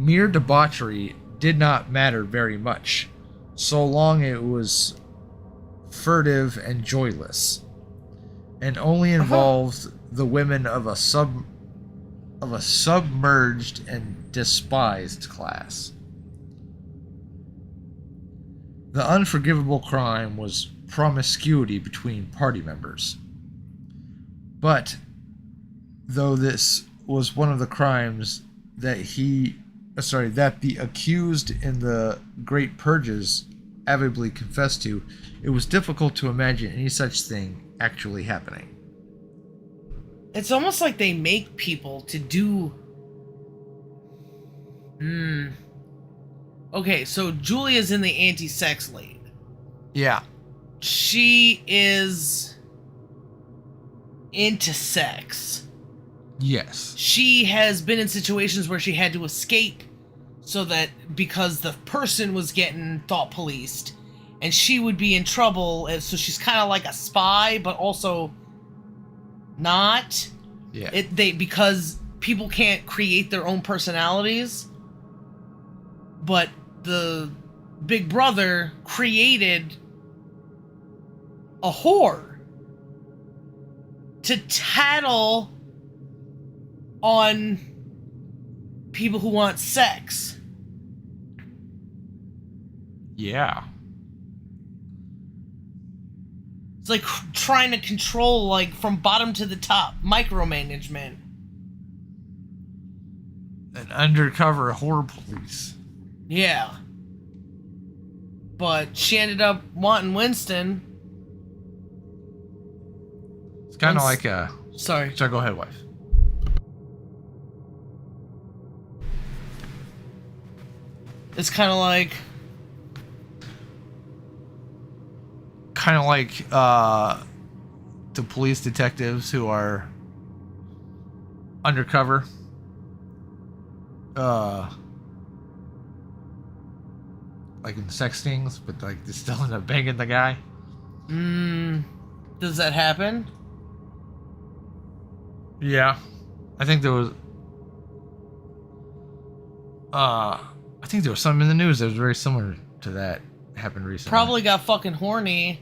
Mere debauchery did not matter very much, so long it was furtive and joyless, and only involved the women of a submerged and despised class. The unforgivable crime was promiscuity between party members. But though this was one of the crimes that the accused in the Great Purges avidly confessed to, it was difficult to imagine any such thing actually happening. It's almost like they make people to do... Okay, so Julia's in the anti-sex lane. Yeah. She is into sex. Yes. She has been in situations where she had to escape so that because the person was getting thought policed and she would be in trouble, and so she's kind of like a spy but also not. Yeah. Because people can't create their own personalities, but the Big Brother created a whore to tattle on people who want sex. Yeah. It's like trying to control, like, from bottom to the top, micromanagement. An undercover horror police. Yeah. But she ended up wanting Winston. It's kind of like a... Sorry, go ahead, wife. it's kind of like the police detectives who are undercover. Like in sex things, but like they still end up banging the guy. Does that happen? Yeah. I think there was something in the news that was very similar to that happened recently. Probably got fucking horny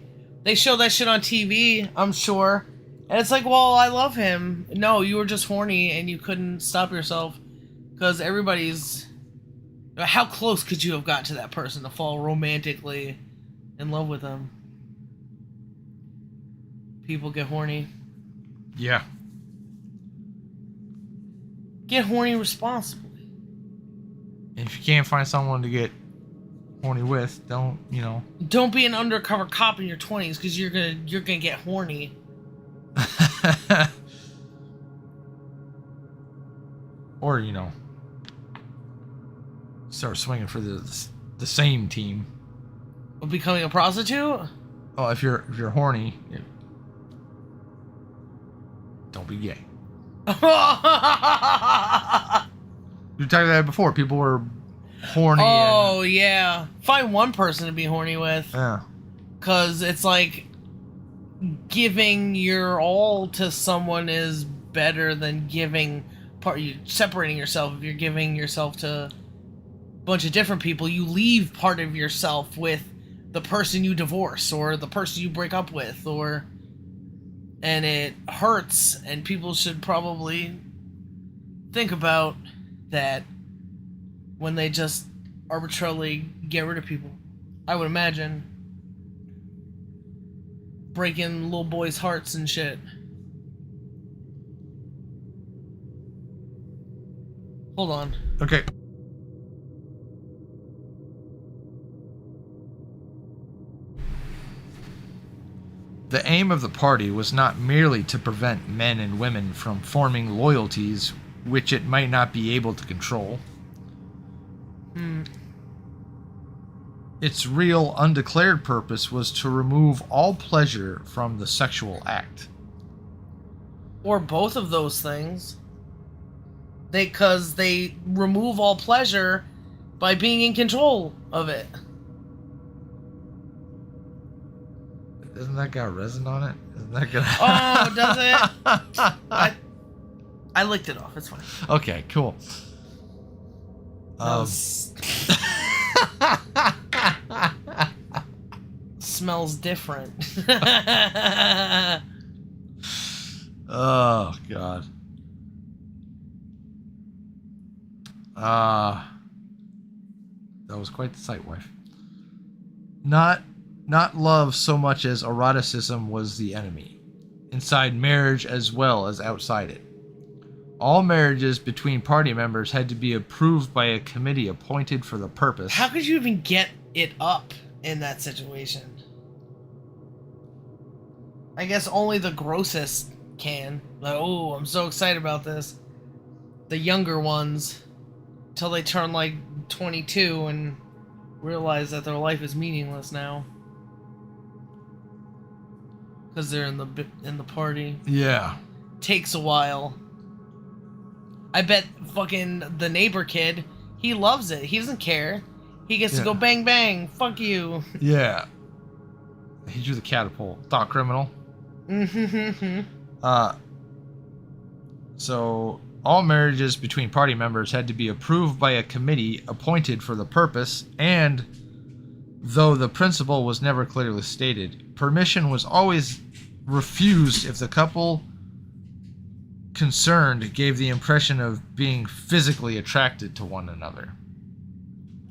They show that shit on TV, I'm sure. And it's like, well, I love him. No, you were just horny and you couldn't stop yourself. Because everybody's... How close could you have got to that person to fall romantically in love with them? People get horny. Yeah. Get horny responsibly. And if you can't find someone to get horny with, don't, you know. Don't be an undercover cop in your 20s because you're gonna get horny. Or, you know, start swinging for the same team. Becoming a prostitute? Oh, if you're horny, don't be gay. We talked about that before. People were horny. Oh, yeah. Find one person to be horny with. Yeah. Because it's like giving your all to someone is better than separating yourself. If you're giving yourself to a bunch of different people, you leave part of yourself with the person you divorce or the person you break up with, and it hurts, and people should probably think about that when they just arbitrarily get rid of people. I would imagine breaking little boys' hearts and shit. Hold on. Okay. The aim of the party was not merely to prevent men and women from forming loyalties which it might not be able to control. Its real, undeclared purpose was to remove all pleasure from the sexual act. Or both of those things. Because they remove all pleasure by being in control of it. Isn't that got resin on it? Isn't that gonna... Oh, does it? I licked it off. It's fine. Okay, cool. Smells different. Oh, God. That was quite the sight, wife. Not love so much as eroticism was the enemy, inside marriage as well as outside it. All marriages between party members had to be approved by a committee appointed for the purpose. How could you even get it up in that situation? I guess only the grossest can. Like, oh, I'm so excited about this. The younger ones, till they turn like 22 and realize that their life is meaningless now. Because they're in the party. Yeah. Takes a while. I bet fucking the neighbor kid, he loves it. He doesn't care. He gets to go bang bang. Fuck you. Yeah. He drew the catapult. Thought criminal. So all marriages between party members had to be approved by a committee appointed for the purpose, and though the principle was never clearly stated, permission was always refused if the couple concerned gave the impression of being physically attracted to one another.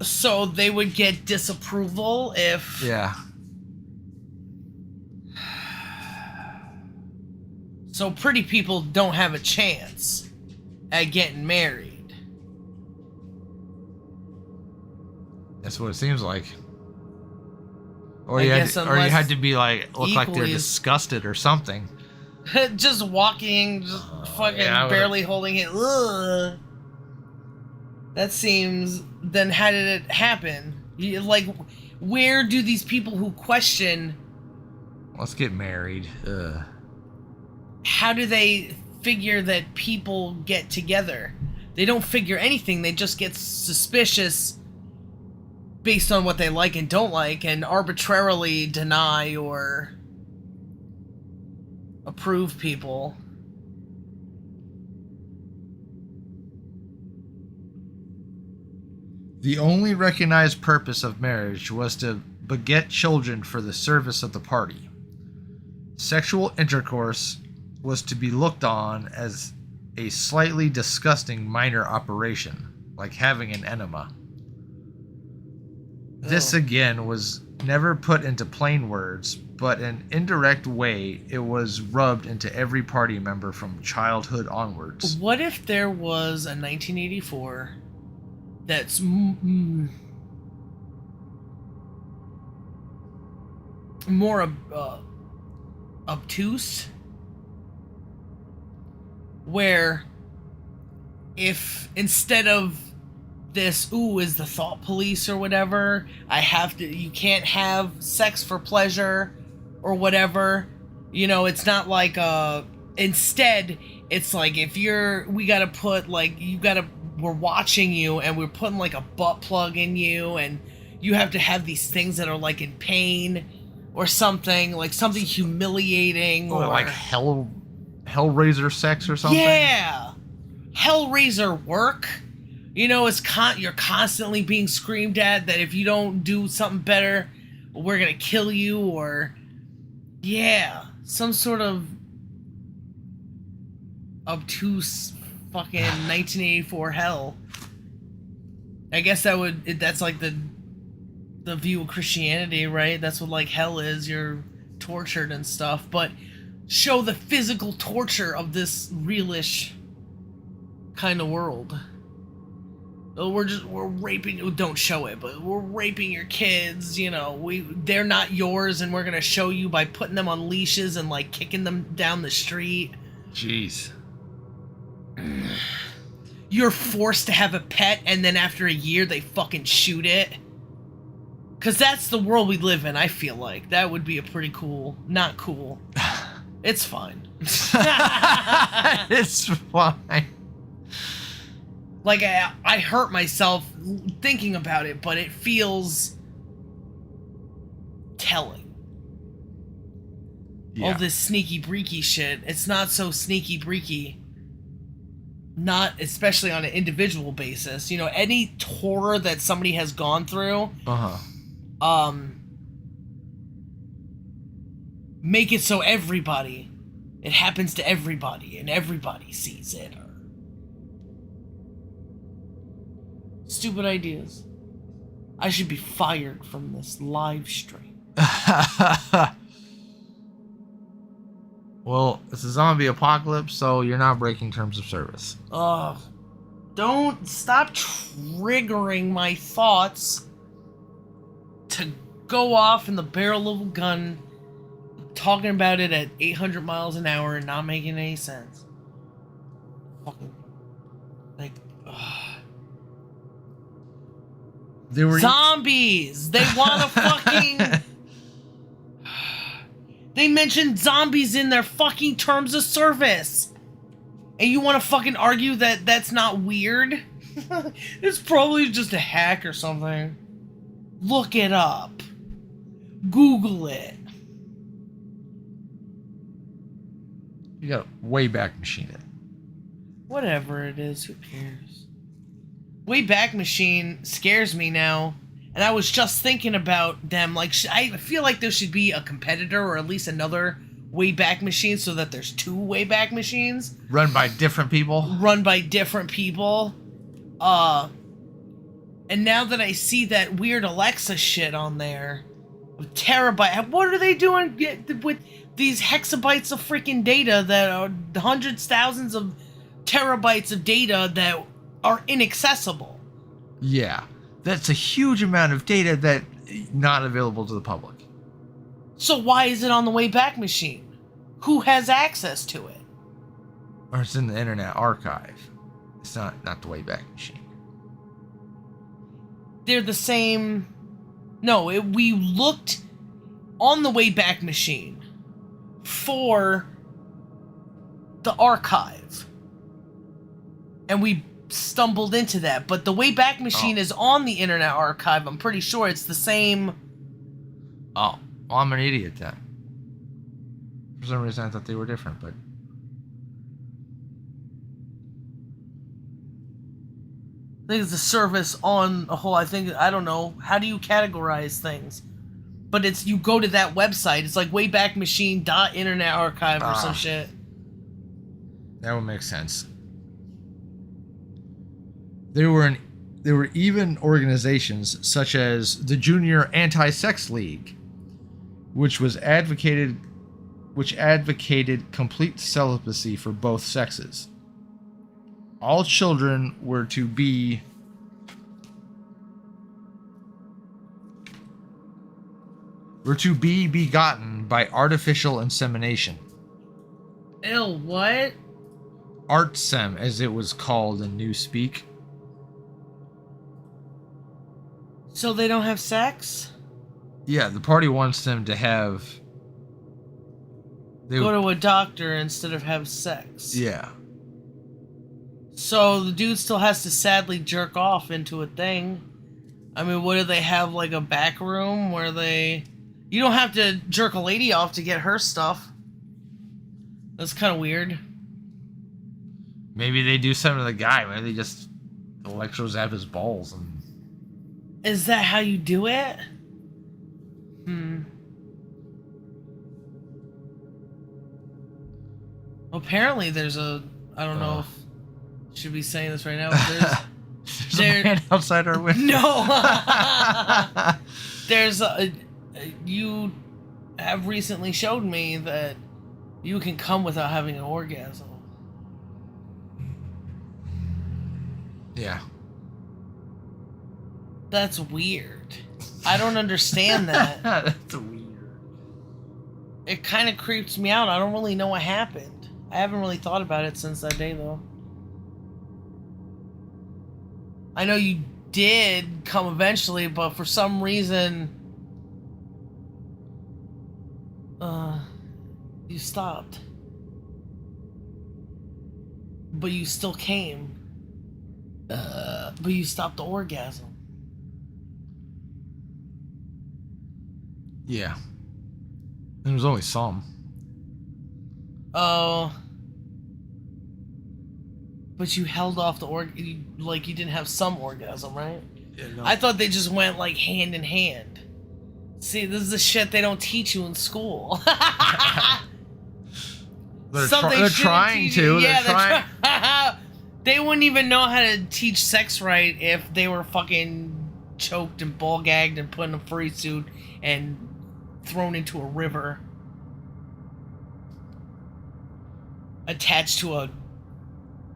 So they would get disapproval if... Yeah. So pretty people don't have a chance at getting married. That's what it seems like. Or I you guess had to be like, look like they're equally- disgusted or something. Just walking, just fucking barely holding it. Ugh. That seems... Then how did it happen? Like, where do these people who question... Let's get married. Ugh. How do they figure that people get together? They don't figure anything. They just get suspicious based on what they like and don't like, and arbitrarily deny or approve people. The only recognized purpose of marriage was to beget children for the service of the party. Sexual intercourse was to be looked on as a slightly disgusting minor operation, like having an enema. This again was never put into plain words, but in indirect way it was rubbed into every party member from childhood onwards. What if there was a 1984 that's more obtuse, where if instead of this, ooh, is the thought police or whatever, you can't have sex for pleasure or whatever, you know, it's not like instead it's like, if we're watching you and we're putting like a butt plug in you and you have to have these things that are like in pain or something, like something humiliating, or like Hellraiser sex or something. Yeah, Hellraiser work. You know, you're constantly being screamed at that if you don't do something better, we're gonna kill you, or some sort of obtuse fucking 1984 hell. I guess that's like the view of Christianity, right? That's what like hell is. You're tortured and stuff, but show the physical torture of this realish kind of world. We're raping. Don't show it, but we're raping your kids. You know, they're not yours, and we're gonna show you by putting them on leashes and like kicking them down the street. Jeez. You're forced to have a pet, and then after a year they fucking shoot it. Cause that's the world we live in. I feel like that would be a pretty cool. Not cool. It's fine. It's fine. Like, I hurt myself thinking about it, but it feels telling. Yeah. All this sneaky breaky shit. It's not so sneaky breaky. Not especially on an individual basis. You know, any horror that somebody has gone through, make it so it happens to everybody, and everybody sees it. Stupid ideas. I should be fired from this live stream. Well, it's a zombie apocalypse, so you're not breaking terms of service. Ugh. Don't stop triggering my thoughts to go off in the barrel of a gun, talking about it at 800 miles an hour and not making any sense. Fucking. Like, ugh. Zombies! They want to fucking... They mentioned zombies in their fucking terms of service. And you want to fucking argue that that's not weird? It's probably just a hack or something. Look it up. Google it. You got Wayback Machine it. Whatever it is, who cares? Wayback Machine scares me now. And I was just thinking about them, like, I feel like there should be a competitor or at least another Wayback Machine so that there's two Wayback Machines. Run by different people? And now that I see that weird Alexa shit on there, with terabyte, what are they doing with these hexabytes of freaking data that are hundreds, thousands of terabytes of data that are inaccessible? Yeah. That's a huge amount of data that not available to the public. So why is it on the Wayback Machine? Who has access to it? Or it's in the Internet Archive. It's not the Wayback Machine. They're the same. No, we looked on the Wayback Machine for the archive. And we stumbled into that, but the Wayback Machine is on the Internet Archive. I'm pretty sure it's the same. Oh, well, I'm an idiot then. For some reason I thought they were different, but I think it's a service on a whole. I don't know. How do you categorize things? but it's you go to that website. It's like Wayback Machine .internet archive or some shit. That would make sense. There were even organizations such as the Junior Anti-Sex League, which advocated complete celibacy for both sexes. All children were to be begotten by artificial insemination. Ew, what? Artsem, as it was called in Newspeak. So they don't have sex? Yeah, the party wants them to go to a doctor instead of have sex. Yeah. So the dude still has to sadly jerk off into a thing. I mean, what do they have, like a back room where they... You don't have to jerk a lady off to get her stuff. That's kind of weird. Maybe they do something to the guy. Maybe they just electrozap his balls. Is that how you do it? Apparently there's a... I don't know if I should be saying this right now, but there's a man outside our window. No! There's a... You have recently showed me that you can come without having an orgasm. Yeah. That's weird. I don't understand that. That's weird. It kind of creeps me out. I don't really know what happened. I haven't really thought about it since that day, though. I know you did come eventually, but for some reason... you stopped. But you still came. But you stopped the orgasm. Yeah. There was only some. Oh. But you held off the like you didn't have some orgasm, right? Yeah, no. I thought they just went like hand in hand. See, this is the shit they don't teach you in school. They're trying to. Yeah, they're trying. They wouldn't even know how to teach sex right if they were fucking choked and ball gagged and put in a furry suit and thrown into a river. Attached to a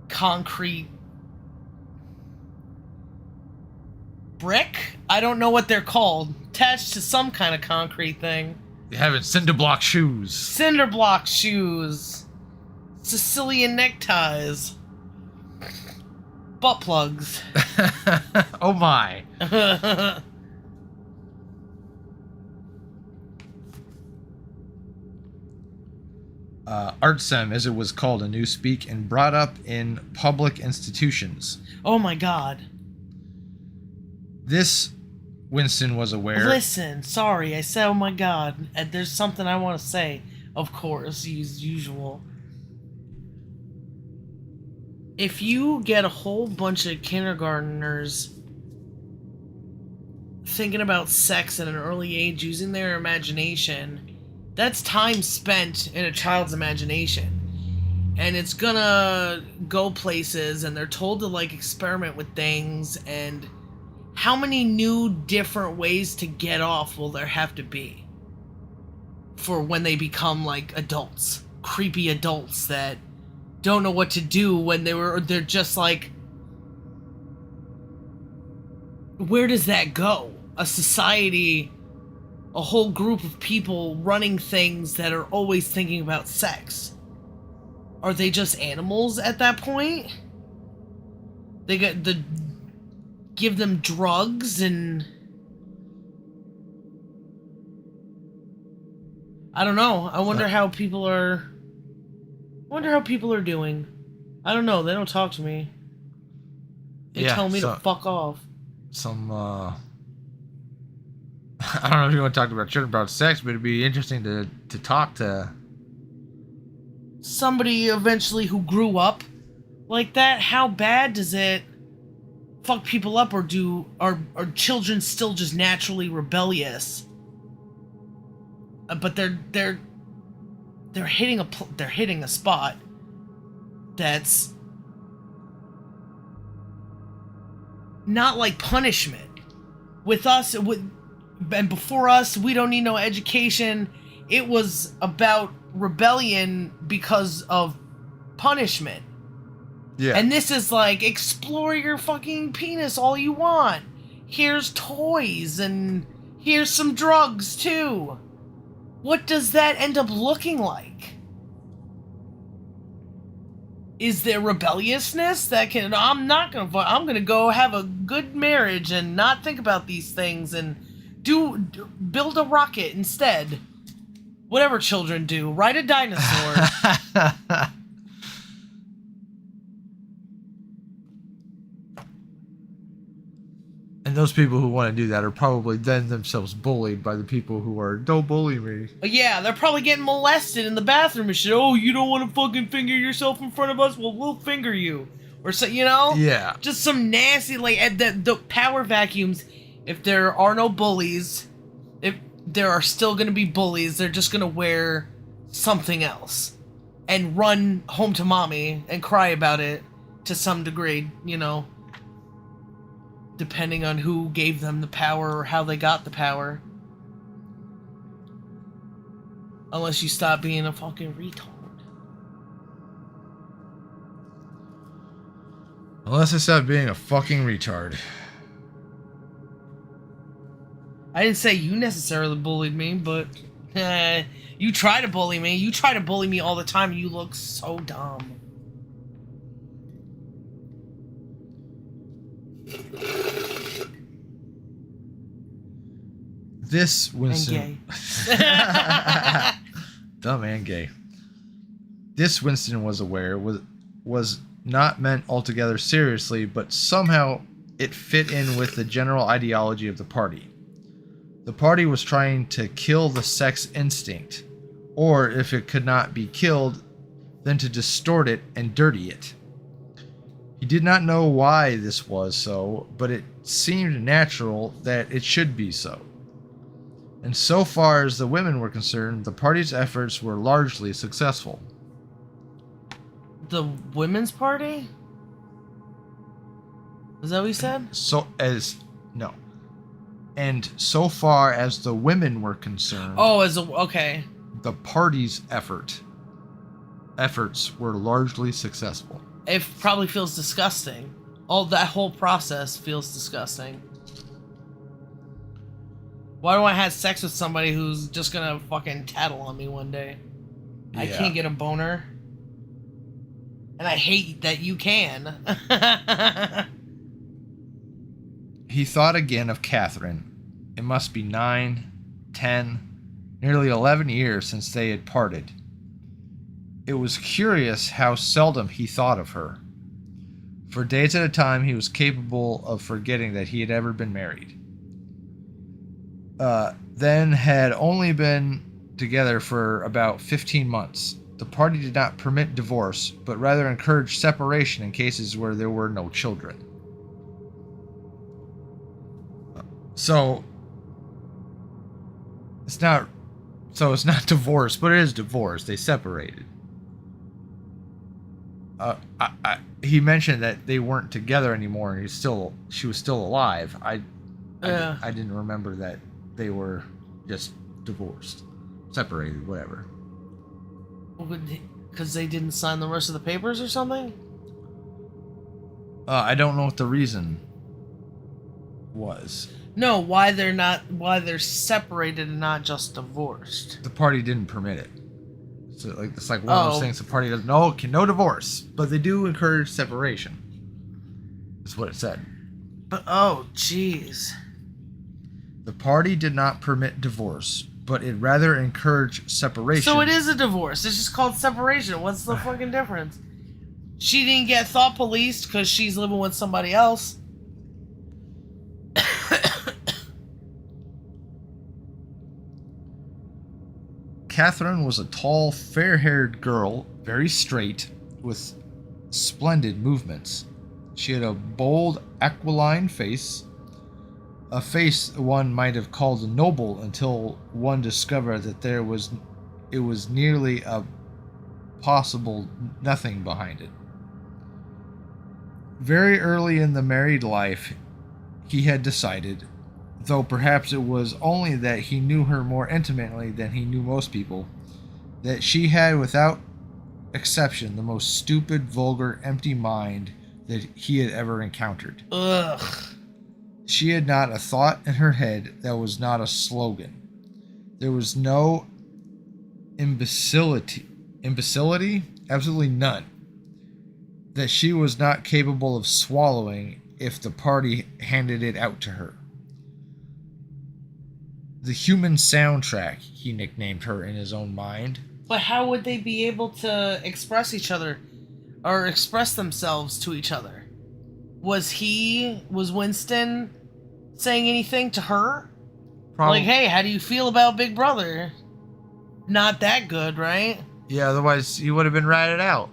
concrete brick? I don't know what they're called. Attached to some kind of concrete thing. They have cinder block shoes. Cinder block shoes. Sicilian neckties. Butt plugs. Oh my. Artsem, as it was called in Newspeak, and brought up in public institutions. Oh my god. This, Winston was aware... Listen, sorry, I said oh my god, and there's something I want to say, of course, as usual. If you get a whole bunch of kindergartners thinking about sex at an early age, using their imagination, that's time spent in a child's imagination. And it's gonna go places, and they're told to, like, experiment with things, and how many new different ways to get off will there have to be for when they become, like, adults? Creepy adults that don't know what to do when they're just like, where does that go? A society, a whole group of people running things that are always thinking about sex. Are they just animals at that point? They give them drugs and I don't know. I wonder how people are doing. I don't know. They don't talk to me. They tell me to fuck off. I don't know if you want to talk about children about sex, but it'd be interesting to talk to somebody eventually who grew up like that. How bad does it fuck people up, or are children still just naturally rebellious but they're hitting a spot that's not like punishment. With us, and before us, we don't need no education. It was about rebellion because of punishment. Yeah. And this is like, explore your fucking penis all you want. Here's toys, and here's some drugs too. What does that end up looking like? Is there rebelliousness that can... I'm gonna go have a good marriage and not think about these things and build a rocket instead. Whatever children do. Ride a dinosaur. And those people who want to do that are probably then themselves bullied by the people who are, don't bully me. Yeah, they're probably getting molested in the bathroom and shit. Oh, you don't want to fucking finger yourself in front of us? Well, we'll finger you. Or so, you know? Yeah. Just some nasty, like, the power vacuums. If there are no bullies, if there are still going to be bullies, they're just going to wear something else. And run home to mommy and cry about it to some degree, you know? Depending on who gave them the power or how they got the power. Unless you stop being a fucking retard. Unless I stop being a fucking retard. I didn't say you necessarily bullied me, but you try to bully me. You try to bully me all the time. You look so dumb. This Winston... And gay. Dumb and gay. This Winston was aware was not meant altogether seriously, but somehow it fit in with the general ideology of the party. The party was trying to kill the sex instinct, or if it could not be killed, then to distort it and dirty it. He did not know why this was so, but it seemed natural that it should be so. And so far as the women were concerned, the party's efforts were largely successful. The women's party? Is that what you said? No. And so far as the women were concerned... Oh, okay. The party's efforts were largely successful. It probably feels disgusting. That whole process feels disgusting. Why do I have sex with somebody who's just gonna fucking tattle on me one day? Yeah. I can't get a boner. And I hate that you can. He thought again of Catherine. It must be 9, 10, nearly 11 years since they had parted. It was curious how seldom he thought of her. For days at a time, he was capable of forgetting that he had ever been married. Then had only been together for about 15 months. The party did not permit divorce, but rather encouraged separation in cases where there were no children. So it's not divorce, but it is divorce. They separated. He mentioned that they weren't together anymore, and she was still alive. I didn't remember that they were just divorced, separated, whatever. Because they didn't sign the rest of the papers or something? I don't know what the reason was. No, why they're separated and not just divorced. The party didn't permit it. So it's like one of those things. The party doesn't. No divorce, but they do encourage separation. That's what it said. But jeez. The party did not permit divorce, but it rather encouraged separation. So it is a divorce. It's just called separation. What's the fucking difference? She didn't get thought policed because she's living with somebody else. Catherine was a tall, fair-haired girl, very straight, with splendid movements. She had a bold, aquiline face, A face one might have called noble until one discovered that it was nearly a possible nothing behind it. Very early in the married life, he had decided, though perhaps it was only that he knew her more intimately than he knew most people, that she had without exception the most stupid, vulgar, empty mind that he had ever encountered. Ugh. She had not a thought in her head that was not a slogan. There was no imbecility, absolutely none, that she was not capable of swallowing if the party handed it out to her. The human soundtrack, he nicknamed her in his own mind. But how would they be able to express each other or express themselves to each other? Was Winston saying anything to her? Probably, Like, hey, how do you feel about Big Brother? Not that good, right? yeah, otherwise he would have been ratted out.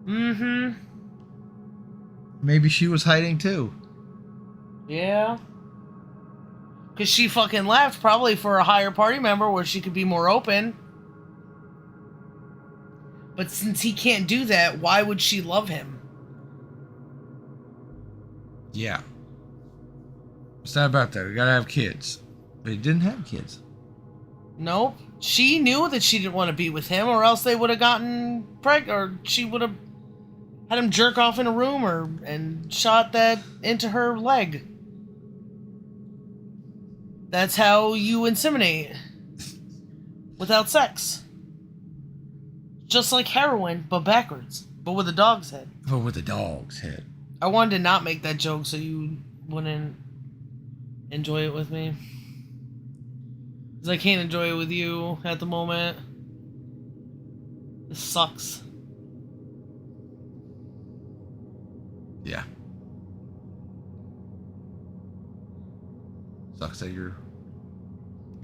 Mm-hmm. Maybe she was hiding too. Yeah. Because she fucking left probably for a higher party member where she could be more open. But since he can't do that, why would she love him? Yeah. It's not about that. We gotta have kids. But he didn't have kids. Nope. She knew that she didn't want to be with him, or else they would have gotten pregnant, or she would have had him jerk off in a room and shot that into her leg. That's how you inseminate. Without sex. Just like heroin, but backwards. But with a dog's head. But with a dog's head. I wanted to not make that joke so you wouldn't enjoy it with me. Because I can't enjoy it with you at the moment. This sucks. Yeah. Sucks that you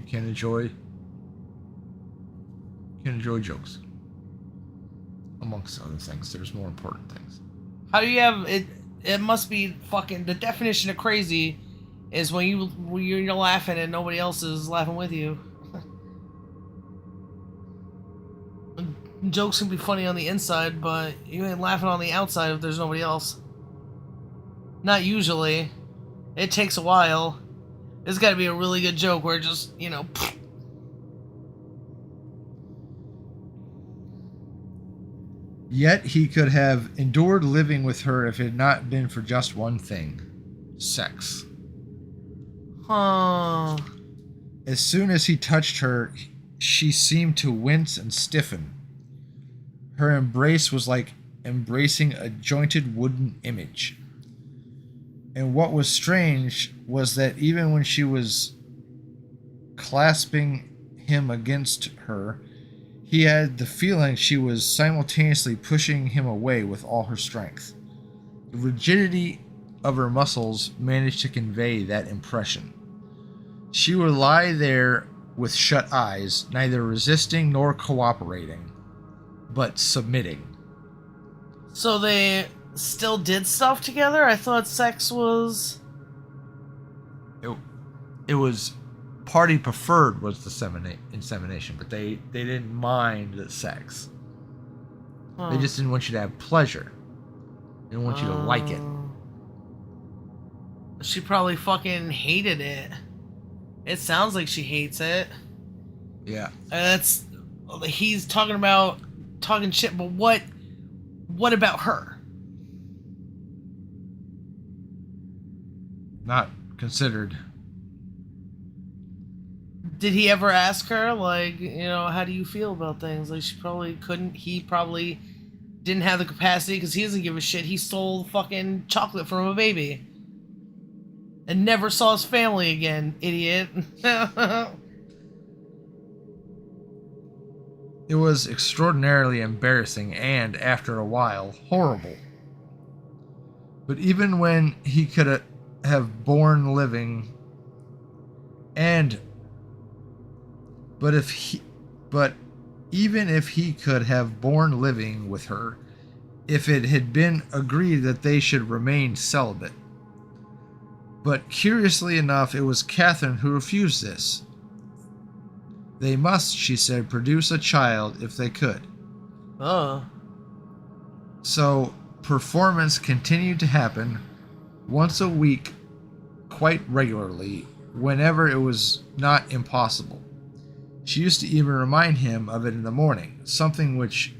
can't enjoy jokes. Amongst other things, there's more important things. How do you have it? It must be fucking. The definition of crazy is when you're laughing and nobody else is laughing with you. Jokes can be funny on the inside, but you ain't laughing on the outside if there's nobody else. Not usually. It takes a while. It's got to be a really good joke where it just, Yet he could have endured living with her if it had not been for just one thing: sex. Huh. As soon as he touched her, she seemed to wince and stiffen. Her embrace was like embracing a jointed wooden image. And what was strange was that even when she was clasping him against her, he had the feeling she was simultaneously pushing him away with all her strength. The rigidity of her muscles managed to convey that impression. She would lie there with shut eyes, neither resisting nor cooperating, but submitting. So they still did stuff together? I thought sex was... It was party preferred was the insemination, but they didn't mind the sex. Huh. They just didn't want you to have pleasure. They didn't want you to like it. She probably fucking hated it. It sounds like she hates it. Yeah. He's talking shit, but what about her? Not considered. Did he ever ask her, like, how do you feel about things? Like, she probably couldn't. He probably didn't have the capacity because he doesn't give a shit. He stole fucking chocolate from a baby. And never saw his family again, idiot. It was extraordinarily embarrassing and, after a while, horrible. But even when he could have borne living But even if he could have borne living with her, if it had been agreed that they should remain celibate, But curiously enough, it was Catherine who refused this. They must, she said, produce a child if they could. Oh. So, performance continued to happen once a week quite regularly, whenever it was not impossible. She used to even remind him of it in the morning, something which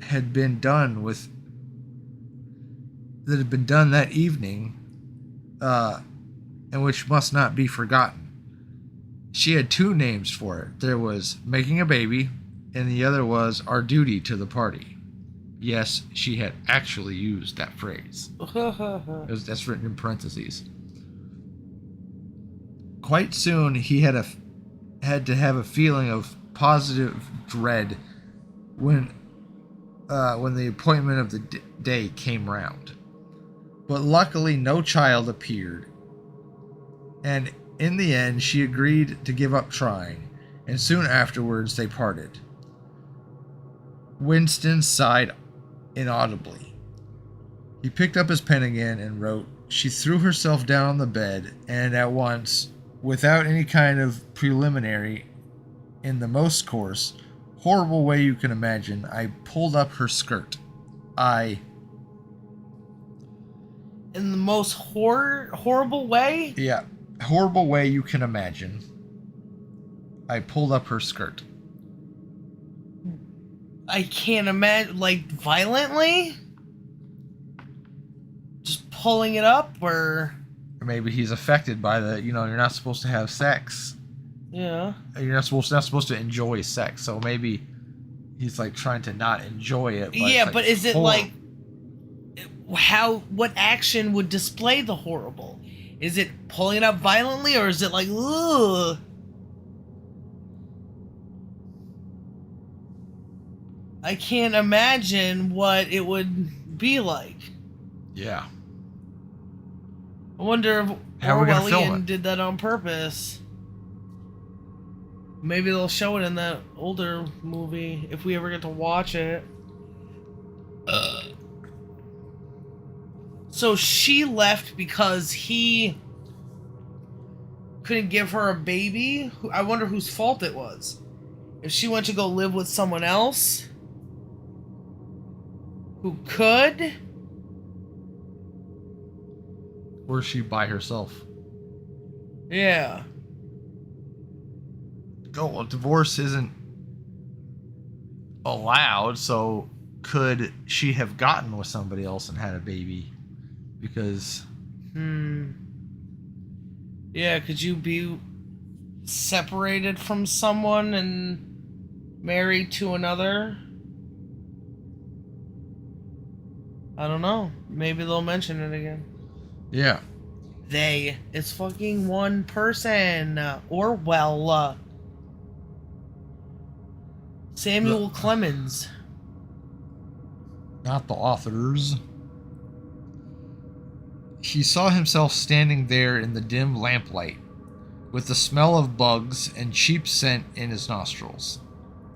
had been done that evening, and which must not be forgotten. She had two names for it. There was making a baby, and the other was our duty to the party. Yes, she had actually used that phrase. That's written in parentheses. Quite soon, he had to have a feeling of positive dread when the appointment of the day came round. But luckily, no child appeared, and in the end, she agreed to give up trying, and soon afterwards they parted. Winston sighed inaudibly. He picked up his pen again and wrote, "She threw herself down on the bed, and at once, without any kind of preliminary, in the most coarse, horrible way you can imagine, I pulled up her skirt. In the most horrible way? Yeah, horrible way you can imagine. I pulled up her skirt." I can't imagine, like, violently? Just pulling it up, or Maybe he's affected by you're not supposed to have sex. yeah. You're not supposed to enjoy sex. So maybe he's like trying to not enjoy it. But Yeah, but is it like what action would display the horrible? Is it pulling it up violently, or is it like, ugh? I can't imagine what it would be like. Yeah. I wonder if How are we gonna film Orwellian it? did that on purpose. Maybe they'll show it in that older movie if we ever get to watch it. So she left because he couldn't give her a baby? I wonder whose fault it was. If she went to go live with someone else who could? Or is she by herself? Yeah. Oh, well, divorce isn't allowed, so could she have gotten with somebody else and had a baby? Because... Yeah, could you be separated from someone and married to another? I don't know. Maybe they'll mention it again. Yeah. They. It's fucking one person. Orwell. Samuel Clemens. Not the authors. He saw himself standing there in the dim lamplight, with the smell of bugs and cheap scent in his nostrils.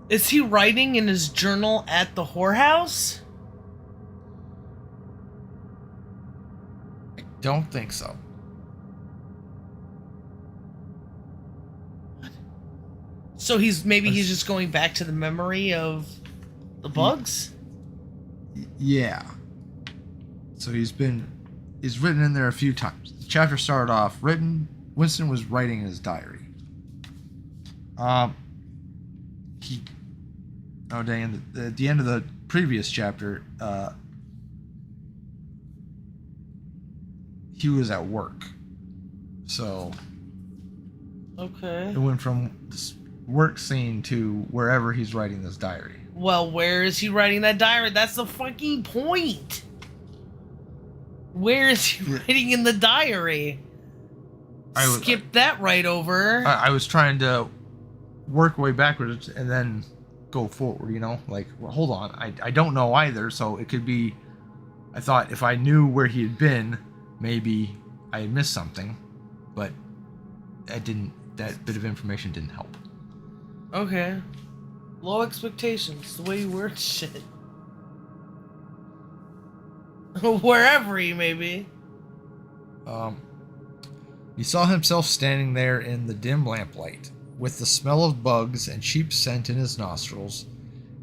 Is he writing in his journal at the whorehouse? I don't think so. So he's just going back to the memory of the bugs? Yeah. So he's written in there a few times. The chapter started off Winston was writing in his diary. At the end of the previous chapter, he was at work. So Okay. it went from this work scene to wherever he's writing this diary. Well, where is he writing that diary? That's the fucking point. Where is he writing in the diary? Skip that right over. I was trying to work way backwards and then go forward, Like, well, hold on. I don't know either, so it could be... I thought if I knew where he had been, maybe I had missed something, but that bit of information didn't help. Okay. Low expectations, the way you word shit. Wherever he may be. He saw himself standing there in the dim lamplight, with the smell of bugs and cheap scent in his nostrils,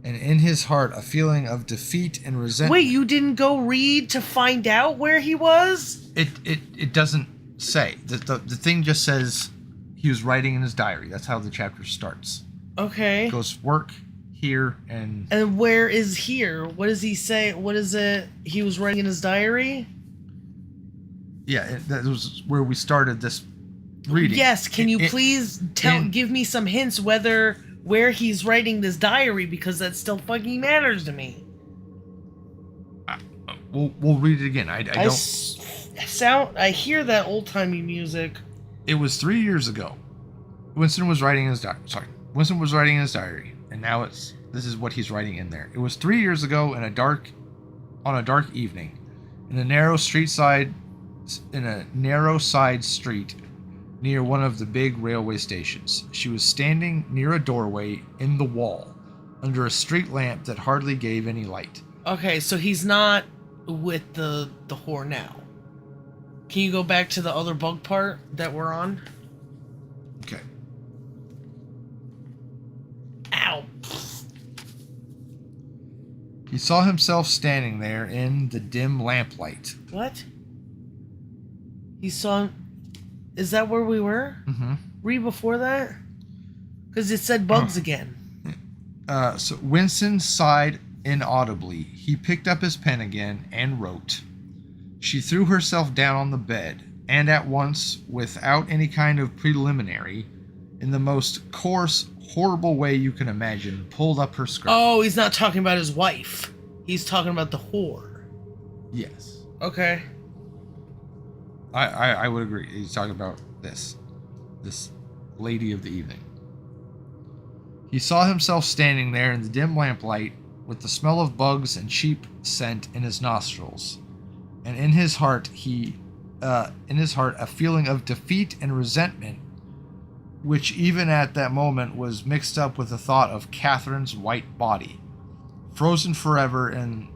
and in his heart a feeling of defeat and resentment. Wait, you didn't go read to find out where he was? It doesn't say. The thing just says he was writing in his diary. That's how the chapter starts. Okay. It goes work, here, and... And where is here? What does he say? What is it he was writing in his diary? Yeah, that was where we started this reading. Yes, can you please give me some hints where he's writing this diary, because that still fucking matters to me. We'll read it again. I hear that old-timey music. It was 3 years ago. Winston was writing his diary. Winston was writing his diary, and now this is what he's writing in there. It was 3 years ago on a dark evening, in a narrow side street near one of the big railway stations. She was standing near a doorway in the wall, under a street lamp that hardly gave any light. Okay, so he's not with the whore now. Can you go back to the other bug part that we're on? Okay. Ow. He saw himself standing there in the dim lamplight. What? He saw... Is that where we were? Mm-hmm. Read before that? Because it said bugs again. So Winston sighed inaudibly. He picked up his pen again and wrote. She threw herself down on the bed, and at once, without any kind of preliminary, in the most coarse, horrible way you can imagine, pulled up her skirt. Oh, he's not talking about his wife. He's talking about the whore. Yes. Okay. I would agree. He's talking about this lady of the evening. He saw himself standing there in the dim lamplight, with the smell of bugs and cheap scent in his nostrils, and in his heart a feeling of defeat and resentment, which even at that moment was mixed up with the thought of Catherine's white body, frozen forever in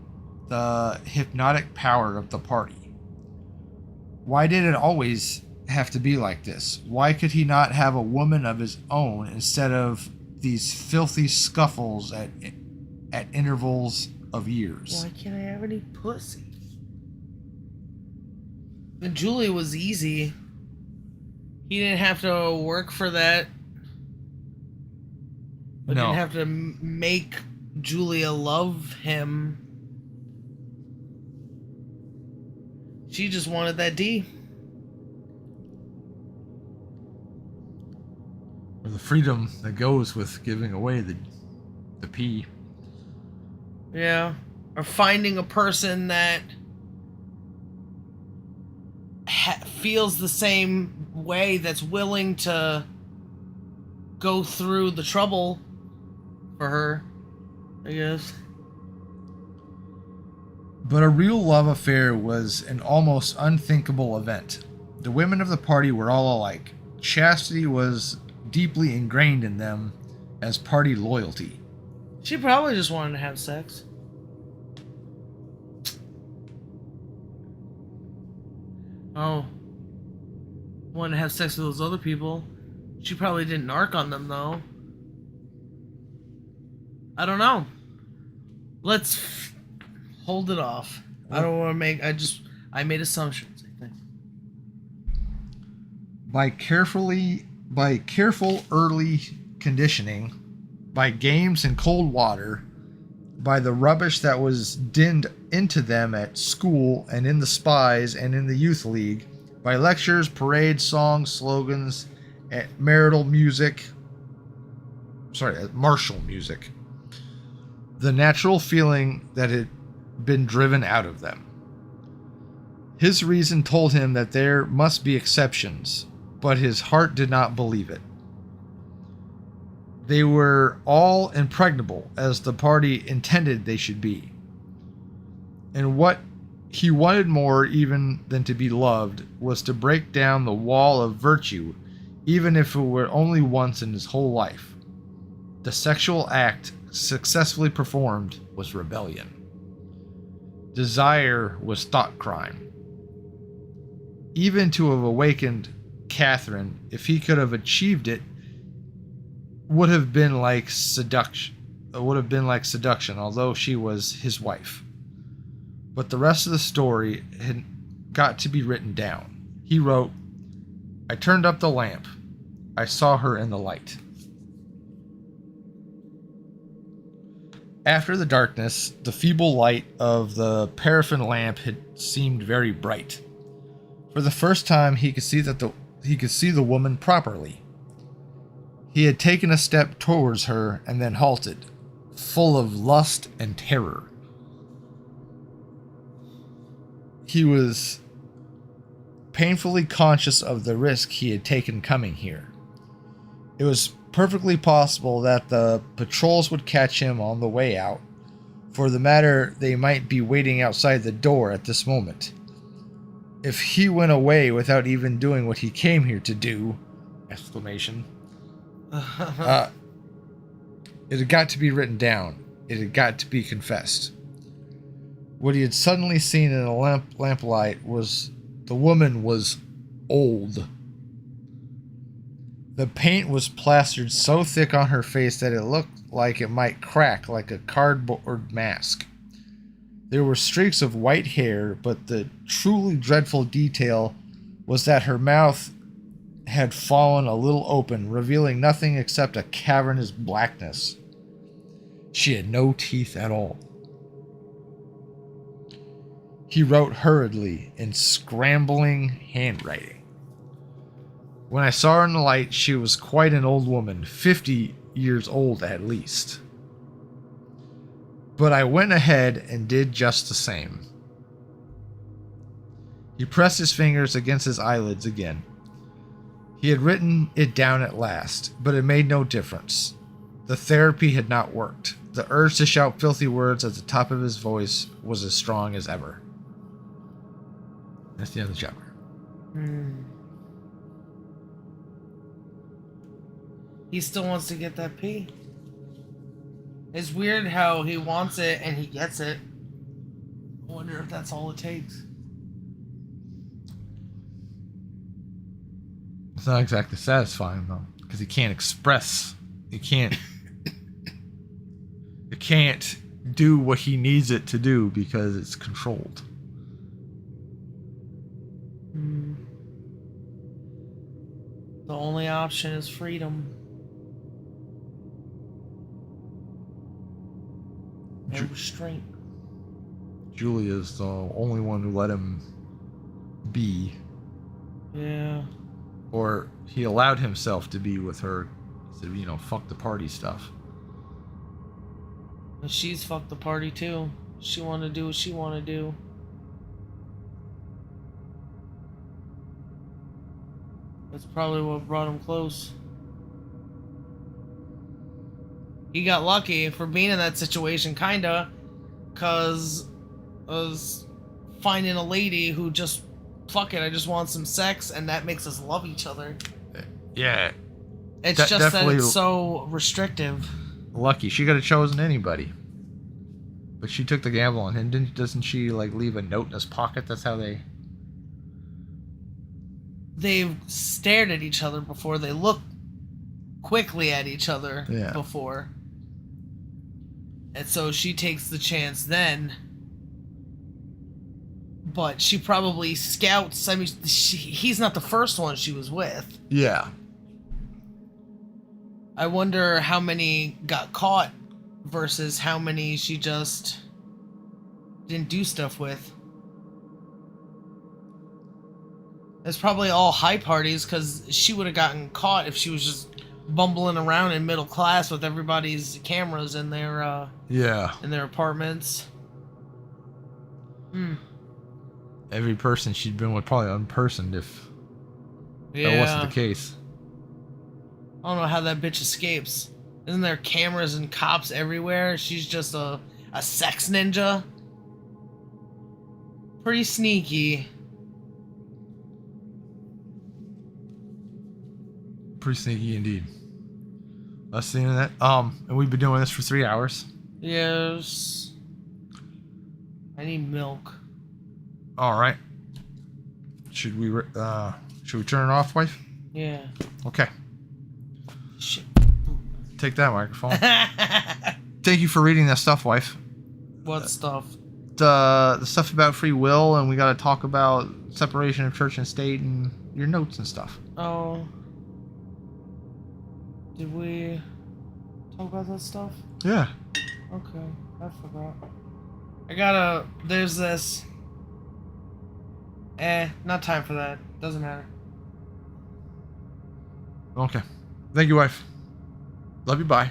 the hypnotic power of the party. Why did it always have to be like this? Why could he not have a woman of his own instead of these filthy scuffles at intervals of years? Why can't I have any pussy? And Julia was easy. He didn't have to work for that. But No. didn't have to make Julia love him. She just wanted that D. Or the freedom that goes with giving away the P. Yeah. Or finding a person that feels the same way, that's willing to go through the trouble for her, I guess. But a real love affair was an almost unthinkable event. The women of the party were all alike. Chastity was deeply ingrained in them as party loyalty. She probably just wanted to have sex. Oh. Wanted to have sex with those other people. She probably didn't narc on them, though. I don't know. Let's hold it off. I don't want to make... I made assumptions, I think. By careful early conditioning, by games in cold water, by the rubbish that was dinned into them at school and in the spies and in the youth league, by lectures, parades, songs, slogans, at martial music, the natural feeling that had been driven out of them. His reason told him that there must be exceptions, but his heart did not believe it. They were all impregnable, as the party intended they should be. And what he wanted more even than to be loved was to break down the wall of virtue, even if it were only once in his whole life. The sexual act successfully performed was rebellion. Desire was thought crime. Even to have awakened Catherine, if he could have achieved it, would have been like seduction. Although she was his wife. But the rest of the story had got to be written down. He wrote, I turned up the lamp. I saw her in the light. After the darkness, the feeble light of the paraffin lamp had seemed very bright. For the first time, he could see the woman properly. He had taken a step towards her and then halted, full of lust and terror. He was painfully conscious of the risk he had taken coming here. It was perfectly possible that the patrols would catch him on the way out. For the matter, they might be waiting outside the door at this moment. If he went away without even doing what he came here to do, exclamation, it had got to be written down. It had got to be confessed. What he had suddenly seen in a lamplight was the woman was old. The paint was plastered so thick on her face that it looked like it might crack like a cardboard mask. There were streaks of white hair, but the truly dreadful detail was that her mouth had fallen a little open, revealing nothing except a cavernous blackness. She had no teeth at all. He wrote hurriedly in scrambling handwriting. When I saw her in the light, she was quite an old woman, 50 years old at least. But I went ahead and did just the same. He pressed his fingers against his eyelids again. He had written it down at last, but it made no difference. The therapy had not worked. The urge to shout filthy words at the top of his voice was as strong as ever. That's the end of the chapter. He still wants to get that pee. It's weird how he wants it and he gets it. I wonder if that's all it takes. It's not exactly satisfying though, because he can't express. He can't. It can't do what he needs it to do because it's controlled. The only option is freedom. And restraint. Julia's the only one who let him be. Yeah. Or he allowed himself to be with her. He said, fuck the party stuff. And she's fucked the party too. She wanted to do what she wanted to do. That's probably what brought him close. He got lucky for being in that situation, kinda, cause was finding a lady who just, fuck it, I just want some sex, and that makes us love each other. Yeah. It's just that it's so restrictive. Lucky. She could have chosen anybody. But she took the gamble on him. Doesn't she, leave a note in his pocket? That's how they... They've stared at each other before. They looked quickly at each other before. And so she takes the chance then. But she probably scouts. I mean, he's not the first one she was with. Yeah. I wonder how many got caught versus how many she just didn't do stuff with. It's probably all high parties, because she would have gotten caught if she was just bumbling around in middle class with everybody's cameras in their in their apartments. Every person she'd been with probably unpersoned if that wasn't the case. I don't know how that bitch escapes. Isn't there cameras and cops everywhere? She's just a sex ninja. Pretty sneaky. Pretty sneaky indeed. That's the internet. And we've been doing this for 3 hours. Yes. I need milk. All right. Should Should we turn it off, wife? Yeah. Okay. Shit. Take that microphone. Thank you for reading that stuff, wife. What stuff? The stuff about free will, and we got to talk about separation of church and state and your notes and stuff. Oh. Did we talk about that stuff? Yeah. Okay. I forgot. I gotta... There's this... not time for that. Doesn't matter. Okay. Thank you, wife. Love you. Bye.